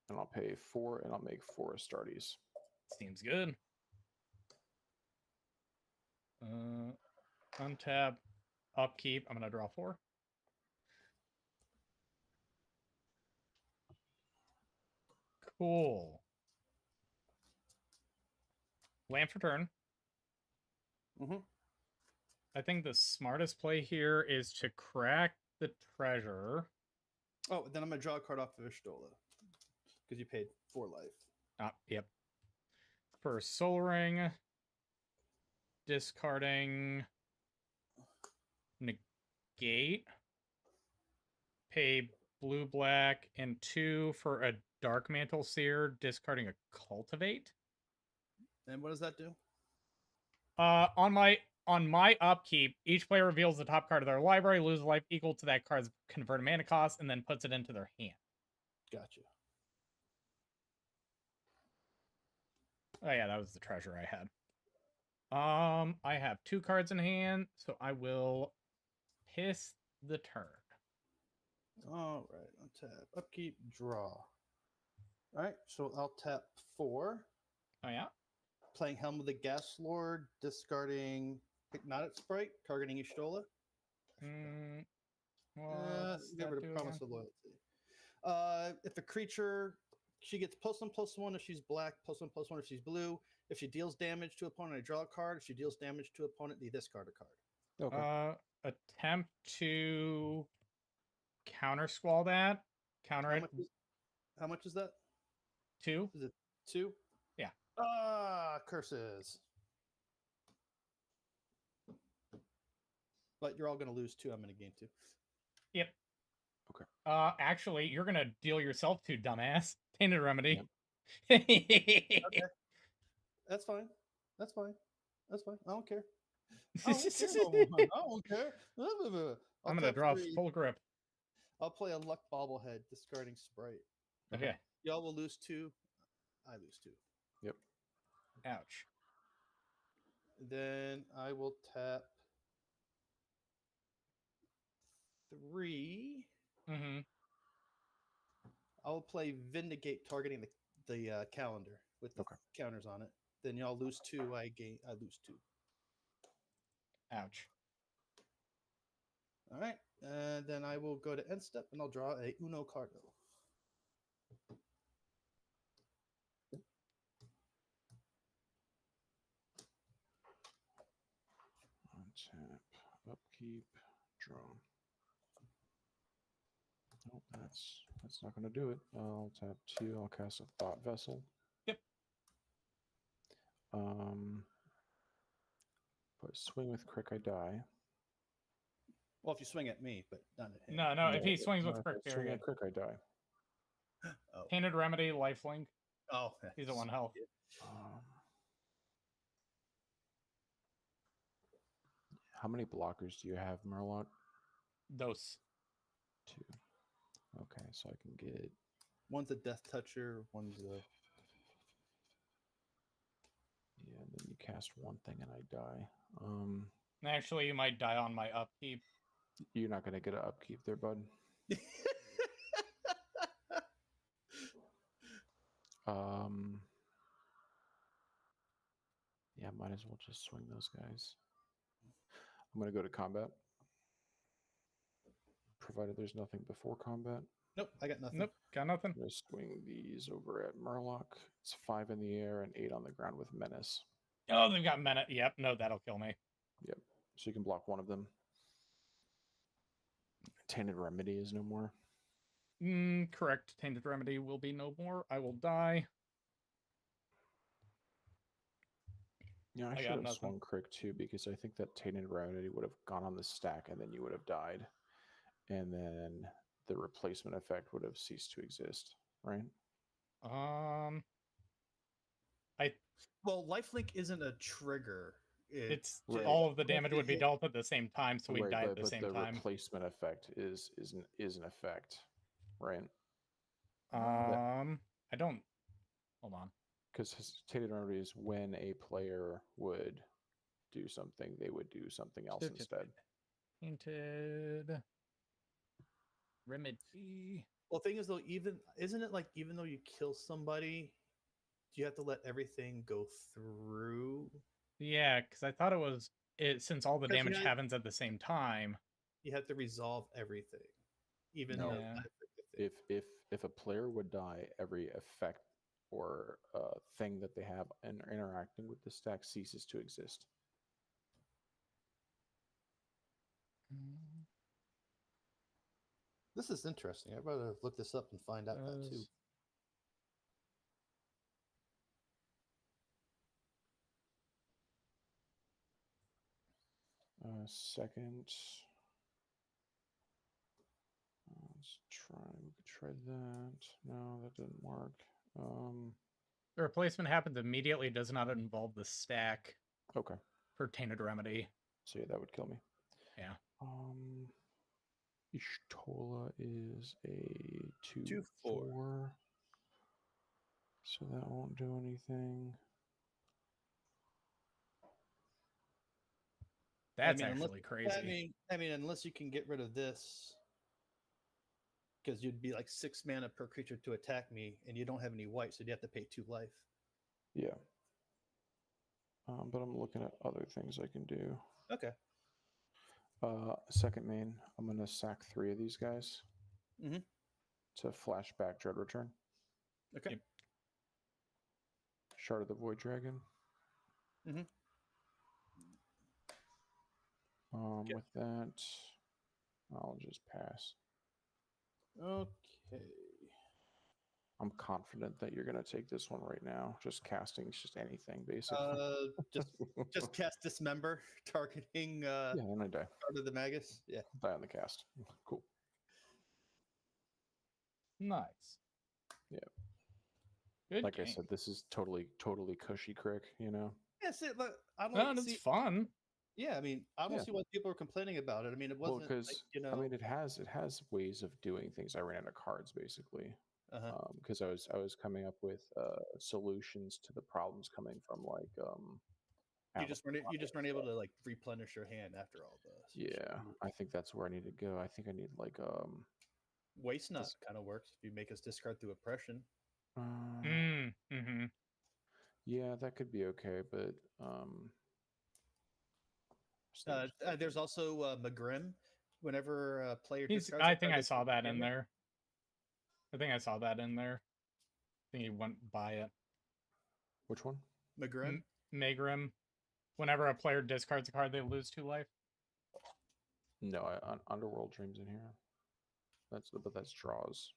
and I'll pay 4, and I'll make 4 Astartes. Seems good. Untap, upkeep. I'm gonna draw 4. Cool. Land for turn. Mm-hmm. I think the smartest play here is to crack the treasure. Oh, then I'm going to draw a card off of Ishtola. Because you paid 4 life. Yep. For Soul Ring, discarding negate, pay blue, black, and 2 for a Dark Mantle Seer, discarding a Cultivate. And what does that do? On my upkeep, each player reveals the top card of their library, loses life equal to that card's converted mana cost, and then puts it into their hand. Gotcha. Oh yeah, that was the treasure I had. I have 2 cards in hand, so I will piss the turn. All right, untap, upkeep, draw. All right, so I'll tap 4. Oh yeah? Playing Helm of the Gas Lord, discarding Hypnotic Sprite, targeting Ishtola. Get rid of Promise of Loyalty. If a creature, she gets +1/+1 if she's black, +1/+1 if she's blue. If she deals damage to opponent, I draw a card. If she deals damage to opponent, they discard a card. Okay. Attempt to counter squall that. Counter it. How much is that? 2. Is it 2? Yeah. Curses. But you're all going to lose 2. I'm going to gain 2. Yep. Okay. Actually, you're gonna deal yourself 2, dumbass. Tainted Remedy. Okay. That's fine. That's fine. That's fine. I don't care. I don't care. I don't care. I'm gonna draw 3. full grip. I'll play a luck bobblehead, discarding sprite. Okay. Y'all will lose 2. I lose 2. Yep. Ouch. Then I will tap 3. Mm-hmm. I will play Vindicate, targeting the calendar with the counters on it. Then y'all lose 2. I lose 2. Ouch. All right. Then I will go to end step and I'll draw a Uno Cardo. Tap, upkeep, draw. Nope, that's not going to do it. I'll tap 2. I'll cast a Thought Vessel. Yep. But swing with Crick, I die. Well, if you swing at me, but not at him. No. If he swings with Crick, swing period. at Crick, I die. Oh. Tainted Remedy, lifelink. Oh. He's at 1 health. How many blockers do you have, Murloc? Those. 2. Okay, so I can get... One's a Death Toucher, one's a... Yeah, and then you cast 1 thing and I die. Actually, you might die on my upkeep. You're not going to get an upkeep there, bud. Yeah, might as well just swing those guys. I'm going to go to combat. Provided there's nothing before combat. Nope, I got nothing. Nope, got nothing. I'm going to swing these over at Murloc. It's 5 in the air and 8 on the ground with Menace. Oh, they've got Menace. Yep, no, that'll kill me. Yep, so you can block one of them. Tainted Remedy is no more. Correct. Tainted Remedy will be no more. I will die. Yeah, I should have swung Crick too, because I think that Tainted Remedy would have gone on the stack and then you would have died. And then the replacement effect would have ceased to exist, right? Well, lifelink isn't a trigger. It's all of the damage would be dealt at the same time, so we die at the same time. But the replacement effect is an effect, right? I don't. Hold on. Because Tainted Remedy is when a player would do something, they would do something else instead. Tainted Remedy. Well, thing is though, isn't it like even though you kill somebody, do you have to let everything go through? Yeah, because I thought it was since all the damage happens at the same time. You have to resolve everything, even no. If a player would die, every effect or thing that they have interacting with the stack ceases to exist. This is interesting. I'd rather look this up and find out that too. Second. Let's try. We could try that. No, that didn't work. The replacement happens immediately. Does not involve the stack. Okay. For Tainted Remedy. So yeah, that would kill me. Yeah. Ishtola is a 2/4. So that won't do anything. That's actually crazy. I mean, unless you can get rid of this, because you'd be like 6 mana per creature to attack me, and you don't have any white, so you'd have to pay 2 life. Yeah. But I'm looking at other things I can do. Okay. Second main, I'm going to sack 3 of these guys to flashback Dread Return. Okay. Yep. Shard of the Void Dragon. With that, I'll just pass. Okay. I'm confident that you're gonna take this one right now. Just casting, just anything basically. Just cast Dismember, targeting yeah, and I die. part of the Magus. Yeah. Die on the cast. Cool. Nice. Yeah. Good Like game. I said, this is totally cushy crick, you know. Yes, I No, don't it's see. fun. Yeah, I mean, I don't Yeah. see why people are complaining about it. I mean, it Well, wasn't because like, you know. I mean, it has ways of doing things. I ran out of cards basically, Uh-huh. because I was coming up with solutions to the problems coming from like You just weren't able to like replenish your hand after all this. yeah. I think that's where I need to go. I think I need like Waste Nut this- kind of works if you make us discard through oppression. Mm-hmm. yeah, that could be okay, but There's also Magrim. Whenever a player He's. discards, I a think card, I they saw take that in damage. there. I think I saw that in there. I think he went by it. which one? Magrim. Megrim. Whenever a player discards a card, they lose 2 life. No, Underworld Dreams in here. But that's draws.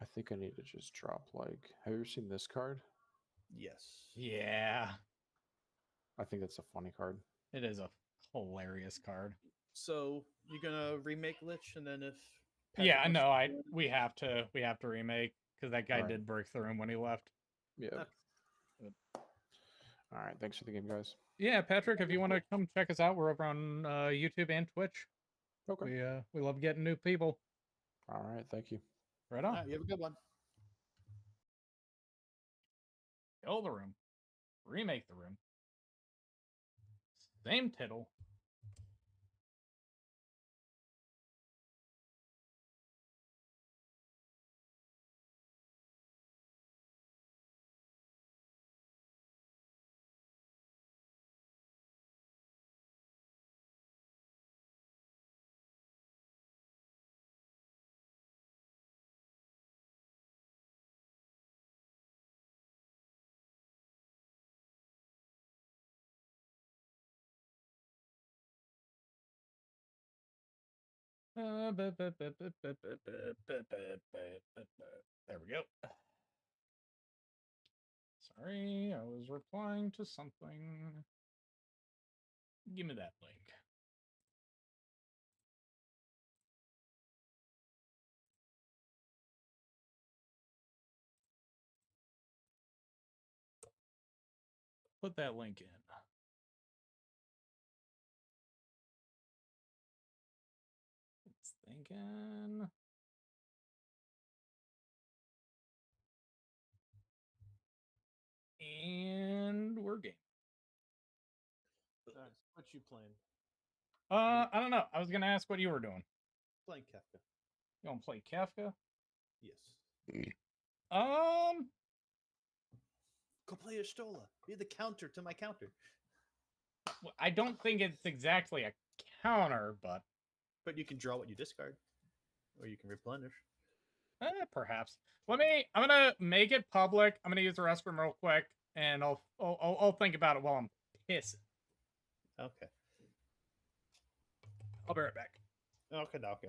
I think I need to just drop like. Have you ever seen this card? Yes. Yeah. I think that's a funny card. It is a hilarious card. So you're gonna remake Lich, and then if Yeah, wants no, to do it- we have to remake because that guy Alright. did break through him when he left. Yeah. Okay. All right. Thanks for the game, guys. Yeah, Patrick, if you want to come check us out, we're over on YouTube and Twitch. Okay. We love getting new people. All right. Thank you. Right All on. right, you have a good one. Kill the room. Remake the room. Same tittle. There we go. Sorry, I was replying to something. Give me that link. Put that link in. It's thinking. And we're game. Nice. What you playing? I don't know. I was gonna ask what you were doing. Playing Kefka. You want to play Kafka? Yes. Go play Estola. Be the counter to my counter. I don't think it's exactly a counter, but But you can draw what you discard, or you can replenish. perhaps. I'm gonna make it public. I'm gonna use the restroom real quick, and I'll think about it while I'm pissing. Okay. I'll be right back. Okay.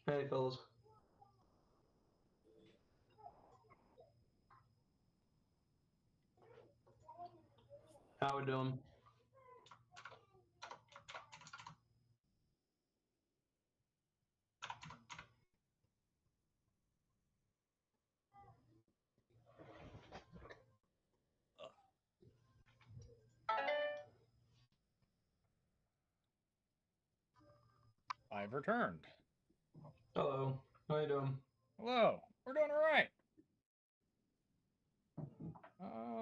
Hey, fellas. How we doing? I've returned. Hello. How you doing? Hello. We're doing all right.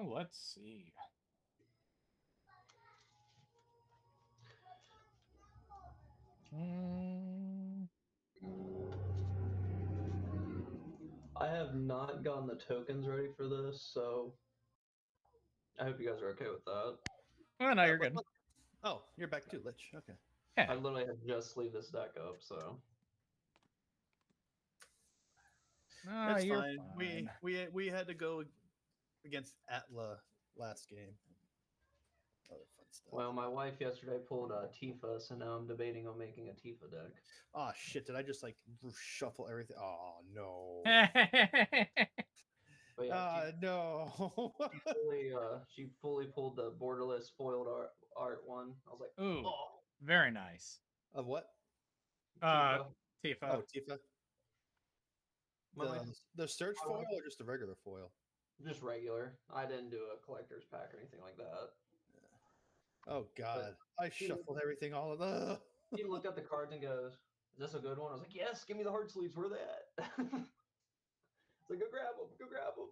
Let's see. I have not gotten the tokens ready for this, so I hope you guys are okay with that. Oh, no, you're good. Oh, you're back too, Lich. Okay. Yeah. I literally had just sleeved this deck up, so No, It's you're fine. fine. We had to go against Atla last game. Other fun stuff. well, my wife yesterday pulled a Tifa, so now I'm debating on making a Tifa deck. Oh shit! Did I just like shuffle everything? Oh no! But yeah, no! she fully pulled the borderless foiled art one. I was like, Ooh, oh, very nice. Of what? Tifa. Oh, Tifa. My The search foil or just the regular foil? just regular. I didn't do a collector's pack or anything like that. Oh god, I shuffled everything all of the. He looked at the cards and goes, "Is this a good one?" I was like, "Yes, give me the heart sleeves. Where are they at?" It's like, "Go grab them. Go grab them."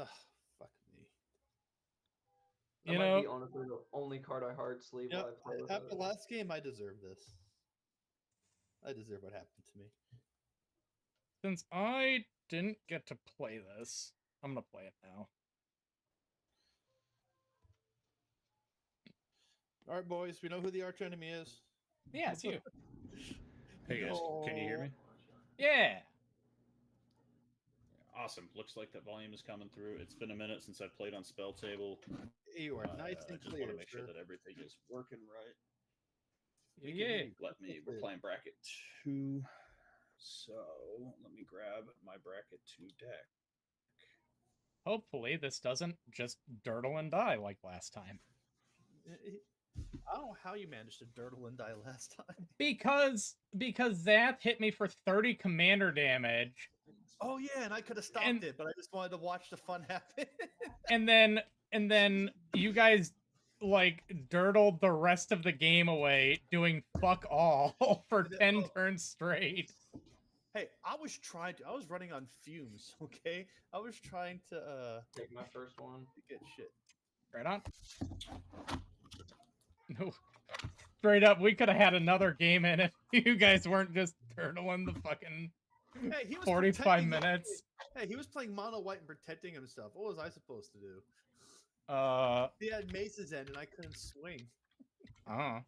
Ugh, fuck me. That might be honestly the only card I hard sleeve while I play with After it. last game, I deserve this. I deserve what happened to me. Since I didn't get to play this, I'm gonna play it now. All right, boys, we know who the arch enemy is. Yeah, it's you. Hey guys, can you hear me? Yeah. Awesome. Looks like that volume is coming through. It's been a minute since I've played on Spell Table. You are nice I and just clear. want to make sure that everything is working right. Yeah. We're playing bracket 2. So let me grab my bracket 2 deck. Hopefully this doesn't just dirtle and die like last time. I don't know how you managed to dirtle and die last time. Because Zath hit me for 30 commander damage. Oh yeah, and I could have stopped it, but I just wanted to watch the fun happen. and then you guys like dirtled the rest of the game away, doing fuck all for 10 turns straight. Hey, I was running on fumes, okay? I was trying to take my first one. To get shit. Right on. No. Straight up, we could have had another game in if you guys weren't just turtling the fucking 45 minutes. Hey, he was playing mono white and protecting himself. What was I supposed to do? He had Mace's End and I couldn't swing. I'm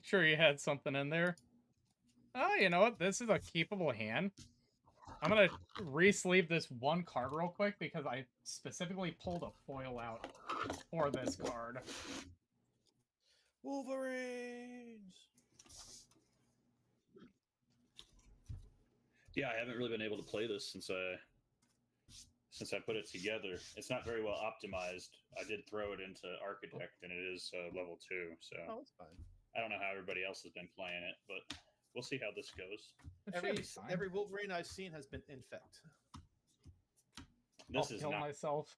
sure you had something in there. Oh, you know what? This is a keepable hand. I'm going to re-sleeve this one card real quick because I specifically pulled a foil out for this card. Wolverines! Yeah, I haven't really been able to play this since I put it together. It's not very well optimized. I did throw it into Architect, and it is level 2, so it's fine. I don't know how everybody else has been playing it, but we'll see how this goes. Every Wolverine I've seen has been infect. I'll kill myself.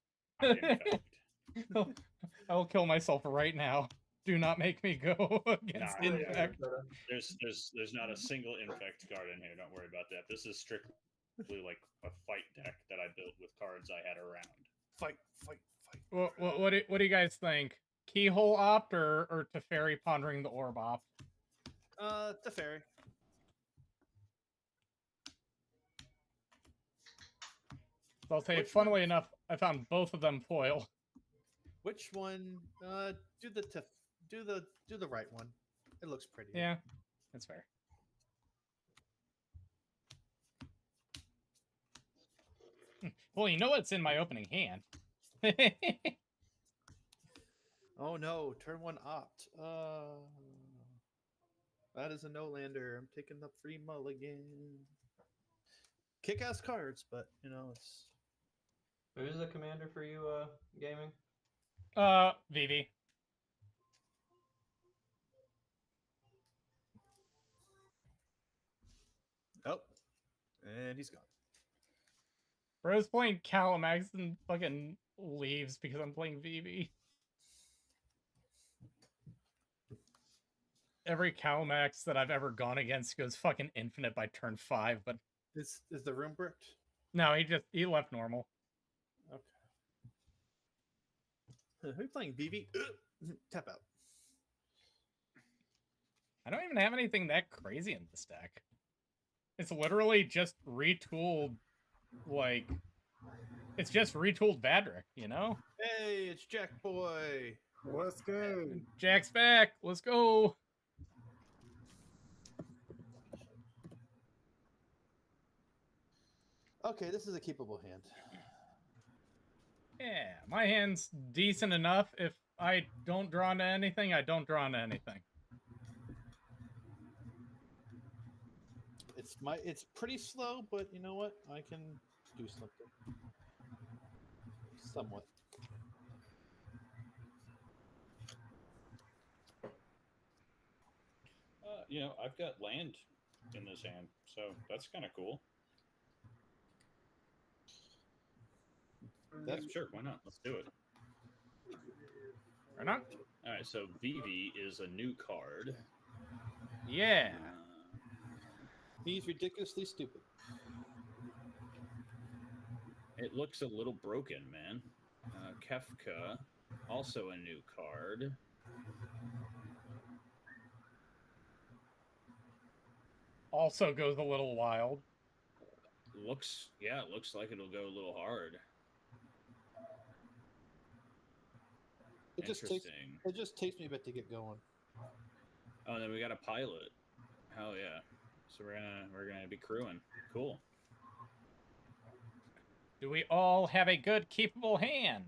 I'll kill myself right now. Do not make me go against infect. There's not a single infect card in here. Don't worry about that. This is strictly like a fight deck that I built with cards I had around. Fight. What do you guys think? Keyhole opt or Teferi pondering the orb opt? Teferi. So I'll say, funnily enough, I found both of them foil. Which one? Do the right one. It looks pretty. Yeah, that's fair. Well, you know what's in my opening hand. Oh no, turn 1 opt. That is a no-lander. I'm taking the free mulligan. Kick-ass cards, but you know it's. Who's the commander for you, gaming? Vivi. Oh, and he's gone. Bro's playing Calamax and fucking leaves because I'm playing Vivi. every Calmax that I've ever gone against goes fucking infinite by turn 5, but Is the room bricked? no, he left normal. Okay. Who's playing BB? Tap out. I don't even have anything that crazy in this deck. It's literally just retooled, like, it's just retooled Vadric, you know? Hey, it's Jack Boy. What's good? Jack's back. Let's go. Okay, this is a keepable hand. Yeah, my hand's decent enough. If I don't draw into anything, I don't draw into anything. It's pretty slow, but you know what? I can do something. Somewhat. You know, I've got land in this hand, so that's kind of cool. That's Sure, why not? Let's do it. Or not? All right, so Vivi is a new card. Yeah. He's ridiculously stupid. It looks a little broken, man. Kefka, also a new card. Also goes a little wild. Looks like it'll go a little hard. It just takes me a bit to get going. Oh, and then we got a pilot. Hell yeah! So we're gonna be crewing. Cool. Do we all have a good keepable hand?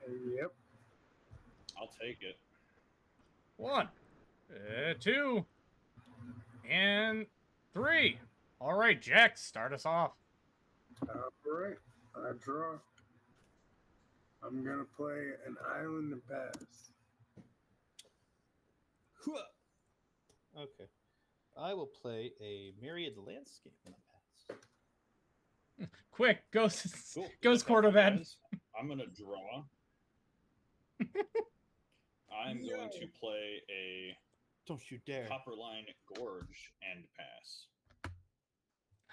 Yep. I'll take it. 1, 2, and 3. All right, Jack, start us off. All right. I draw. I'm gonna play an island and pass. Okay. I will play a myriad landscape in the pass. Quick, go, Cool. go score to that. I'm gonna draw. I'm going to play a Don't you dare. Copperline Gorge and pass.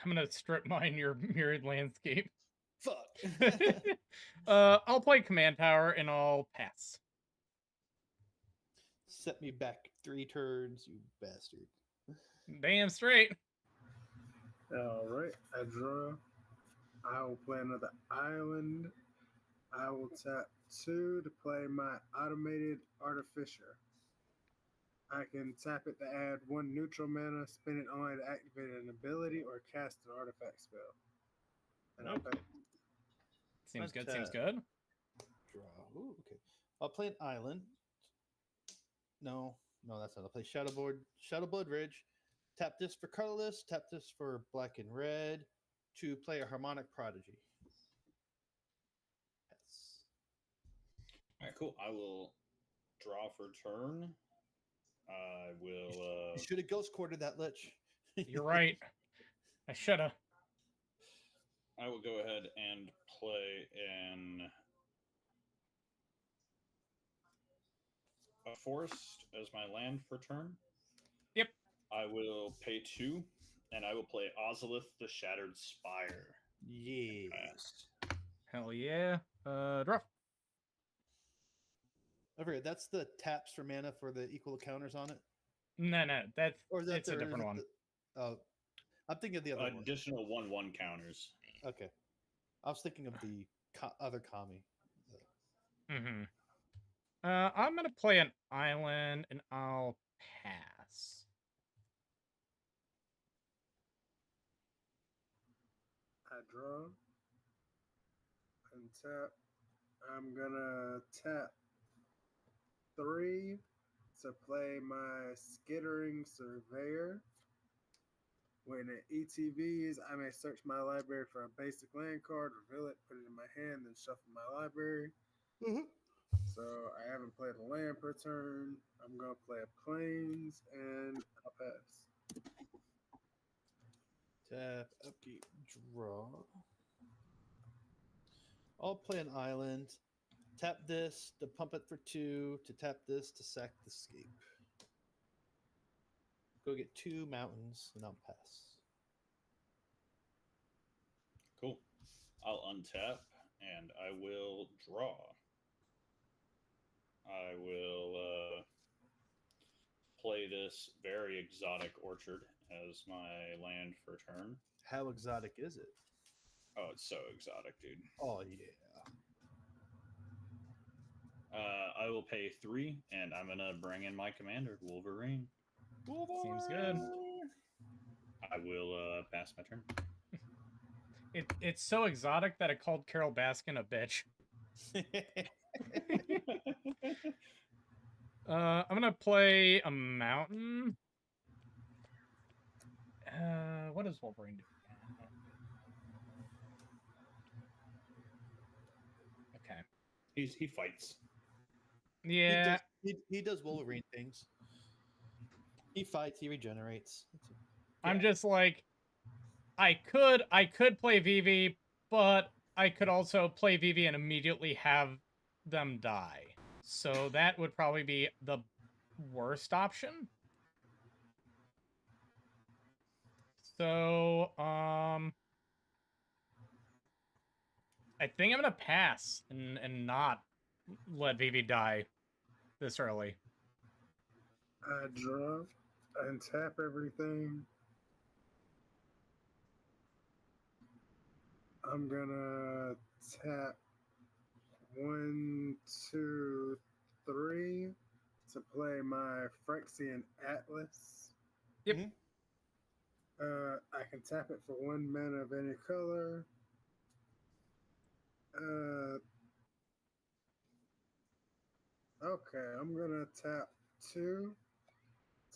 I'm gonna strip mine your myriad landscape. Fuck. I'll play command tower and I'll pass. Set me back 3 turns, you bastard. Damn straight. All right. I draw. I will play another island. I will tap 2 to play my automated artificer. I can tap it to add 1 neutral mana, spend it only to activate an ability or cast an artifact spell. And I'll pay. Seems good. Seems good. Draw. Ooh, okay. I'll play an island. No, that's not. I'll play Shadowblood Ridge. Tap this for colorless. Tap this for black and red. To play a Harmonic Prodigy. Yes. All right, cool. I will draw for turn. I will. You should have ghost quartered that lich. You're right. I shoulda. I will go ahead and play a forest as my land for turn. Yep. I will pay 2, and I will play Ozolith the Shattered Spire. Yes. Hell yeah. Draw. I forget, that's the taps for mana for the equal counters on it? No, that's Or is that it's a different one. Oh, I'm thinking of the other one. Additional 1/1 counters. Okay. I was thinking of the other Kami. Mm-hmm. I'm gonna play an island and I'll pass. I draw and tap. I'm gonna tap 3 to play my Skittering Surveyor. When it ETBs, I may search my library for a basic land card, reveal it, put it in my hand, then shuffle my library. Mm-hmm. So I haven't played a land per turn. I'm gonna play a plains and I'll pass. Tap, upkeep, draw. I'll play an island. Tap this to pump it for 2, to tap this to sack the scape. go get 2 mountains, and I'll pass. Cool. I'll untap and I will draw. I will play this very exotic orchard as my land for turn. How exotic is it? Oh, it's so exotic, dude. Oh yeah. I will pay 3, and I'm gonna bring in my commander, Wolverine. Seems good. I will pass my turn. It's so exotic that it called Carol Baskin a bitch. I'm gonna play a mountain. What does Wolverine do? Okay. He fights. Yeah. He does Wolverine things. He fights. He regenerates. I'm just like, I could play Vivi, but I could also play Vivi and immediately have them die. So that would probably be the worst option. So, I think I'm gonna pass and not let Vivi die this early. I draw and tap everything. I'm gonna tap 1, 2, 3 to play my Phyrexian Atlas. Yep. I can tap it for 1 mana of any color. Okay, I'm gonna tap 2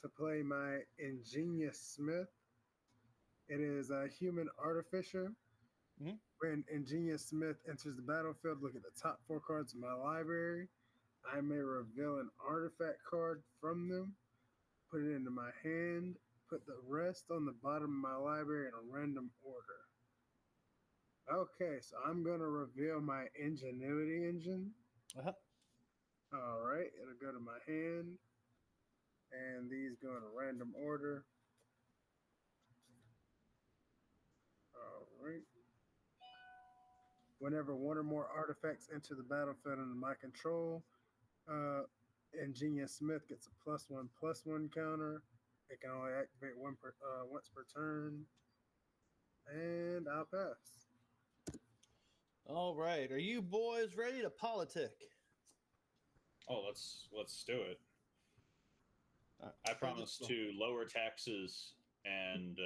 to play my Ingenious Smith. It is a human artificer. Mhm. When Ingenious Smith enters the battlefield, look at the top 4 cards of my library. I may reveal an artifact card from them, put it into my hand, put the rest on the bottom of my library in a random order. Okay, so I'm going to reveal my Ingenuity Engine. Uh-huh. All right, it'll go to my hand, and these go in a random order. All right. Whenever 1 or more artifacts enter the battlefield under my control, Ingenious Smith gets a +1/+1 counter. It can only activate once per turn. And I'll pass. All right. Are you boys ready to politic? Oh, let's do it. I promise to lower taxes and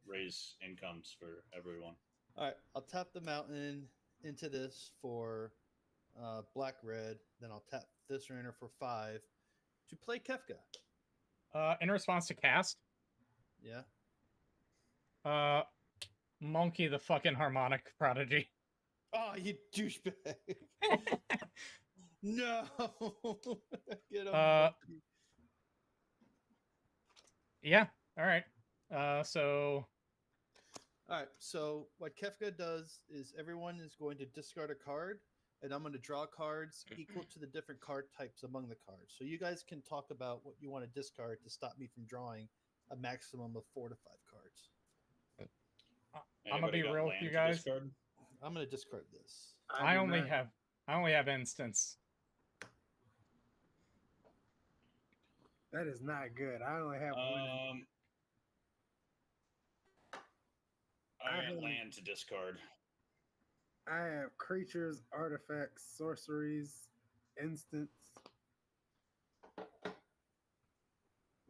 raise incomes for everyone. All right. I'll tap the mountain into this for black red. Then I'll tap this runner for 5 to play Kefka. In response to cast, Yeah. Monkey the fucking harmonic prodigy. Oh, you douchebag. No. Get him. Monkey. Yeah. All right. So. All right. So what Kefka does is everyone is going to discard a card, and I'm going to draw cards equal to the different card types among the cards. So you guys can talk about what you want to discard to stop me from drawing a maximum of 4 to 5 cards. I'm gonna be real with you guys. I'm going to discard this. I only have instants. That is not good. I only have 1. I got land to discard. I have creatures, artifacts, sorceries, instants.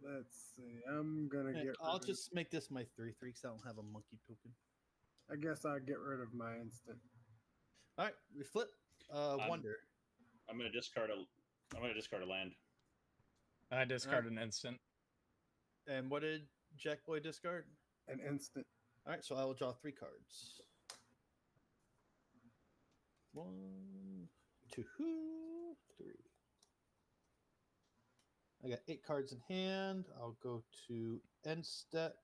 Let's see. I'm gonna get. I'll just make this my 3/3 because I don't have a monkey token. I guess I'll get rid of my instant. All right, we flip. Wonder. I'm gonna discard a land. I discard an instant. And what did Jack Boy discard? An instant. All right, so I will draw 3 cards. 1, 2, 3. I got 8 cards in hand. I'll go to end step.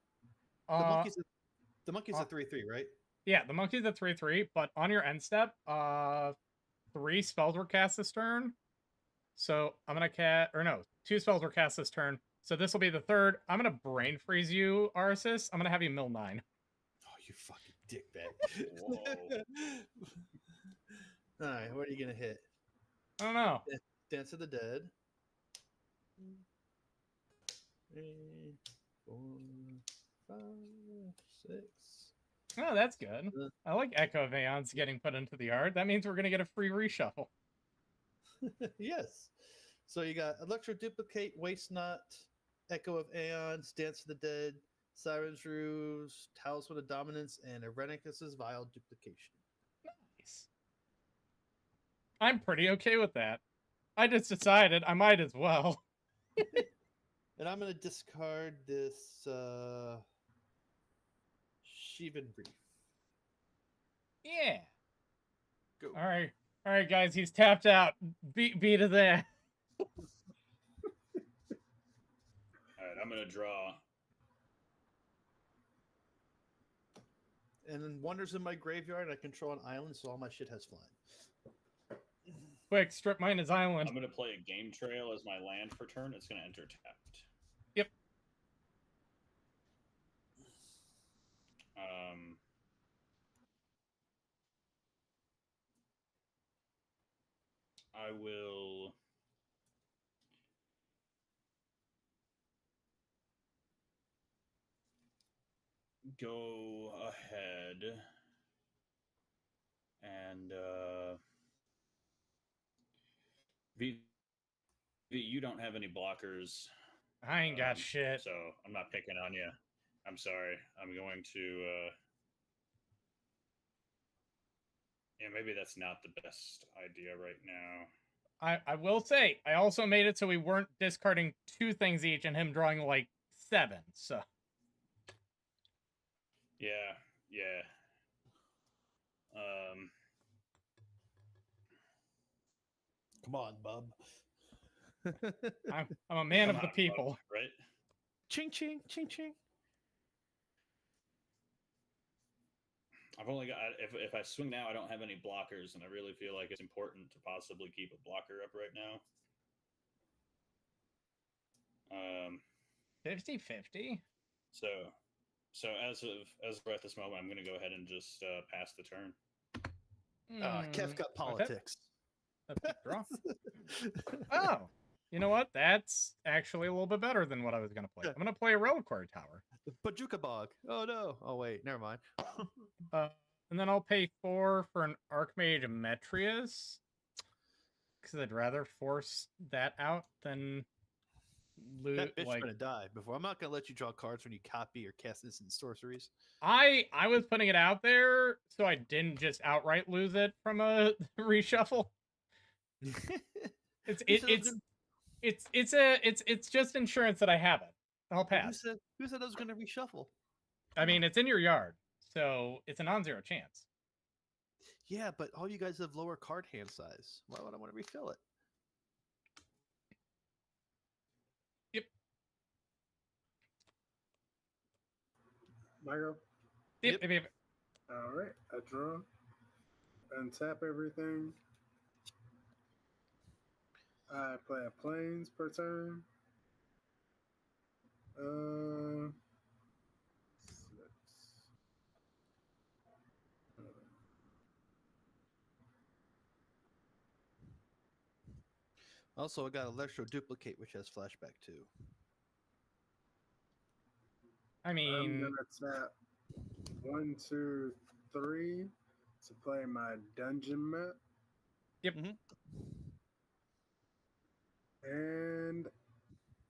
The monkey's a 3/3, right? Yeah, the monkey's a 3/3, but on your end step, 3 spells were cast this turn. So I'm gonna 2 spells were cast this turn. So this will be the third. I'm gonna brain freeze you, Arsis. I'm gonna have you mill 9. Oh, you fucking dickbag. Whoa. All right, what are you gonna hit? I don't know. Dance of the Dead. 3, 4, 5, 6. Oh, that's good. I like Echo of Aeons getting put into the yard. That means we're gonna get a free reshuffle. Yes. So you got Electro Duplicate, Waste Not, Echo of Aeons, Dance of the Dead, Siren's Ruse, Talisman of Dominance, and Erenicus's Vile Duplication. Nice. I'm pretty okay with that. I just decided I might as well. And I'm going to discard this Sheevan Brief. Yeah. Go. All right, guys. He's tapped out. Beat to that. All right, I'm gonna draw. And then Wonders in my graveyard. I control an island, so all my shit has flying. Quick, strip mine his island. I'm gonna play a Game Trail as my land for turn. It's gonna enter tapped. Yep. I will go ahead and you don't have any blockers. I ain't got shit. So I'm not picking on you. I'm sorry. I'm going to yeah, maybe that's not the best idea right now. I will say, I also made it so we weren't discarding 2 things each and him drawing like 7, so. Yeah. Come on, bub. I'm a man Come of the on, people. bub, right? Ching, ching, ching, ching. I've only got if I swing now, I don't have any blockers, and I really feel like it's important to possibly keep a blocker up right now. 50-50. So as of at this moment, I'm going to go ahead and just pass the turn. Kev got politics. That's a draw. Oh, you know what? That's actually a little bit better than what I was going to play. I'm going to play a Reliquary Tower. Bajuka Bog. Oh no. Oh wait, never mind. And then I'll pay 4 for an Archmage Emetrius. Because I'd rather force that out than loot. That bitch like gonna die before. I'm not gonna let you draw cards when you copy or cast instant sorceries. I was putting it out there so I didn't just outright lose it from a reshuffle. It's just insurance that I have it. I'll pass. Who said I was gonna reshuffle? I mean, it's in your yard, so it's a non-zero chance. Yeah, but all you guys have lower card hand size. Why would I want to refill it? Yep. Michael? Yep. All right, I draw. Untap everything. I play a plains per turn. 6. Also, I got Electro Duplicate, which has flashback too. I mean, I'm gonna tap 1, 2, 3 to play my dungeon map. Yep. And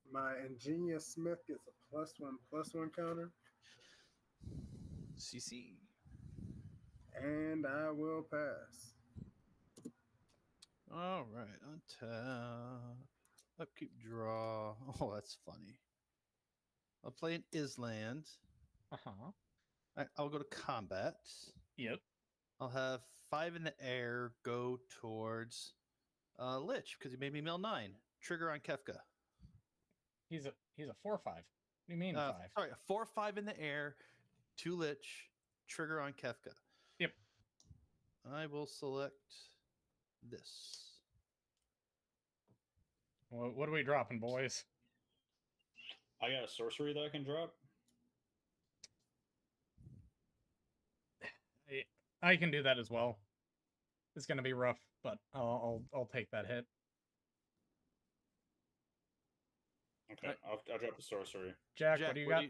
my Ingenious Smith gets a +1/+1 counter. CC. And I will pass. All right, untap. Upkeep draw. Oh, that's funny. I'll play an Island. I'll go to combat. Yep. I'll have 5 in the air go towards Lich because he made me mill 9. Trigger on Kefka. He's a 4/5. What do you mean 5? Sorry, a 4/5 in the air, 2 Lich, trigger on Kefka. Yep. I will select this. What are we dropping, boys? I got a sorcery that I can drop. I can do that as well. It's gonna be rough, but I'll take that hit. Okay, I'll drop a sorcery. Jack, what do you got?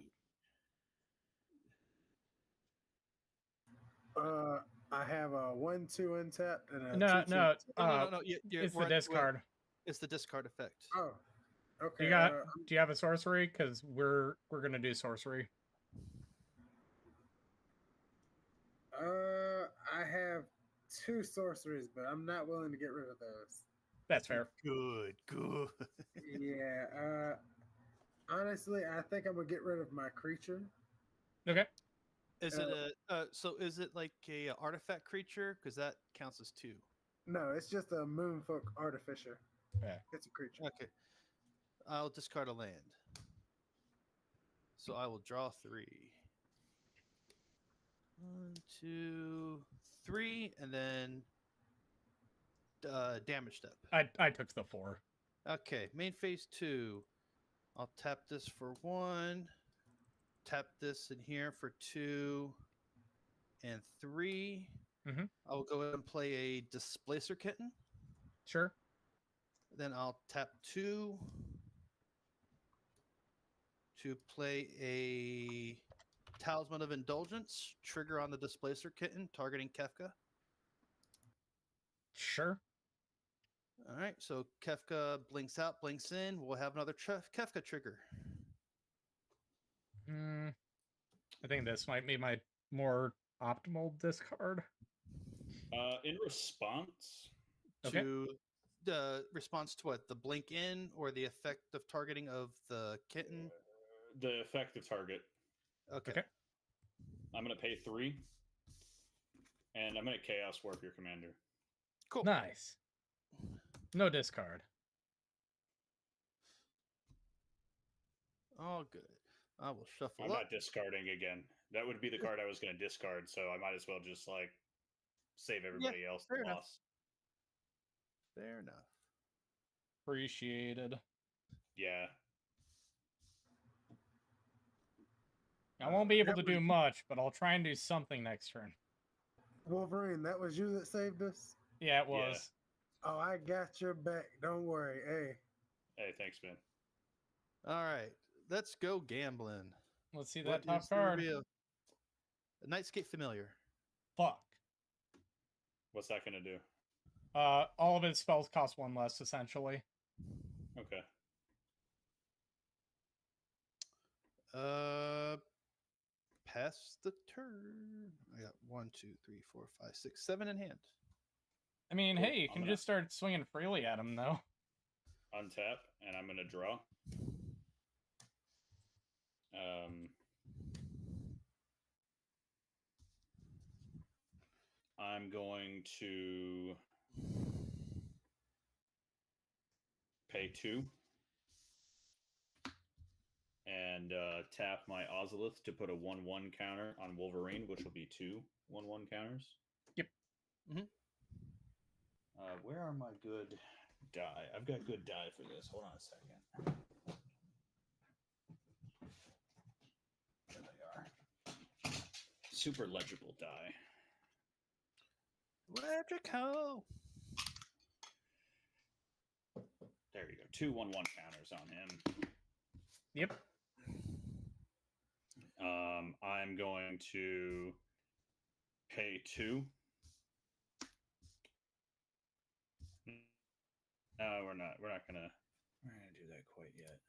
I have a 1/2 untapped and a No, 2/2. no. No. It's the discard. It's the discard effect. Oh, okay. Do you have a sorcery? Because we're gonna do sorcery. I have 2 sorceries, but I'm not willing to get rid of those. That's fair. Good. Yeah. Honestly, I think I'm gonna get rid of my creature. Okay. Is it is it like a artifact creature? Because that counts as 2. No, it's just a Moonfolk Artificer. Yeah. It's a creature. Okay. I'll discard a land. So I will draw 3. 1, 2, 3, and then damage step. I took the 4. Okay, main phase 2. I'll tap this for 1. Tap this in here for 2 and 3. Mhm. I'll go ahead and play a Displacer Kitten. Sure. Then I'll tap 2 to play a Talisman of Indulgence. Trigger on the Displacer Kitten, targeting Kefka. Sure. All right, so Kefka blinks out, blinks in. We'll have another Kefka trigger. I think this might be my more optimal discard. In response to the response to what? The blink in or the effect of targeting of the kitten? The effective target. Okay. I'm going to pay 3. And I'm going to Chaos Warp your commander. Cool. Nice. No discard. All good. I will shuffle I'm up. not discarding again. That would be the card I was going to discard, so I might as well just like save everybody else the loss. Fair enough. Appreciated. Yeah. I won't be able to do much, but I'll try and do something next turn. Wolverine, that was you that saved us? Yeah, it was. Oh, I got your back. Don't worry. Hey, thanks, man. All right. Let's go gambling. Let's see that top card. A Nightscape Familiar. Fuck. What's that going to do? All of his spells cost 1 less, essentially. Okay. Pass the turn. I got 1, 2, 3, 4, 5, 6, 7 in hand. I mean, hey, you can just start swinging freely at him, though. Untap, and I'm going to draw. I'm going to pay 2 and tap my Ozolith to put a 1/1 counter on Wolverine, which will be 2 1/1 counters. Yep. Where are my good die? I've got good die for this. Hold on a second. There they are. Super legible die. Legico. There you go. 2 1/1 counters on him. Yep. I'm going to pay 2. No, we're not. We're not gonna do that quite yet.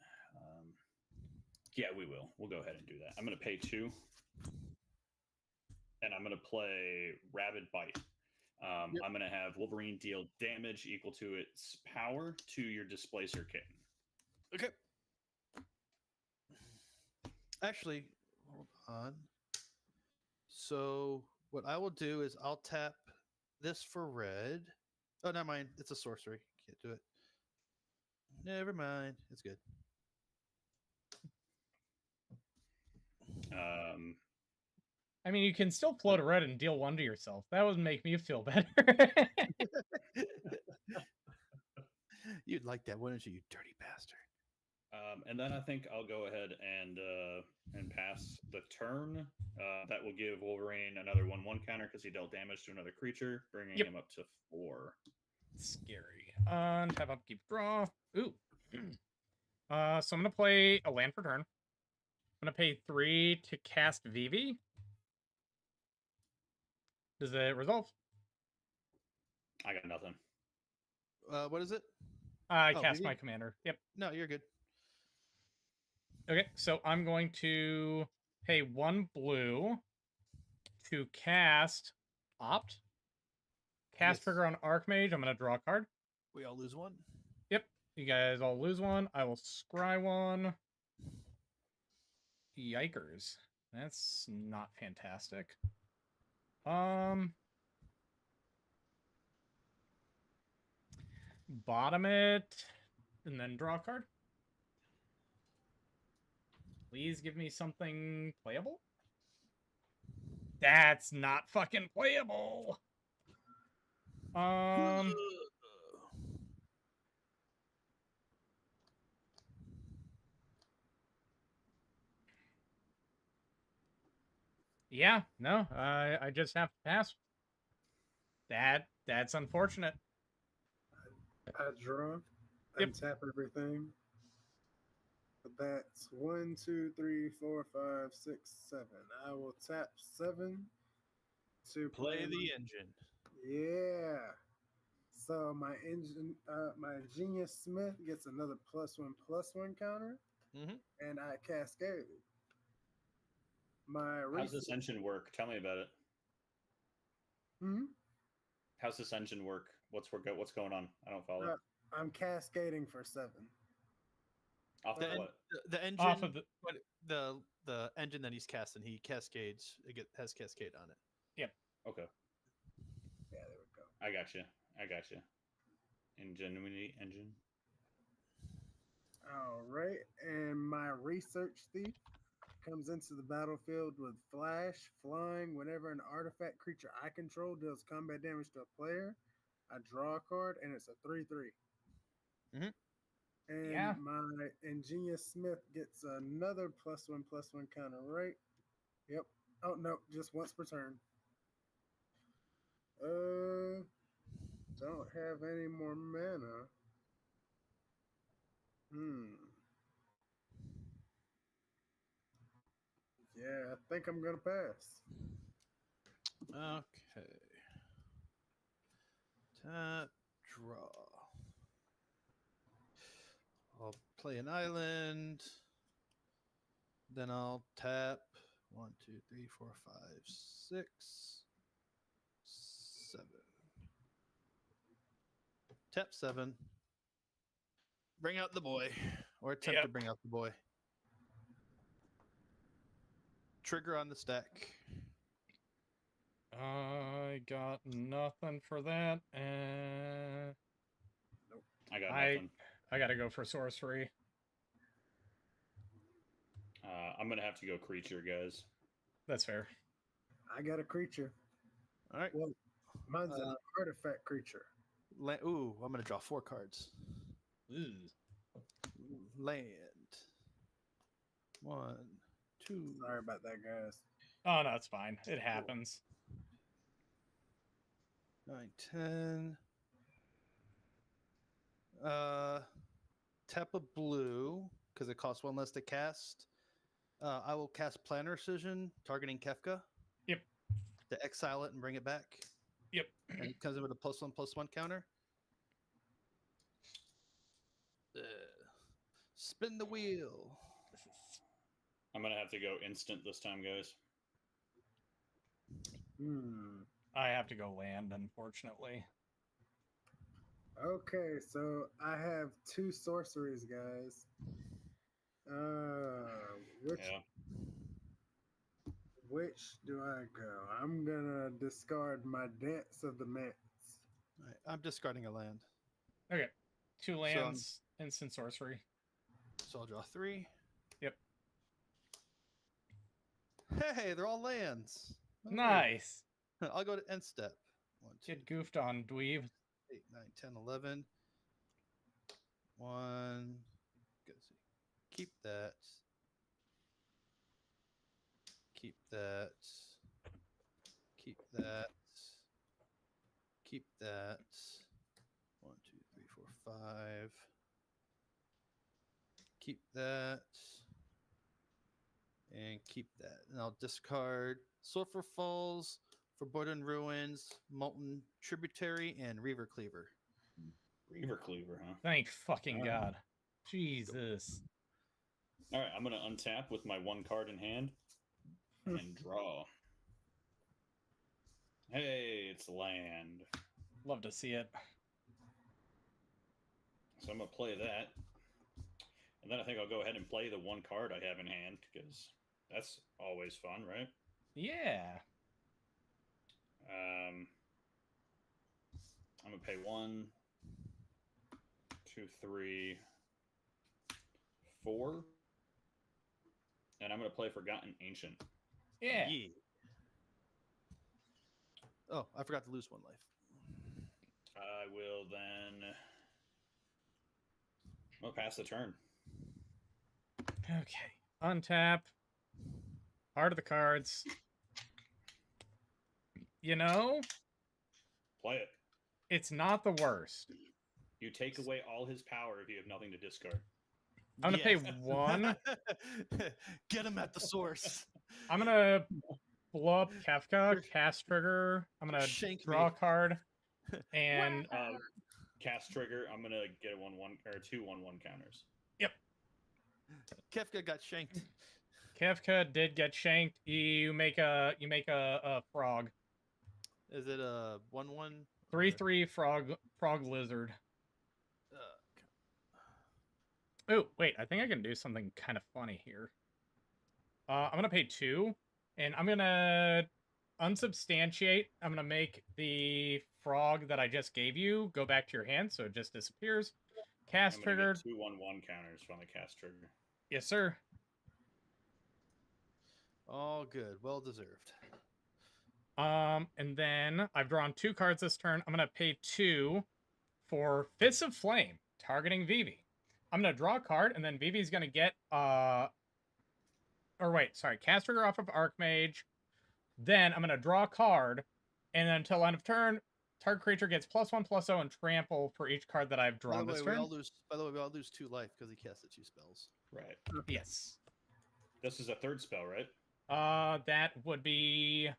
Yeah, we will. We'll go ahead and do that. I'm gonna pay 2, and I'm gonna play Rabid Bite. I'm gonna have Wolverine deal damage equal to its power to your Displacer Kitten. Okay. Actually, hold on. So what I will do is I'll tap this for red. Oh, never mind. It's a sorcery. Can't do it. Never mind. It's good. I mean, you can still float a red and deal 1 to yourself. That would make me feel better. You'd like that, wouldn't you, you dirty bastard? And then I think I'll go ahead and pass the turn. That will give Wolverine another 1/1 counter because he dealt damage to another creature, bringing Yep. him up to 4. Scary. Tap up, keep draw. Ooh. So I'm gonna play a land for turn. I'm gonna pay 3 to cast Vivi. Does it resolve? I got nothing. What is it? I Oh, cast Vivi? my commander. Yep. No, you're good. Okay, so I'm going to pay 1 blue to cast Opt. Cast Yes. trigger on Archmage. I'm going to draw a card. We all lose 1. Yep. You guys all lose 1. I will scry 1. Yikers. That's not fantastic. Bottom it, and then draw a card. Please give me something playable. That's not fucking playable. Yeah, no, I just have to pass. That's unfortunate. I draw. Yep. Untap everything. That's 1, 2, 3, 4, 5, 6, 7. I will tap 7 to Play the engine. Yeah. So my engine, my Genius Smith gets another +1/+1 counter, and I cascade. My How's this engine work? Tell me about it. How's this engine work? What's going on? I don't follow. I'm cascading for 7. Off of what? The engine. Off of the engine that he's casting. He cascades. Has cascade on it. Yep. Okay. Yeah, there we go. I got you. Ingenuity engine. All right, and my Research Thief comes into the battlefield with flash, flying. Whenever an artifact creature I control deals combat damage to a player, I draw a card, and it's a 3/3. And my Ingenious Smith gets another +1/+1 counter, right? Yep. Oh no, just once per turn. Don't have any more mana. Yeah, I think I'm gonna pass. Okay. Tap, draw. I'll play an island. Then I'll tap 1, 2, 3, 4, 5, 6, 7. Tap 7. Bring out the boy, or attempt to bring out the boy. Trigger on the stack. I got nothing for that, and nope. I got nothing. I gotta go for sorcery. I'm gonna have to go creature, guys. That's fair. I got a creature. All right. Well, mine's an artifact creature. Ooh, I'm gonna draw 4 cards. Land. 1, 2. Sorry about that, guys. Oh no, it's fine. It happens. 9, 10. Tap a blue because it costs 1 less to cast. I will cast Planner Precision, targeting Kefka. Yep. To exile it and bring it back. Yep. And it comes in with a +1/+1 counter. Spin the wheel. I'm gonna have to go instant this time, guys. I have to go land, unfortunately. Okay, so I have 2 sorceries, guys. Which do I go? I'm gonna discard my Dance of the Mance. Right, I'm discarding a land. Okay, 2 lands, instant sorcery. So I'll draw 3. Yep. Hey, they're all lands. Okay. Nice. I'll go to end step. 1, 2, get goofed on, dweeb. 8, 9, 10, 11. 1. Good. Keep that. Keep that. Keep that. Keep that. 1, 2, 3, 4, 5. Keep that. And keep that. And I'll discard Sulfur Falls, Forbidden Ruins, Molten Tributary, and Reaver Cleaver. Reaver Cleaver, huh? Thank fucking All right. God. Jesus. All right, I'm going to untap with my 1 card in hand and draw. Hey, it's land. Love to see it. So I'm going to play that. And then I think I'll go ahead and play the 1 card I have in hand, because that's always fun, right? Yeah. I'm going to pay 1, 2, 3, 4. And I'm going to play Forgotten Ancient. Yeah. Oh, I forgot to lose 1 life. I will then... I'll pass the turn. Okay. Untap. Heart of the cards. You know, Play it. it's not the worst. You take away all his power if you have nothing to discard. I'm gonna pay 1. Get him at the source. I'm gonna blow up Kefka, cast trigger. I'm gonna Shank draw me. a card, and Cast trigger. I'm gonna get 1/1 or 2 1/1 counters. Kefka got shanked. Kefka did get shanked. You make a frog. Is it a 1/1? 3/3 frog lizard. Oh wait, I think I can do something kind of funny here. I'm gonna pay 2, and I'm gonna unsubstantiate. I'm gonna make the frog that I just gave you go back to your hand, so it just disappears. Cast I'm gonna triggered. get 2 1/1 counters from the cast trigger. Yes, sir. All good. Well deserved. And then I've drawn 2 cards this turn. I'm gonna pay 2 for Fists of Flame, targeting Vivi. I'm gonna draw a card, and then Vivi's gonna get or wait, sorry, cast trigger off of Archmage. Then I'm gonna draw a card, and then until end of turn, target creature gets +1/+0 and trample for each card that I've drawn this turn. By the way, we all lose 2 life because he casted 2 spells. Right. Yes. This is a 3rd spell, right? That would be...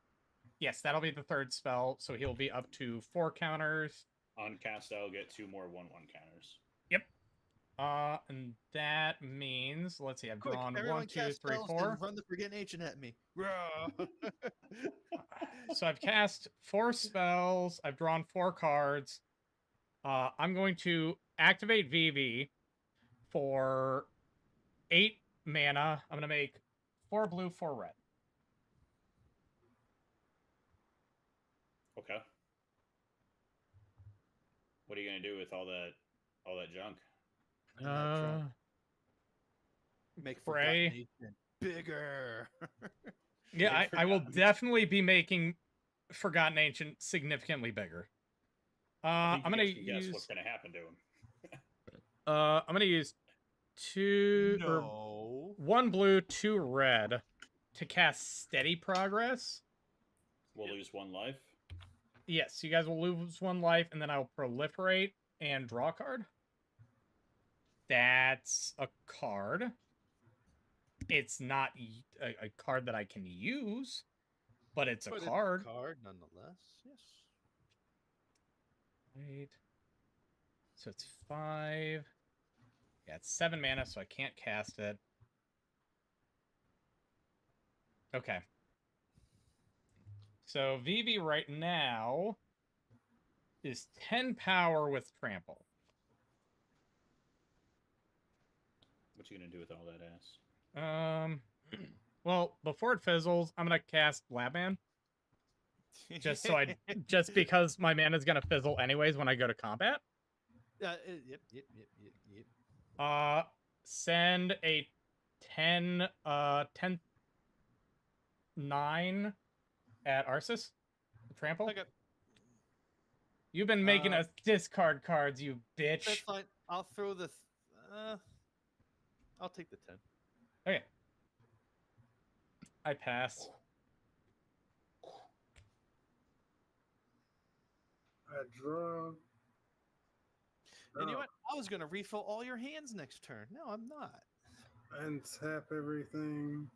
Yes, that'll be the 3rd spell, so he'll be up to 4 counters. On cast, I'll get 2 more 1/1 counters. Yep. And that means, let's see, I've drawn 1, 2, 3, 4. Run the Forgotten Ancient at me. So I've cast 4 spells. I've drawn 4 cards. I'm going to activate Vivi for 8 mana. I'm going to make 4 blue, 4 red. Okay. What are you gonna do with all that junk? Make pray. Forgotten Ancient bigger. Yeah, I will definitely be making Forgotten Ancient significantly bigger. I'm gonna guess use. what's gonna happen to him. I'm gonna use 2 or 1 blue, 2 red to cast Steady Progress. We'll lose 1 life. Yes, you guys will lose 1 life, and then I'll proliferate and draw a card. That's a card. It's not a card that I can use, but it's a card. It's a card nonetheless. Yes. Wait. So it's 5. Yeah, it's 7 mana, so I can't cast it. Okay. So Vivi right now is 10 power with trample. What you gonna do with all that ass? Well, before it fizzles, I'm gonna cast Labman. Just because my mana's gonna fizzle anyways when I go to combat. Yep. Send a 10 9 at Arceus. Trample. Okay. You've been making us discard cards, you bitch. That's fine. I'll throw the I'll take the 10. Okay. I pass. I draw. And you know Oh, what? I was gonna refill all your hands next turn. No, I'm not. untap everything.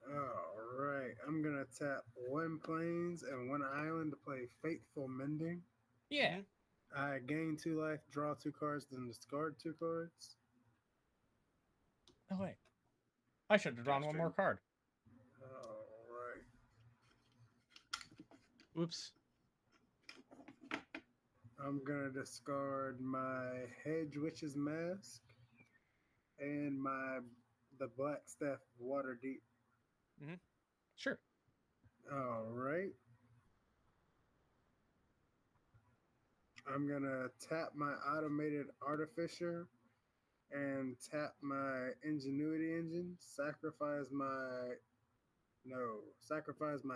All right, I'm gonna tap 1 plains and 1 island to play Fateful Mending. Yeah. I gain 2 life, draw 2 cards, then discard 2 cards. Oh wait. I should have drawn one more card. All right. Oops. I'm gonna discard my Hedge Witch's Mask and the Black Staff Water Deep. Sure. All right. I'm gonna tap my Automated Artificer and tap my Ingenuity Engine. Sacrifice my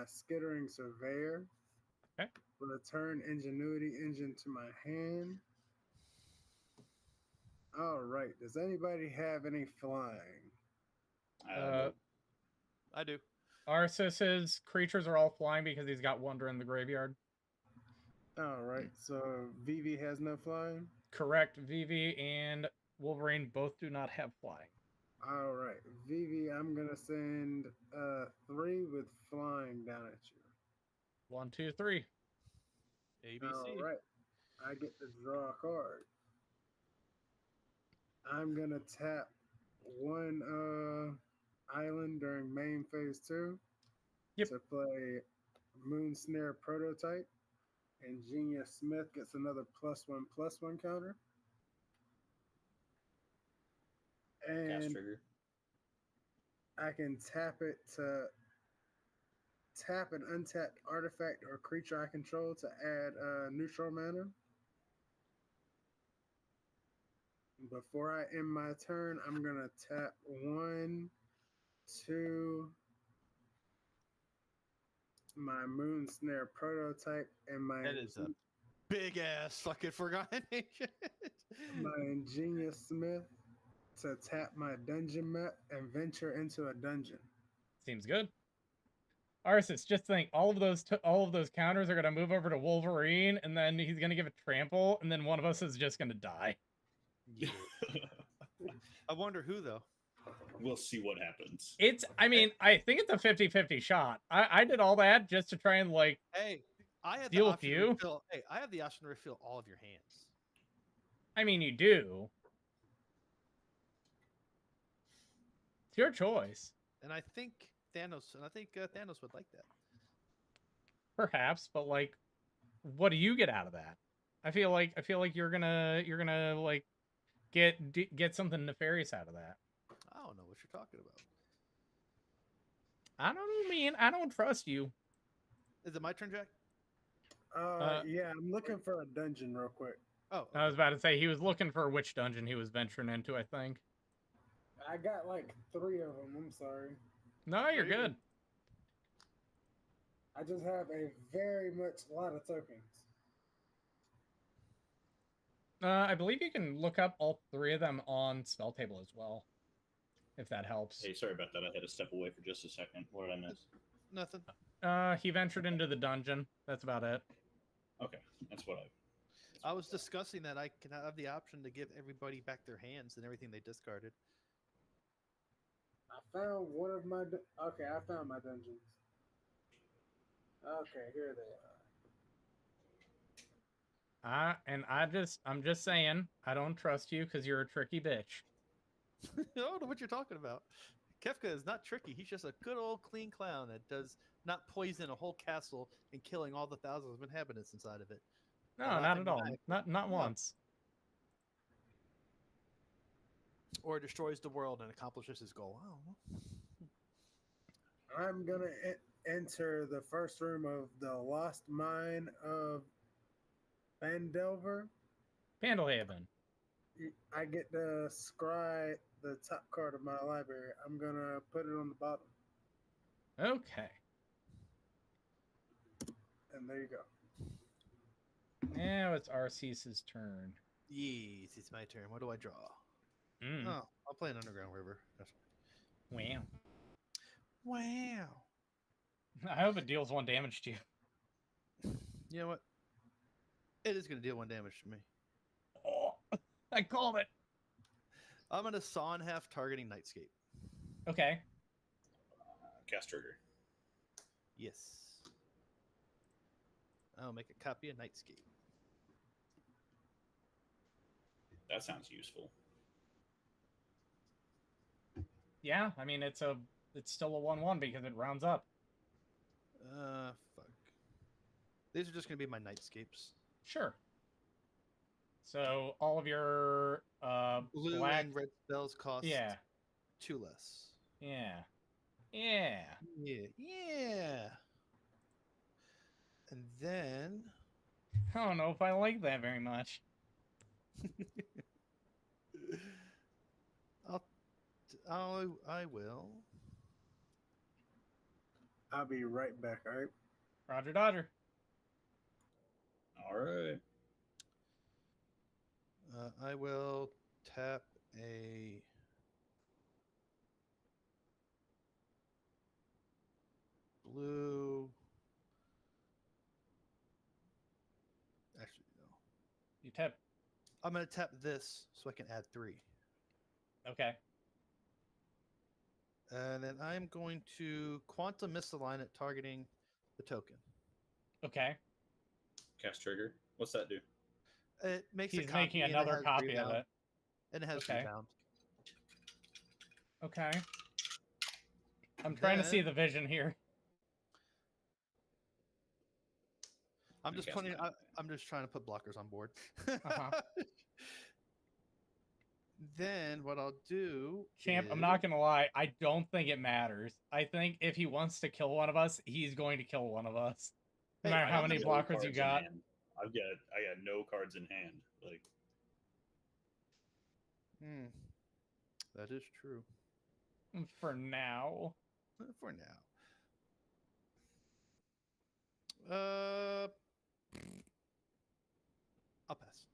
Skittering Surveyor. Okay. Return Ingenuity Engine to my hand. All right. Does anybody have any flying? Nope. I do. Arceus's creatures are all flying because he's got Wonder in the graveyard. All right. So Vivi has no flying. Correct. Vivi and Wolverine both do not have flying. All right, Vivi, I'm gonna send 3 with flying down at you. 1, 2, 3. ABC. All right, I get to draw a card. I'm gonna tap 1 island during main phase 2 to play Moon Snare Prototype, and Genius Smith gets another +1/+1 counter. Cast And trigger. I can tap it to tap an untapped artifact or creature I control to add neutral mana. Before I end my turn, I'm gonna tap 1, 2, my Moon Snare Prototype, and my That is a big ass fucking Forgotten Nation. my Ingenious Smith to tap my dungeon map and venture into a dungeon. Seems good. Arceus, just think, all of those counters are gonna move over to Wolverine, and then he's gonna give it trample, and then one of us is just gonna die. Yeah. I wonder who though. We'll see what happens. I mean, I think it's a 50-50 shot. I did all that just to try and like Hey, I have the deal with option to you. refill. Hey, I have the option to refill all of your hands. I mean, you do. It's your choice. And I think Thanos would like that. Perhaps, but like, what do you get out of that? I feel like you're gonna like get something nefarious out of that. I don't know what you're talking about. I don't know, man. I don't trust you. Is it my turn, Jack? Yeah, I'm looking for a dungeon real quick. Oh, I was about to say he was looking for which dungeon he was venturing into, I think. I got like 3 of them. I'm sorry. No, you're good. I just have a lot of tokens. I believe you can look up all 3 of them on Spell Table as well, if that helps. Hey, sorry about that. I had to step away for just a second. What did I miss? Nothing. He ventured into the dungeon. That's about it. Okay, that's what I was discussing that I can have the option to give everybody back their hands and everything they discarded. I found one of my. Okay, I found my dungeons. Okay, here they are. I'm just saying, I don't trust you because you're a tricky bitch. I don't know what you're talking about. Kefka is not tricky. He's just a good old clean clown that does not poison a whole castle and killing all the thousands of inhabitants inside of it. No, not at all. Not once. Or destroys the world and accomplishes his goal. I don't know. I'm gonna enter the first room of the Lost Mine of Phandelver. Pandalhaven. I get to scry the top card of my library. I'm gonna put it on the bottom. Okay. And there you go. Now it's Arceus's turn. Yes, it's my turn. What do I draw? Mm. Oh, I'll play an Underground River. That's Wow. fine. Wow. I hope it deals 1 damage to you. You know what? It is going to deal 1 damage to me. Oh, I called it. I'm going to saw in half targeting Nightscape. Okay. Cast trigger. Yes. I'll make a copy of Nightscape. That sounds useful. Yeah, I mean it's still a 1/1 because it rounds up. Fuck. These are just going to be my Nightscapes. Sure. So all of your Blue black and red spells cost 2 less. Yeah. Yeah. And then I don't know if I like that very much. I will. I'll be right back. All right. Roger Dodger. All right. I will tap a blue. Actually, no. You tap. I'm going to tap this so I can add 3. Okay. And then I'm going to quantum misalign it, targeting the token. Okay. Cast trigger. What's that do? It makes He's a copy making and it another has copy rebound, of it. and it has Okay. rebound. Okay. I'm trying to see Then- the vision here. I'm just cast putting. mine. I'm just trying to put blockers on board. Uh-huh. Then what I'll do, Champ, I'm not gonna lie, I don't think it matters. I think if he wants to kill one of us, he's going to kill one of us. No Hey, matter how I'm many No blockers you cards in got. hand. I got no cards in hand. Like That is true. For now. For now. I'll pass.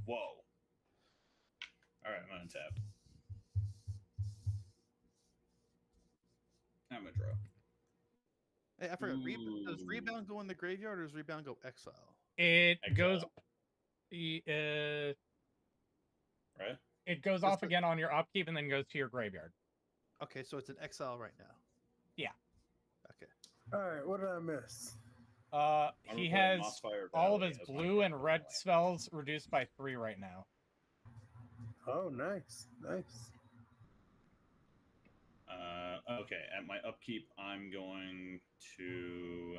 whoa. All right, I'm gonna tap. I'm gonna draw. Hey, I forgot. Does Ooh. rebound go in the graveyard or does rebound go exile? It goes Exile. Right? it goes off again on your upkeep and then goes to your graveyard. Okay, so it's an exile right now. Yeah. Okay. All right. What did I miss? He playing has Mossfire all of Valley his as my blue and card red land. spells reduced by 3 right now. Oh, nice. Nice. Okay, at my upkeep, I'm going to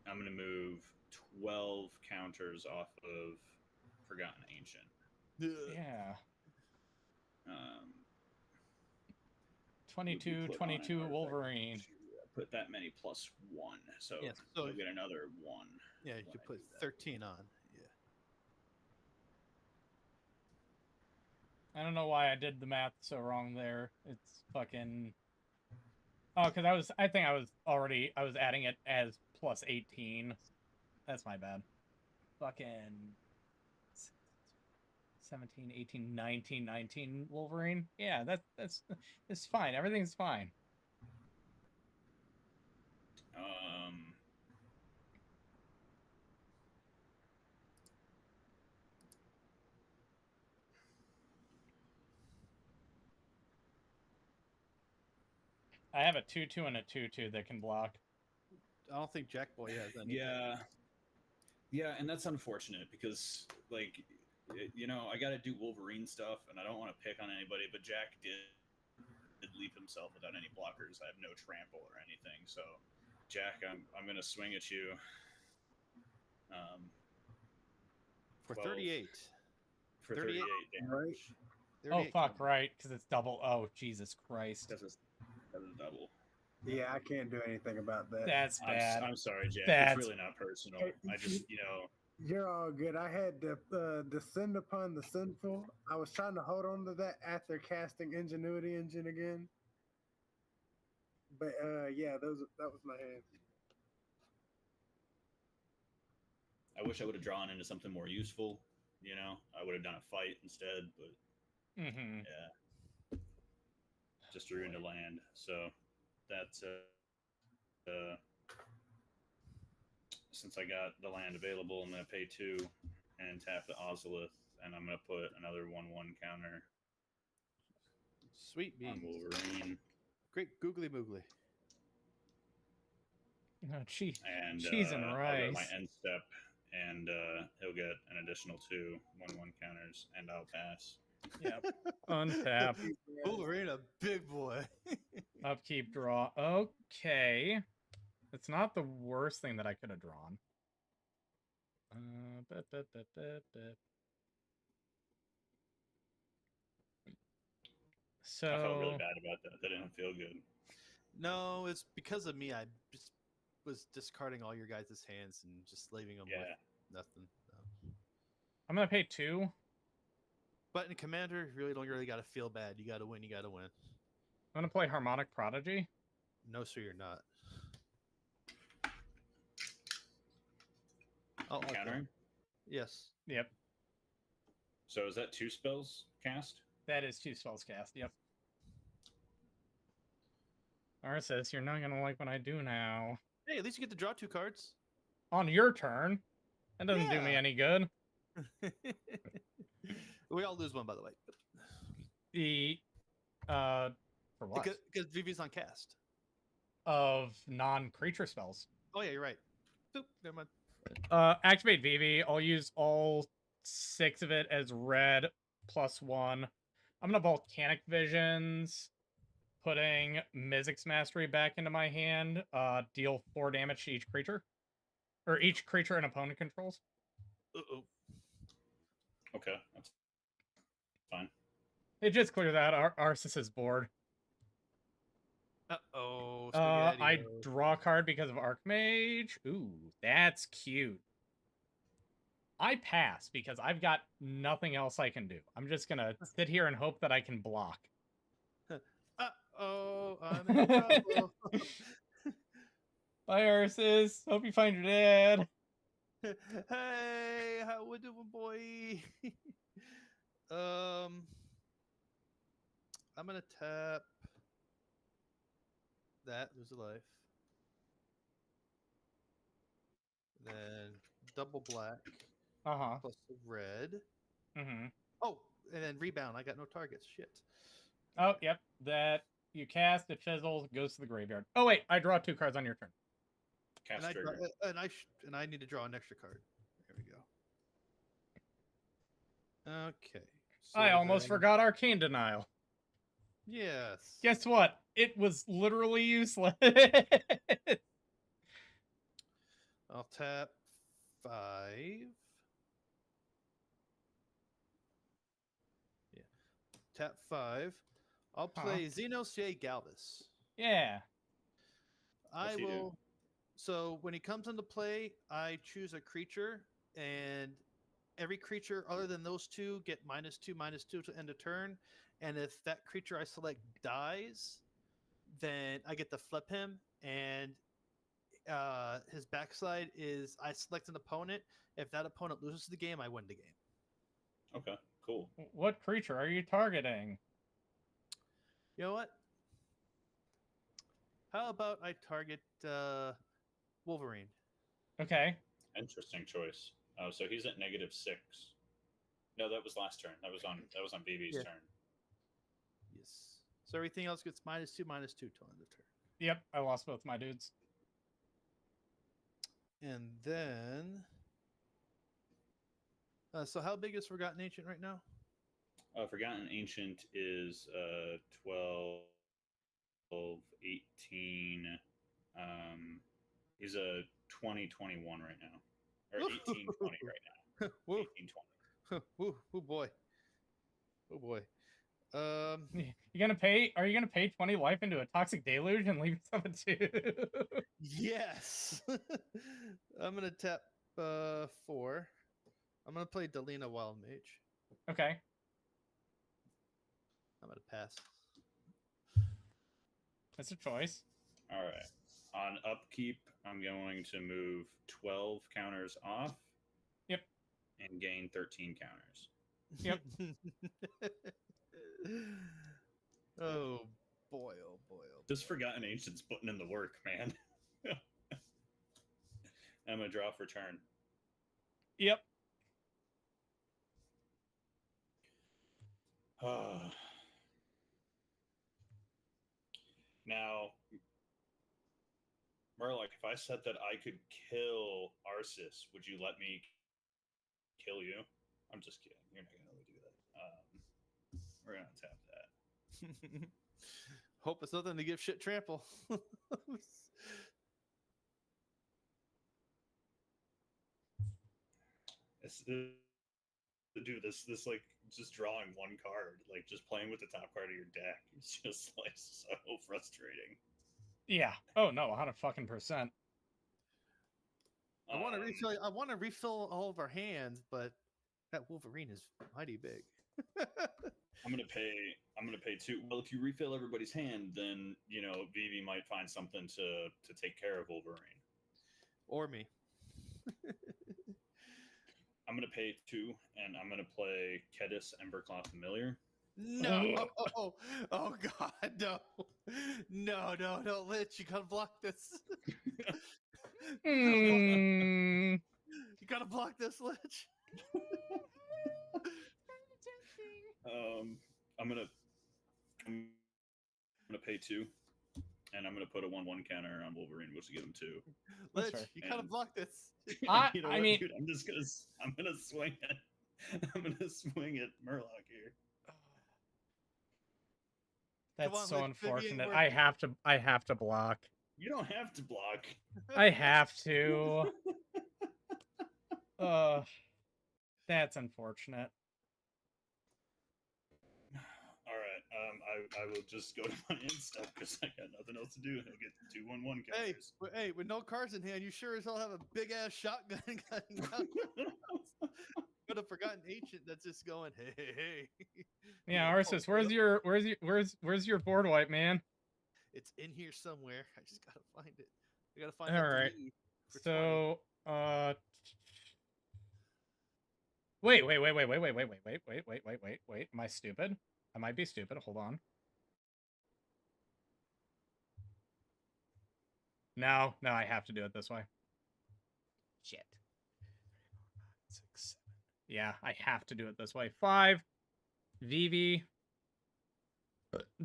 I'm going to move 12 counters off of Forgotten Ancient. Yeah. 22, would be put on an 22 artifact Wolverine. to put that many plus 1, so Yes, so- you'll get another 1. Yeah, you when could I put do that. 13 on. Yeah. I don't know why I did the math so wrong there. It's fucking... Oh, because I think I was adding it as plus 18. That's my bad. Fucking 17, 18, 19, 19 Wolverine. Yeah, that's it's fine. Everything's fine. I have a 2/2 and a 2/2 that can block. I don't think Jack Boy has anything. Yeah, and that's unfortunate because, like, I got to do Wolverine stuff, and I don't want to pick on anybody, but Jack did leave himself without any blockers. I have no trample or anything, so Jack, I'm gonna swing at you. For 12. 38. For 38. 38 damage. Right. Oh 38 fuck, damage. right? Because it's double. Oh Jesus Christ. That's a double. Yeah, I can't do anything about that. That's bad. I'm sorry, Jack. That's- It's really not personal. I just, You're all good. I had to descend upon the sinful. I was trying to hold on to that after casting Ingenuity Engine again. But yeah, that was my hand. I wish I would have drawn into something more useful. You know, I would have done a fight instead, but Mm-hmm. yeah, just drew into land. So that's since I got the land available, I'm gonna pay 2 and tap the Ozolith, and I'm gonna put another 1/1 counter Sweet on beans. Wolverine. Great googly moogly. Oh, And cheese and I'll go to my rice. end step, and he'll get an additional 2 1/1 counters, and I'll pass. Yep. Untap. Wolverine, a big boy. Upkeep, draw. Okay. It's not the worst thing that I could have drawn. So I felt really bad about that. That didn't feel good. No, it's because of me. I just was discarding all your guys' hands and just leaving them with nothing. So. I'm gonna pay 2. But in Commander, you really don't got to feel bad. You got to win. You got to win. I'm gonna play Harmonic Prodigy. No, sir, you're not. Oh, countering? Yes. Yep. So is that 2 spells cast? That is 2 spells cast. Yep. Arceus, you're not gonna like what I do now. Hey, at least you get to draw 2 cards. On your turn. That doesn't do me any good. We all lose 1, by the way. For what? Because Vivi's on cast. Of non-creature spells. Oh, yeah, you're right. Boop, never mind. Activate Vivi. I'll use all 6 of it as red +1. I'm gonna Volcanic Visions, putting Mizzix Mastery back into my hand. Deal 4 damage to each creature. Or each creature an opponent controls. Uh-oh. Okay, that's fine. It just clears out Arceus's board. Uh-oh. I draw a card because of Archmage. Ooh, that's cute. I pass because I've got nothing else I can do. I'm just gonna sit here and hope that I can block. Uh-oh, I'm in trouble. Bye, Arceus. Hope you find your dad. Hey, how we doing, boy? I'm gonna tap that, lose a life. Then double black. Plus the red. Oh, and then rebound. I got no targets. Shit. Oh, yep. That you cast, it fizzles, goes to the graveyard. Oh wait, I draw 2 cards on your turn. Cast and I need to draw an extra card. There we go. Okay. So I almost forgot Arcane Denial. Yes. Guess what? It was literally useless. I'll tap 5. Yeah. Tap 5. I'll play Xenosia Galvis. Yeah. I will. So when he comes into play, I choose a creature, and every creature other than those 2 get -2/-2 to end a turn. And if that creature I select dies, then I get to flip him. And his backside is I select an opponent. If that opponent loses the game, I win the game. Okay, cool. What creature are you targeting? You know what? How about I target Wolverine? Okay. Interesting choice. Oh, so he's at -6. No, that was last turn. That was on BB's turn. Yes. So everything else gets -2/-2 till end of turn. Yep, I lost both my dudes. And then, so how big is Forgotten Ancient right now? Forgotten Ancient is 12, 18. He's a 20/21 right now, or 18/20 right now. 18/20. Oh boy. Oh boy. You gonna pay? Are you gonna pay 20 life into a Toxic Deluge and leave yourself at 2? Yes. I'm gonna tap 4. I'm gonna play Delina Wild Mage. Okay. I'm gonna pass. That's a choice. All right. On upkeep, I'm going to move 12 counters off and gain 13 counters. Yep. Oh boy! Oh boy! Oh Just boy. Forgotten Ancients putting in the work, man. I'm gonna draw for turn. Yep. Now, Murloc, if I said that I could kill Arceus, would you let me kill you? I'm just kidding. You're not gonna do that. We're gonna tap that. Hope it's nothing to give shit trample. Dude, this like just drawing one card, like just playing with the top card of your deck is just like so frustrating. Yeah. Oh no, 100%. I want to refill. I want to refill all of our hands, but that Wolverine is mighty big. I'm gonna pay 2. Well, if you refill everybody's hand, then Vivi might find something to take care of Wolverine. Or me. I'm gonna pay 2, and I'm gonna play Kedis Emberclaw Familiar. No! Oh God! No! No! Lich, you gotta block this. Mm. You gotta block this, Lich. I'm gonna pay 2, and I'm gonna put a 1/1 counter on Wolverine, which will give him 2. Lich, you gotta block this. I mean, dude, I'm gonna swing it. I'm gonna swing at Murloc here. That's on, so Lich, unfortunate. Vivian, I have to block. You don't have to block. I have to. That's unfortunate. All right. I will just go to my end stuff because I got nothing else to do. He'll get 2 1/1 counters. Hey, with no cards in hand, you sure as hell have a big ass shotgun gun. But a Forgotten Ancient that's just going, hey. Yeah, Arceus, where's your board wipe, man? It's in here somewhere. I just gotta find it. I gotta find All that right. delete for So, 20. Wait. Am I stupid? I might be stupid. Hold on. No, I have to do it this way. Shit. 6, 7. Yeah, I have to do it this way. 5. Vivi.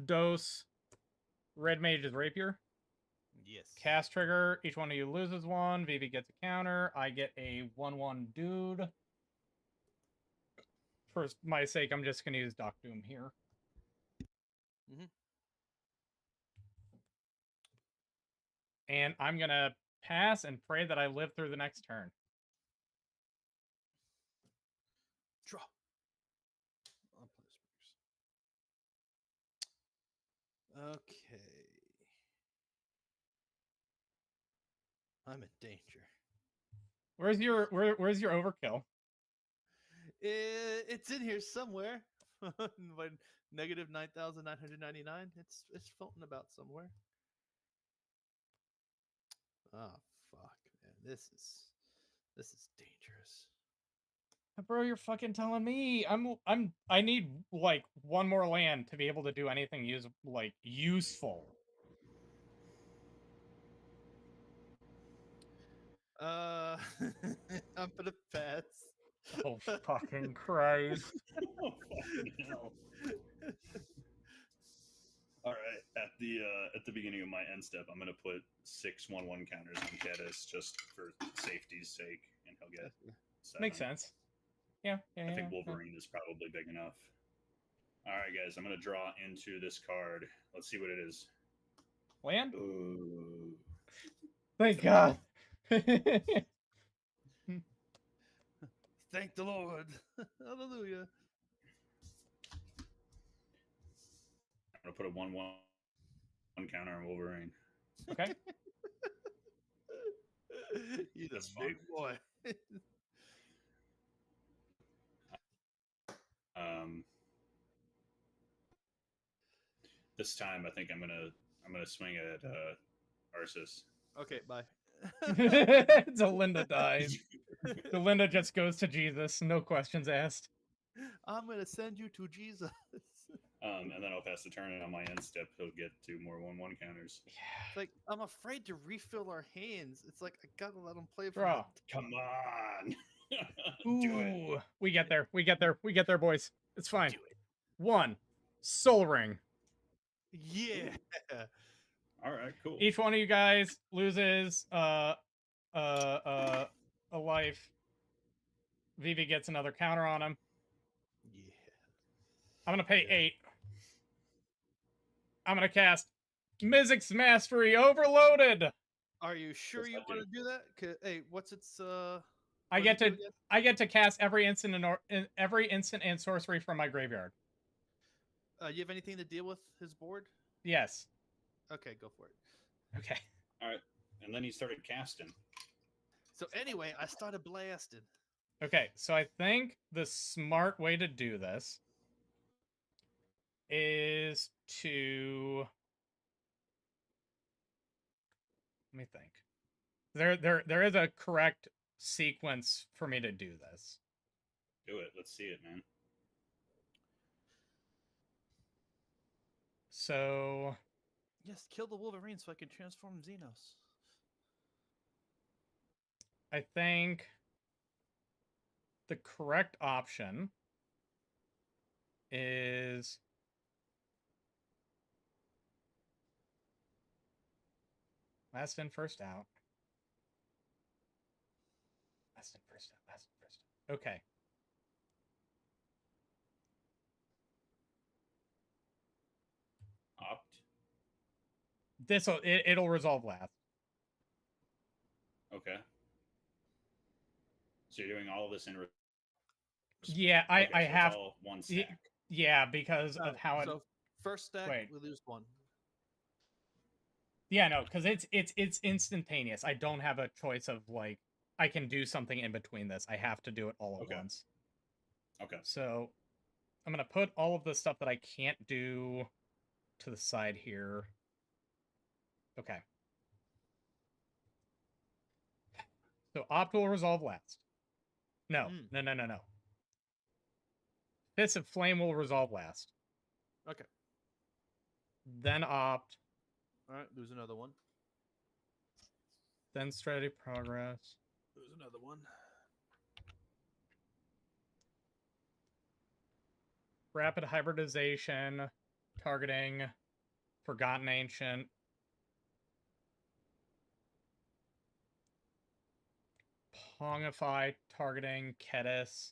Dose. Red Mage's Rapier. Yes. Cast trigger. Each one of you loses 1. Vivi gets a counter. I get a 1/1 dude. For my sake, I'm just going to use Doc Doom here. And I'm going to pass and pray that I live through the next turn. Draw. Okay. I'm in danger. Where's your overkill? It's in here somewhere. But negative 9,999. It's floating about somewhere. Oh fuck, man. This is dangerous. Bro, you're fucking telling me. I need like one more land to be able to do anything useful. I'm gonna pass. Oh fucking Christ. Oh, fucking hell. All right, at the beginning of my end step, I'm gonna put 6 1/1 counters on Kedis just for safety's sake, and he'll get 7. Makes sense. Yeah. I think Wolverine is probably big enough. All right, guys, I'm gonna draw into this card. Let's see what it is. Land? Ooh. Thank God. Thank the Lord. Hallelujah. I'm gonna put a 1/1 counter on Wolverine. Okay. He's That's a big boy. This time I think I'm gonna swing at Arceus. Okay, bye. So Linda dies. Delinda just goes to Jesus, no questions asked. I'm gonna send you to Jesus. And then I'll pass the turn, and on my end step, he'll get 2 more 1/1 counters. It's like I'm afraid to refill our hands. It's like I gotta let them play for Draw. Come on. Ooh, Do it. we get there. We get there. We get there, boys. It's fine. Do it. 1. Soul Ring. Yeah. All right, cool. Each one of you guys loses a life. Vivi gets another counter on him. Yeah. I'm gonna pay Yeah. 8. I'm gonna cast Mizzix's Mastery Overloaded. Are you sure Yes, you I want to do that? Hey, what's its I what get does it to do I get to cast every instant and sorcery from my graveyard. again? You have anything to deal with his board? Yes. Okay, go for it. Okay. All right. And then he started casting. So anyway, I started blasting. Okay, so I think the smart way to do this is to let me think. There is a correct sequence for me to do this. Do it. Let's see it, man. So Yes, kill the Wolverine so I can transform Xenos. I think the correct option is last in, first out. Last in, first out. Last in, first out. Okay. Opt. It'll resolve last. Okay. So you're doing all of this in. Yeah, Okay, I so have. It's all one stack. Yeah, because of how it. So first stack, Wait. we lose 1. Yeah, no, because it's instantaneous. I don't have a choice of like I can do something in between this. I have to do it all at Okay. once. Okay. So I'm gonna put all of the stuff that I can't do to the side here. Okay. So Opt will resolve last. No, no. Fist of Flame will resolve last. Okay. Then Opt. All right, lose another 1. Then Strategy Progress. Lose another 1. Rapid Hybridization. Targeting Forgotten Ancient. Pongify targeting Kedis.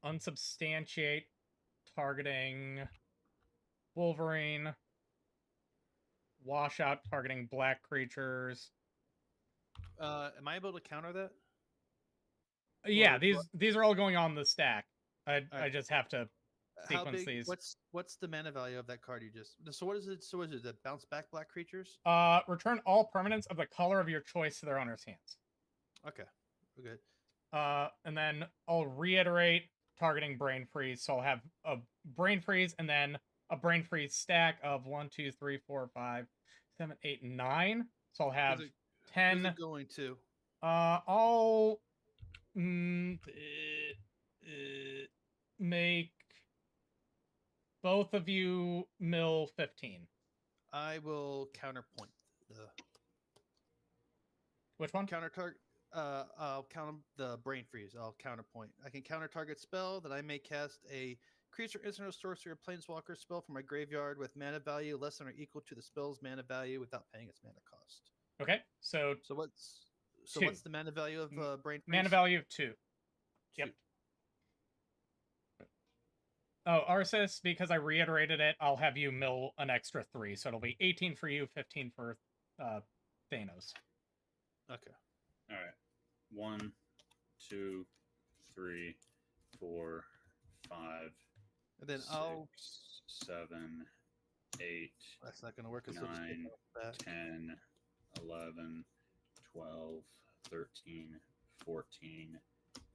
Unsubstantiate targeting Wolverine. Washout targeting black creatures. Am I able to counter that? Yeah, Or- these are all going on the stack. I Alright. just have to How sequence big? these. What's the mana value of that card you just? So what is it? So is it that bounce back black creatures? Return all permanents of the color of your choice to their owner's hands. Okay, we're good. And then I'll reiterate targeting Brain Freeze. So I'll have a Brain Freeze and then a Brain Freeze stack of 1, 2, 3, 4, 5, 7, 8, 9. So I'll have Who's 10. it going to? I'll make both of you mill 15. I will counterpoint the Which one? counter target. I'll counter the brain freeze. I'll counterpoint. I can counter target spell that I may cast a creature, instant, or sorcery, or planeswalker spell from my graveyard with mana value less than or equal to the spell's mana value without paying its mana cost. Okay, so what's 2. What's the mana value of brain freeze? Mana value of 2. Yep. 2. Oh, Arceus, because I reiterated it, I'll have you mill an extra 3, so it'll be 18 for you, 15 for Thanos. Okay. All right. 1, 2, 3, 4, 5. And then 6, I'll. 7, 8. That's not going to work. 'Cause I'll just get 9, back. 10, 11, 12, 13, 14,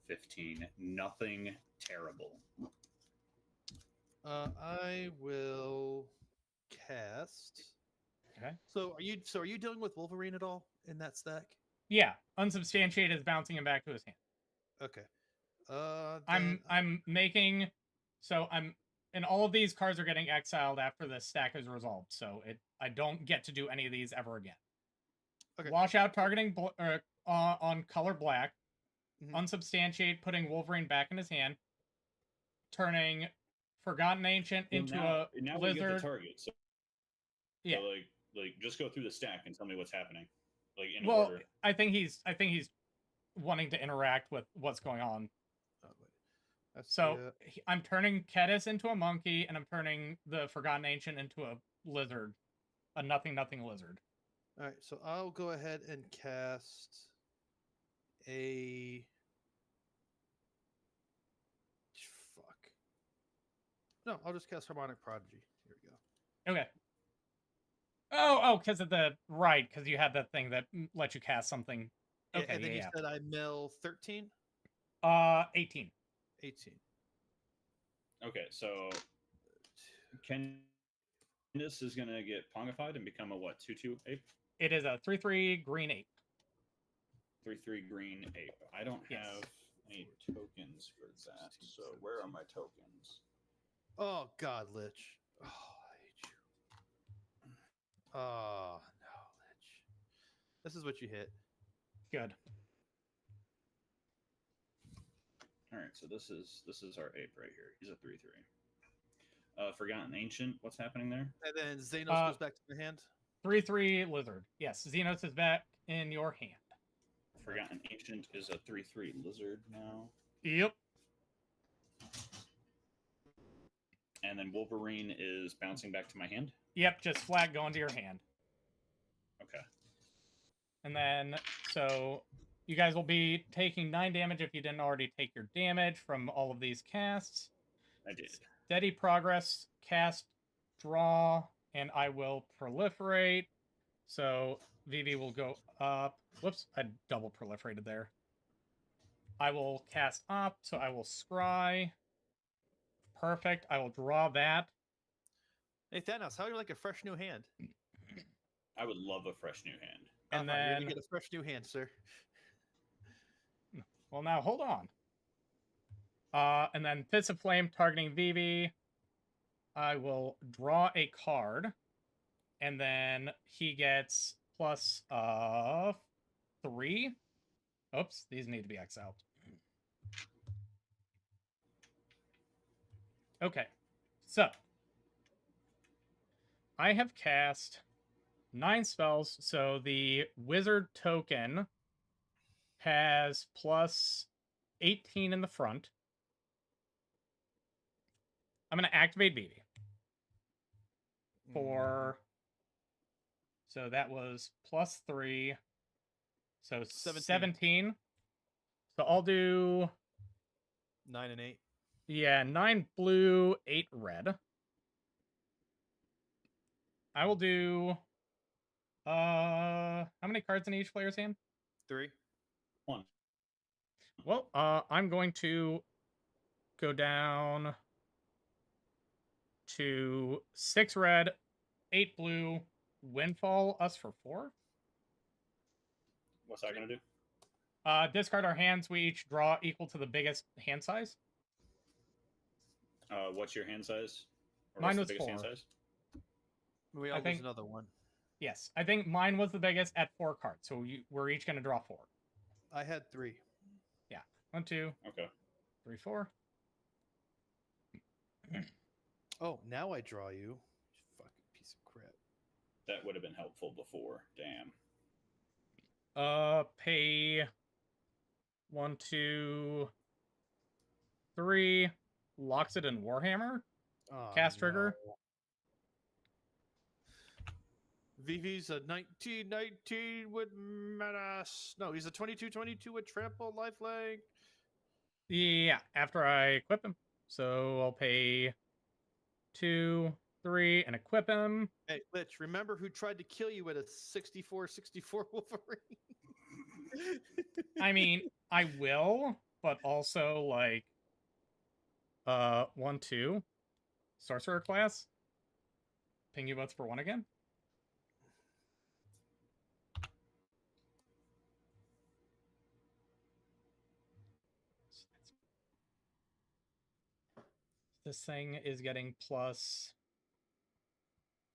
15. Nothing terrible. I will cast Okay. So are you dealing with Wolverine at all in that stack? Yeah, unsubstantiated is bouncing him back to his hand. Okay. I'm making, so I'm, and all of these cards are getting exiled after the stack is resolved. So I don't get to do any of these ever again. Okay. Wash out targeting on color black. Mhm. Unsubstantiate, putting Wolverine back in his hand. Turning Forgotten Ancient Well, into now a we get the lizard. target. So Yeah. like just go through the stack and tell me what's happening, like in Well, order. I think he's wanting to interact with what's going on. Oh, wait. That's So the, I'm turning Kedis into a monkey, and I'm turning the Forgotten Ancient into a lizard, a nothing lizard. all right. So I'll go ahead and cast a. Fuck. No, I'll just cast Harmonic Prodigy. Here we go. Okay. Oh, because of the right, because you had that thing that lets you cast something. Okay, And then you yeah. said I mill 13? 18. 18. Okay, so Candice is gonna get pongified and become a what? 2/2 ape. It is a 3/3 green ape. 3/3 green ape. I don't Yes. have any tokens for that. So where are my tokens? Oh, God, Lich. Oh, I hate you. Oh, no, Lich. This is what you hit. Good. All right, so this is our ape right here. He's a 3/3. Forgotten Ancient. What's happening there? And then Xenos goes back to the hand. 3/3 lizard. Yes, Xenos is back in your hand. Forgotten Ancient is a 3/3 lizard now. Yep. And then Wolverine is bouncing back to my hand. Yep, just flat going to your hand. Okay. And then, so you guys will be taking 9 damage if you didn't already take your damage from all of these casts. I did. Steady progress, cast, draw, and I will proliferate. So Vivi will go up. Whoops, I double proliferated there. I will cast up, so I will scry. Perfect. I will draw that. Hey, Thanos, how do you like a fresh new hand? I would love a fresh new hand. And You're then, gonna get a fresh new hand, sir. well, now hold on. And then Fist of Flame targeting Vivi. I will draw a card, and then he gets plus 3. Oops, these need to be exiled. Okay, so I have cast 9 spells, so the wizard token has plus 18 in the front. I'm going to activate Vivi for, so that was plus 3, so 17. So I'll do 9 and 8. Yeah, 9 blue, 8 red. I will do how many cards in each player's hand? 3. 1. Well, I'm going to go down to 6 red, 8 blue, windfall us for 4. What's that gonna do? Discard our hands. We each draw equal to the biggest hand size. What's your hand size? Or Mine what's was the biggest 4. hand size? We all lose another one. Yes, I think mine was the biggest at 4 cards. So we're each going to draw 4. I had 3. Yeah, 1, 2, Okay. 3, 4. Oh, now I draw you. You fucking piece of crap. That would have been helpful before. Damn. Pay 1, 2, 3. Locks it in Warhammer. Oh, Cast trigger. no. Vivi's a 1919 with menace. No, he's a 2222 with trample lifelink. Yeah, after I equip him. So I'll pay 2, 3, and equip him. Hey, Lich, remember who tried to kill you with a 64 Wolverine? I mean, I will, but also like 1, 2. Sorcerer class. Ping you both for 1 again. This thing is getting plus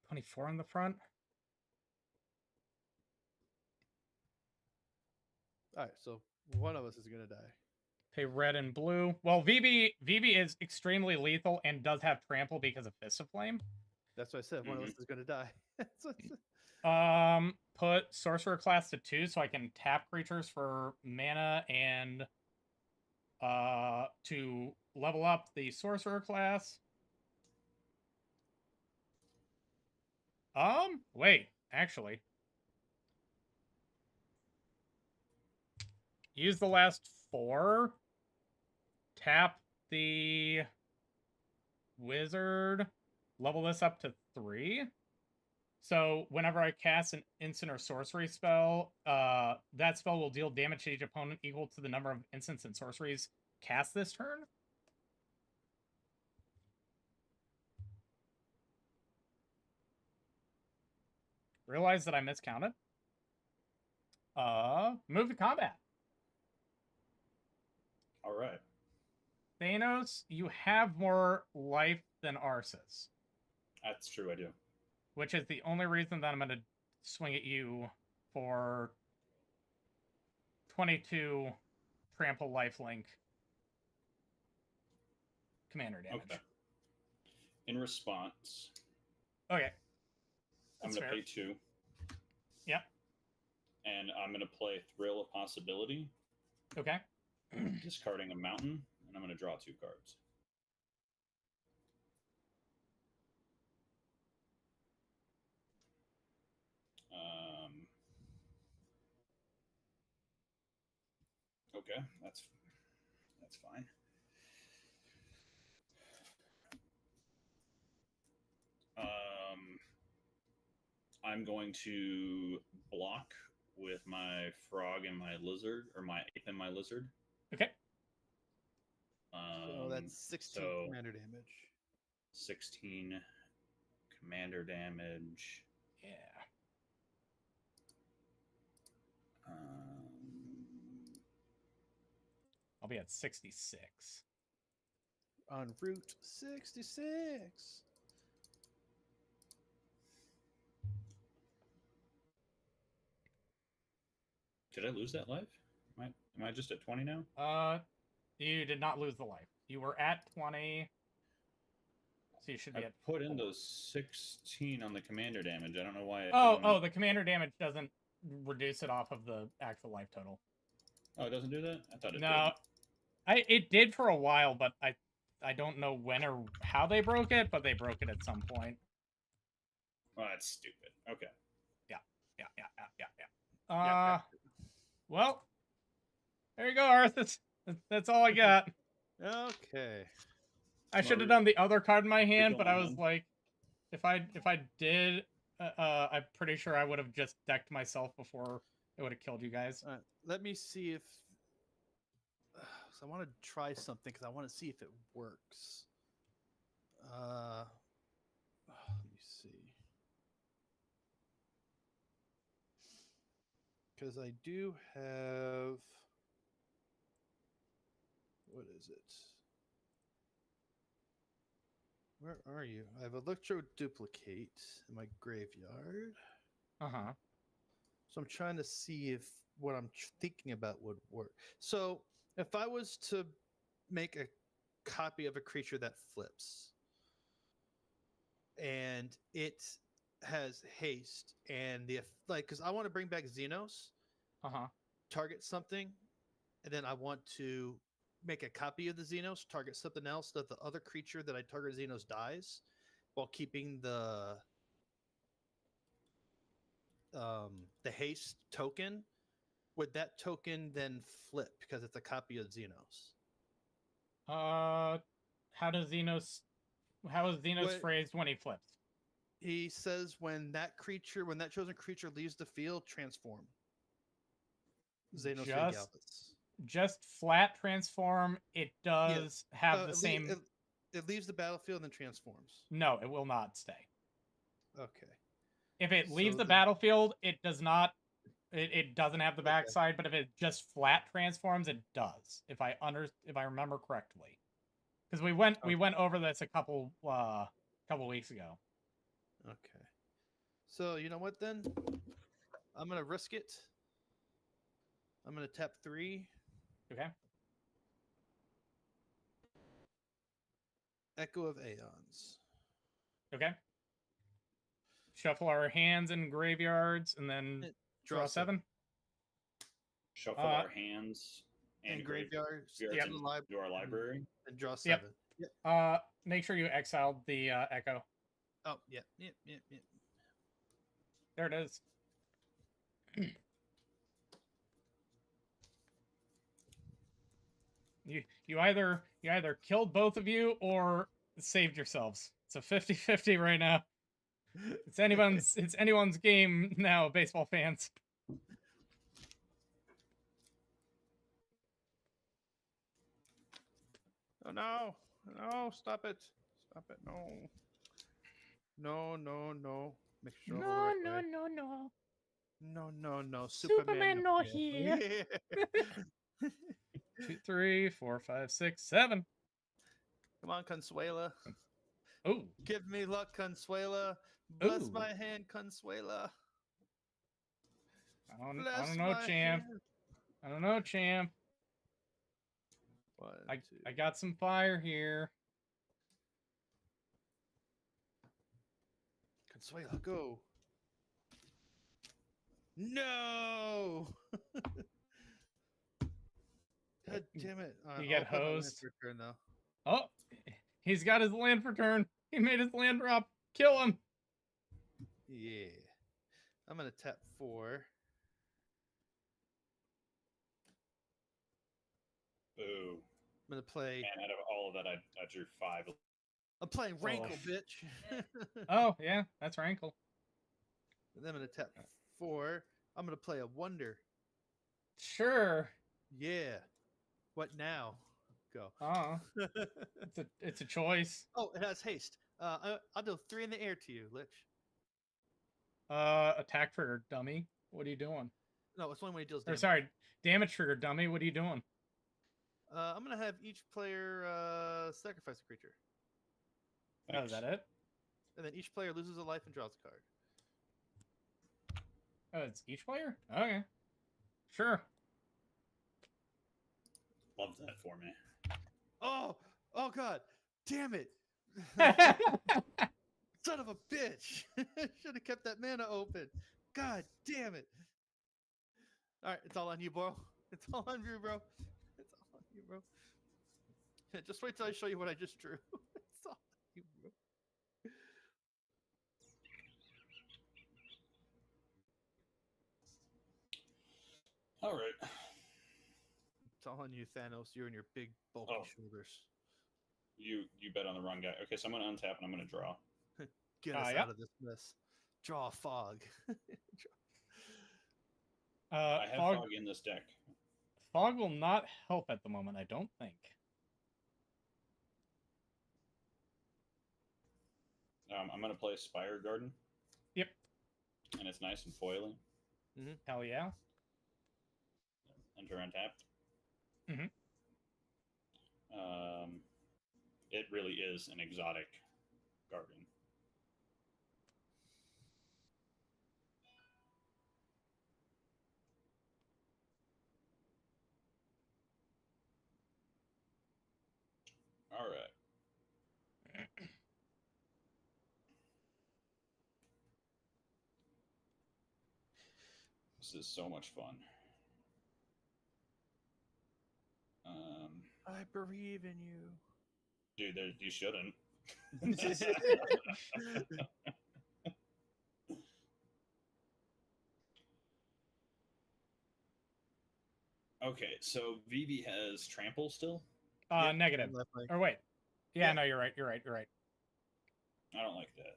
24 on the front. All right, so one of us is gonna die. Pay red and blue. Well, VB is extremely lethal and does have trample because of Fist of Flame. That's what I said. One of us is gonna die. Put sorcerer class to 2 so I can tap creatures for mana and to level up the sorcerer class. Wait, actually. Use the last 4. Tap the wizard. Level this up to 3. So whenever I cast an instant or sorcery spell, that spell will deal damage to each opponent equal to the number of instants and sorceries cast this turn. Realize that I miscounted. Move to combat. All right. Thanos, you have more life than Arceus. That's true, I do. Which is the only reason that I'm going to swing at you for 22 trample lifelink commander damage. Okay. In response, Okay. I'm going to pay 2. Yep. And I'm going to play Thrill of Possibility. Okay. Discarding a mountain, and I'm going to draw 2 cards. Okay, that's fine. I'm going to block with my frog and my lizard, or my ape and my lizard. Okay. So that's 16 commander damage. 16 commander damage. Yeah. I'll be at 66. On Route 66. Did I lose that life? Am I just at 20 now? You did not lose the life. You were at 20. So you should be I at put in those 16 on the commander damage. I don't know why. The commander damage doesn't reduce it off of the actual life total. Oh, it doesn't do that? I thought it No, did. it did for a while, but I don't know when or how they broke it, but they broke it at some point. Oh, that's stupid. Okay. Yeah. Well, there you go, Arthas. That's all I got. Okay. I should have done the other card in my hand, but I was like, if I did, I'm pretty sure I would have just decked myself before it would have killed you guys. Let me see if. So I want to try something because I want to see if it works. Let me see. Because I do have. What is it? Where are you? I have Electro Duplicate in my graveyard. Uh-huh. So I'm trying to see if what I'm thinking about would work. So if I was to make a copy of a creature that flips, and it has haste, and because I want to bring back Xenos, target something, and then I want to make a copy of the Xenos, target something else, that the other creature that I target Xenos dies, while keeping the haste token. Would that token then flip because it's a copy of Xenos? How is Xenos phrased when he flips? He says when that chosen creature leaves the field, transform. Xenos Regalis. Just flat transform. It does have the same. It leaves the battlefield and then transforms. No, it will not stay. Okay. If it leaves the battlefield, it does not. It doesn't have the backside, but if it just flat transforms, it does. If I remember correctly. Because we went over this a couple weeks ago. Okay. So you know what then? I'm gonna risk it. I'm gonna tap 3. Okay. Echo of Aeons. Okay. Shuffle our hands in graveyards and then draw 7. Shuffle our hands and graveyards graveyards into into our library. And draw 7. Yep. Make sure you exiled the Echo. Oh, yep. There it is. You either killed both of you or saved yourselves. It's a 50-50 right now. It's anyone's game now, baseball fans. Oh no! No! Stop it! Stop it! No! No! Make sure. No. No! Superman no here. 2, 3, 4, 5, 6, 7. Come on, Consuela. Oh. Give me luck, Consuela. Bless Ooh. my hand, Consuela. I don't know, champ. I don't know, champ. I got some fire here. Consuela, go. No! God damn it. You get hosed. Turn, though. Oh, he's got his land for turn. He made his land drop. Kill him. Yeah. I'm going to tap 4. Boo. I'm going to play... And out of all of that, I drew 5. I'm playing Rankle, bitch. Oh, yeah, that's Rankle. And then I'm going to tap 4. I'm going to play a Wonder. Sure. Yeah. What now? Go. Oh. It's a choice. Oh, it has haste. I'll do 3 in the air to you, Lich. Attack trigger, dummy. What are you doing? No, it's only when he deals Or damage. sorry, damage trigger, dummy. What are you doing? I'm going to have each player sacrifice a creature. Oh, is that it? And then each player loses a life and draws a card. Oh, it's each player? Okay. Sure. Love that for me. Oh God. Damn it. Son of a bitch. Should have kept that mana open. God damn it. All right, it's all on you, bro. It's all on you, bro. It's all on you, bro. Just wait till I show you what I just drew. It's all on you, bro. All right. It's all on you, Thanos. You and your big, bulky shoulders. You bet on the wrong guy. Okay, so I'm going to untap and I'm going to draw. Get us out of this mess. Draw a fog. I have fog in this deck. Fog will not help at the moment, I don't think. I'm going to play Spire Garden. Yep. And it's nice and foily. Mm-hmm. Hell yeah. Enter untapped. Mm-hmm. It really is an exotic garden. All right. This is so much fun. I believe in you. Dude, you shouldn't. Okay, so Vivi has trample still? Yep, Negative. Or wait. Yeah, no, you're right. I don't like that.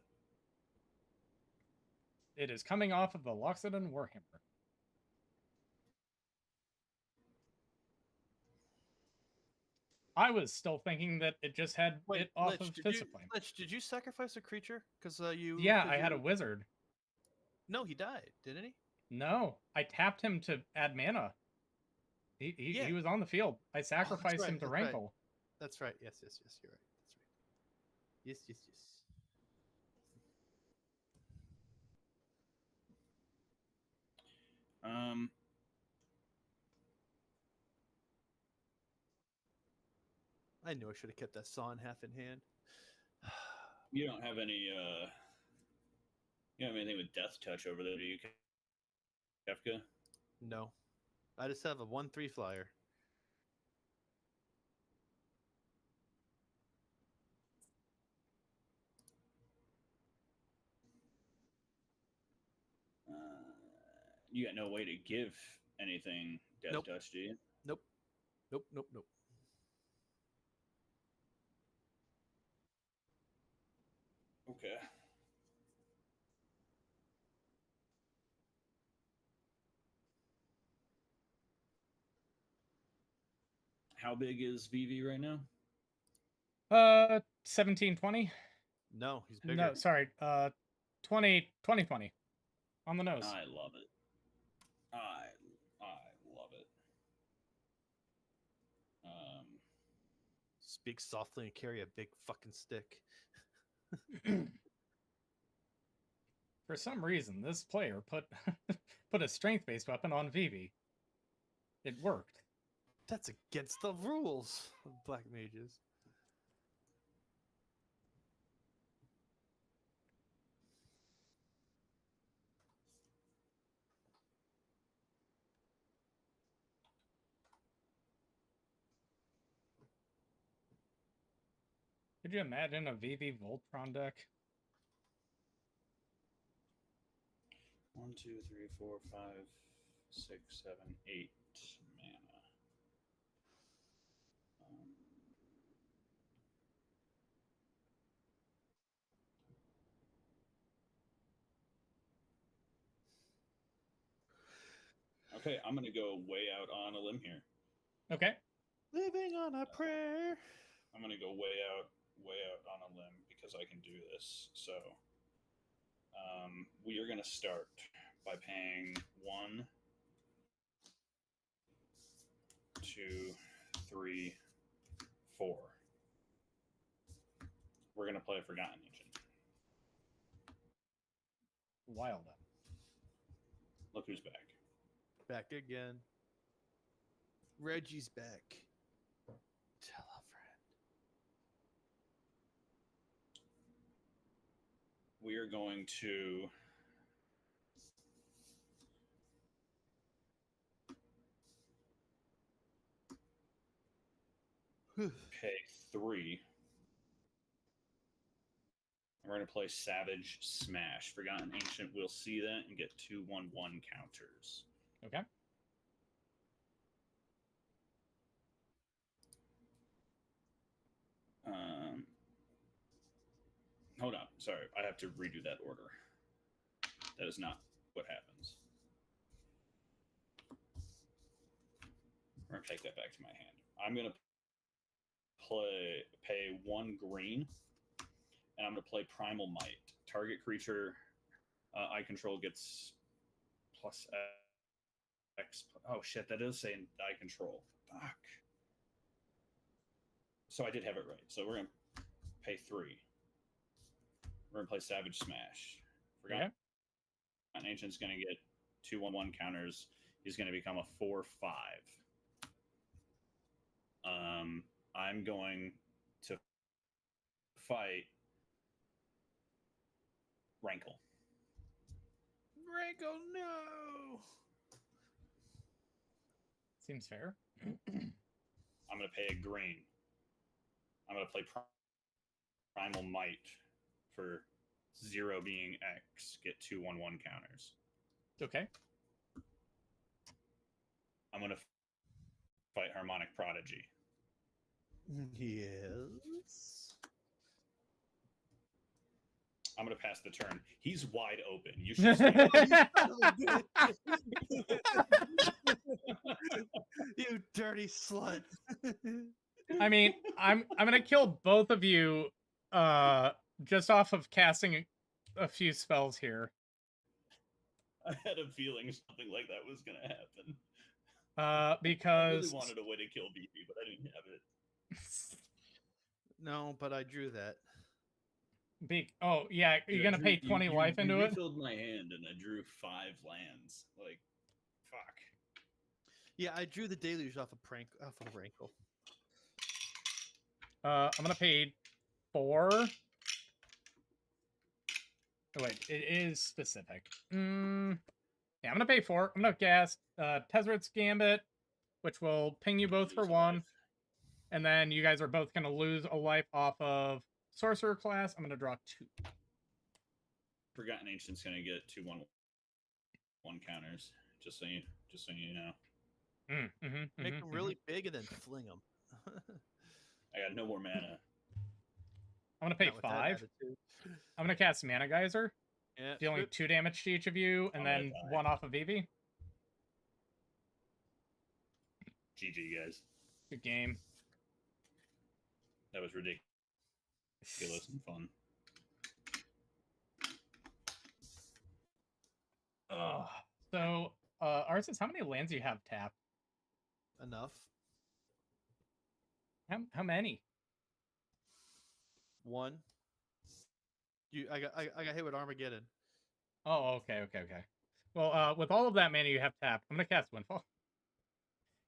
It is coming off of the Loxodon Warhammer. I was still thinking that it just had it off Lich, of Discipline. Lich, did you sacrifice a creature? Because you. Yeah, I had a wizard. No, he died, didn't he? No, I tapped him to add mana. He was on the field. I sacrificed him to Rankle. That's right. Yes. You're right. That's right. Yes. Um, I knew I should have kept that saw in half in hand. you don't have any. You don't have anything with death touch over there, do you, Kefka? No, I just have a 1/3 flyer. You got no way to give anything death Nope. touch, do you? Nope. Okay. How big is VV right now? 1720. No, he's bigger. No, sorry. 2020 on the nose. I love it. I love it. Speak softly and carry a big fucking stick. For some reason, this player put put a strength-based weapon on Vivi. It worked. That's against the rules of black mages. Could you imagine a Vivi Voltron deck? 1, 2, 3, 4, 5, 6, 7, 8 mana. Okay, I'm gonna go way out on a limb here. Okay. Living on a prayer. I'm gonna go way out on a limb because I can do this. So, we are gonna start by paying 1, 2, 3, 4. We're gonna play a Forgotten Ancient. Wild. Look who's back. Back again. Reggie's back. Tell a friend. We are going to pay 3. We're going to play Savage Smash. Forgotten Ancient will see that and get 2/1/1 counters. Okay. Hold on. Sorry, I have to redo that order. That is not what happens. We're going to take that back to my hand. I'm going to pay 1 green, and I'm going to play Primal Might. Target creature I control gets plus X. Oh shit, that is saying I control. Fuck. So I did have it right. So we're going to pay 3. We're going to play Savage Smash. Forgotten Ancient's going to get 2/1/1 counters. He's going to become a 4/5. I'm going to fight Rankle. Rankle, no! Seems fair. I'm going to pay a green. I'm going to play Primal Might for 0 being X. Get 2/1/1 counters. Okay. I'm going to fight Harmonic Prodigy. Yes. I'm going to pass the turn. He's wide open. You should see You dirty slut. I mean, I'm gonna kill both of you just off of casting a few spells here. I had a feeling something like that was going to happen. Because I really wanted a way to kill BP, but I didn't have it. No, but I drew that. Oh yeah, you're Dude, gonna pay 20 life into you it. refilled my hand, and I drew 5 lands. Like, fuck. Yeah, I drew the deluge off of Rankle. I'm gonna pay 4. Oh, wait, it is specific. Yeah, I'm gonna pay 4. I'm gonna cast Tezzeret's Gambit, which will ping you both for Lose 1. life. And then you guys are both gonna lose a life off of Sorcerer class. I'm gonna draw 2. Forgotten Ancient's gonna get 2/1 counters. Just so you know. Make them really big and then fling them. I got no more mana. I'm gonna pay 5. I'm gonna cast Mana Geyser, Yeah, dealing 2 damage to each of you, and then 1 off of Evie. GG, guys. Good game. That was ridiculous and fun. So, Arsis, how many lands do you have tapped? Enough. How many? 1. I got hit with Armageddon. Oh, okay. Well, with all of that mana you have tapped, I'm gonna cast Windfall,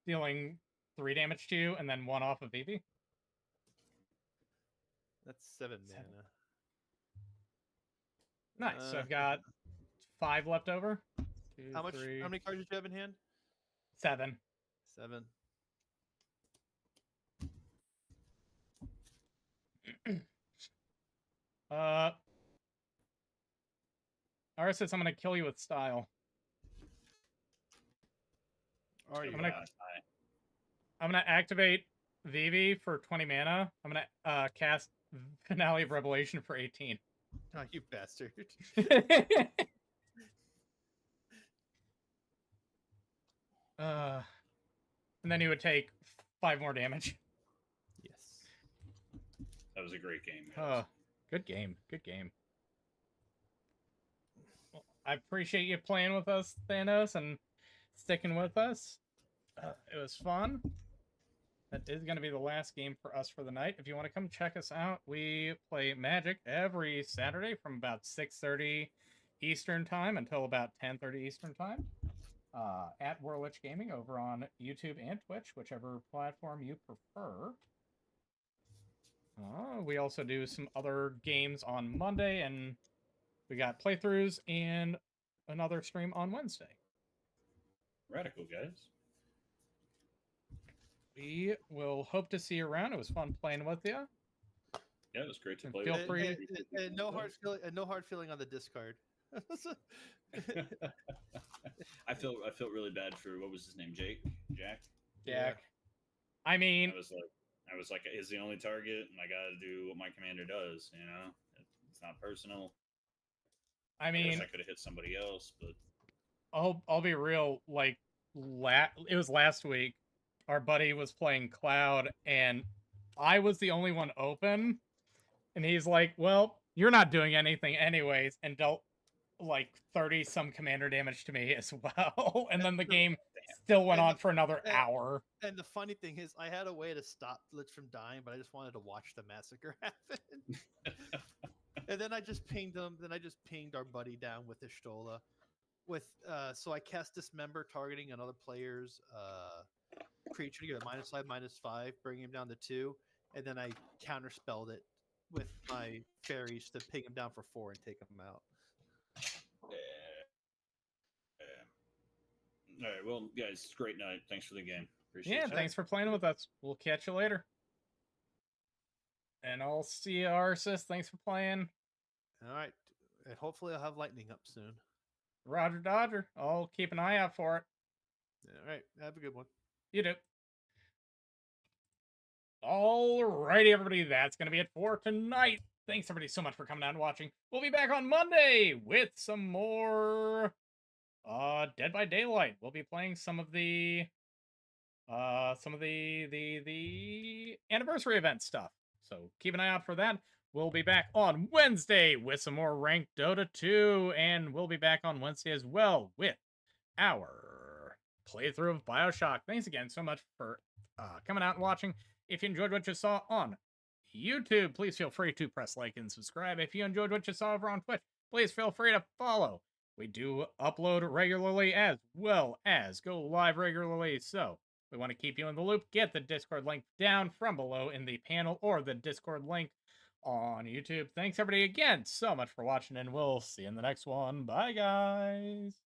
dealing 3 damage to you, and then 1 off of Evie. That's 7 mana. Nice. So I've got 5 left over. 2, How much? 3, How many cards did you have in hand? 7. 7. Arsis, I'm gonna kill you with style. Are you? I'm gonna activate Vivi for 20 mana. I'm gonna cast Finale of Revelation for 18. Oh, you bastard. And then he would take 5 more damage. Yes. That was a great game, guys. Good game. Good game. Well, I appreciate you playing with us, Thanos, and sticking with us. It was fun. That is going to be the last game for us for the night. If you want to come check us out, we play Magic every Saturday from about 6:30 Eastern Time until about 10:30 Eastern Time. At Warlich Gaming over on YouTube and Twitch, whichever platform you prefer. We also do some other games on Monday, and we got playthroughs and another stream on Wednesday. Radical, guys. We will hope to see you around. It was fun playing with you. Yeah, it was great to play Feel with free. And no hard feeling on the discard. I felt really bad for, what was his name, Jack. Yeah. I mean, I was like, he's the only target, and I got to do what my commander does. You know, it's not personal. I mean, wish I could have hit somebody else, but I'll be real. Like, it was last week. Our buddy was playing Cloud, and I was the only one open. And he's like, "Well, you're not doing anything anyways," and dealt like 30-some commander damage to me as well. And then the game still went on for another hour. And the funny thing is, I had a way to stop Lich from dying, but I just wanted to watch the massacre happen. And then I just pinged him. Then I just pinged our buddy down with Ishtola. So I cast Dismember, targeting another player's creature to get a -5, -5, bring him down to 2, and then I counterspelled it with my fairies to ping him down for 4 and take him out. All right, well, guys, great night. Thanks for the game. Appreciate it. Thanks for playing with us. We'll catch you later. And I'll see you, Arsis. Thanks for playing. All right. And hopefully I'll have lightning up soon. Roger Dodger. I'll keep an eye out for it. All right. Have a good one. You do. Alrighty, everybody. That's going to be it for tonight. Thanks, everybody, so much for coming out and watching. We'll be back on Monday with some more Dead by Daylight. We'll be playing some of the anniversary event stuff. So keep an eye out for that. We'll be back on Wednesday with some more ranked Dota 2, and we'll be back on Wednesday as well with our playthrough of BioShock. Thanks again so much for coming out and watching. If you enjoyed what you saw on YouTube, please feel free to press like and subscribe. If you enjoyed what you saw over on Twitch, please feel free to follow. We do upload regularly as well as go live regularly, so we want to keep you in the loop. Get the Discord link down from below in the panel or the Discord link on YouTube. Thanks everybody again so much for watching, and we'll see you in the next one. Bye, guys.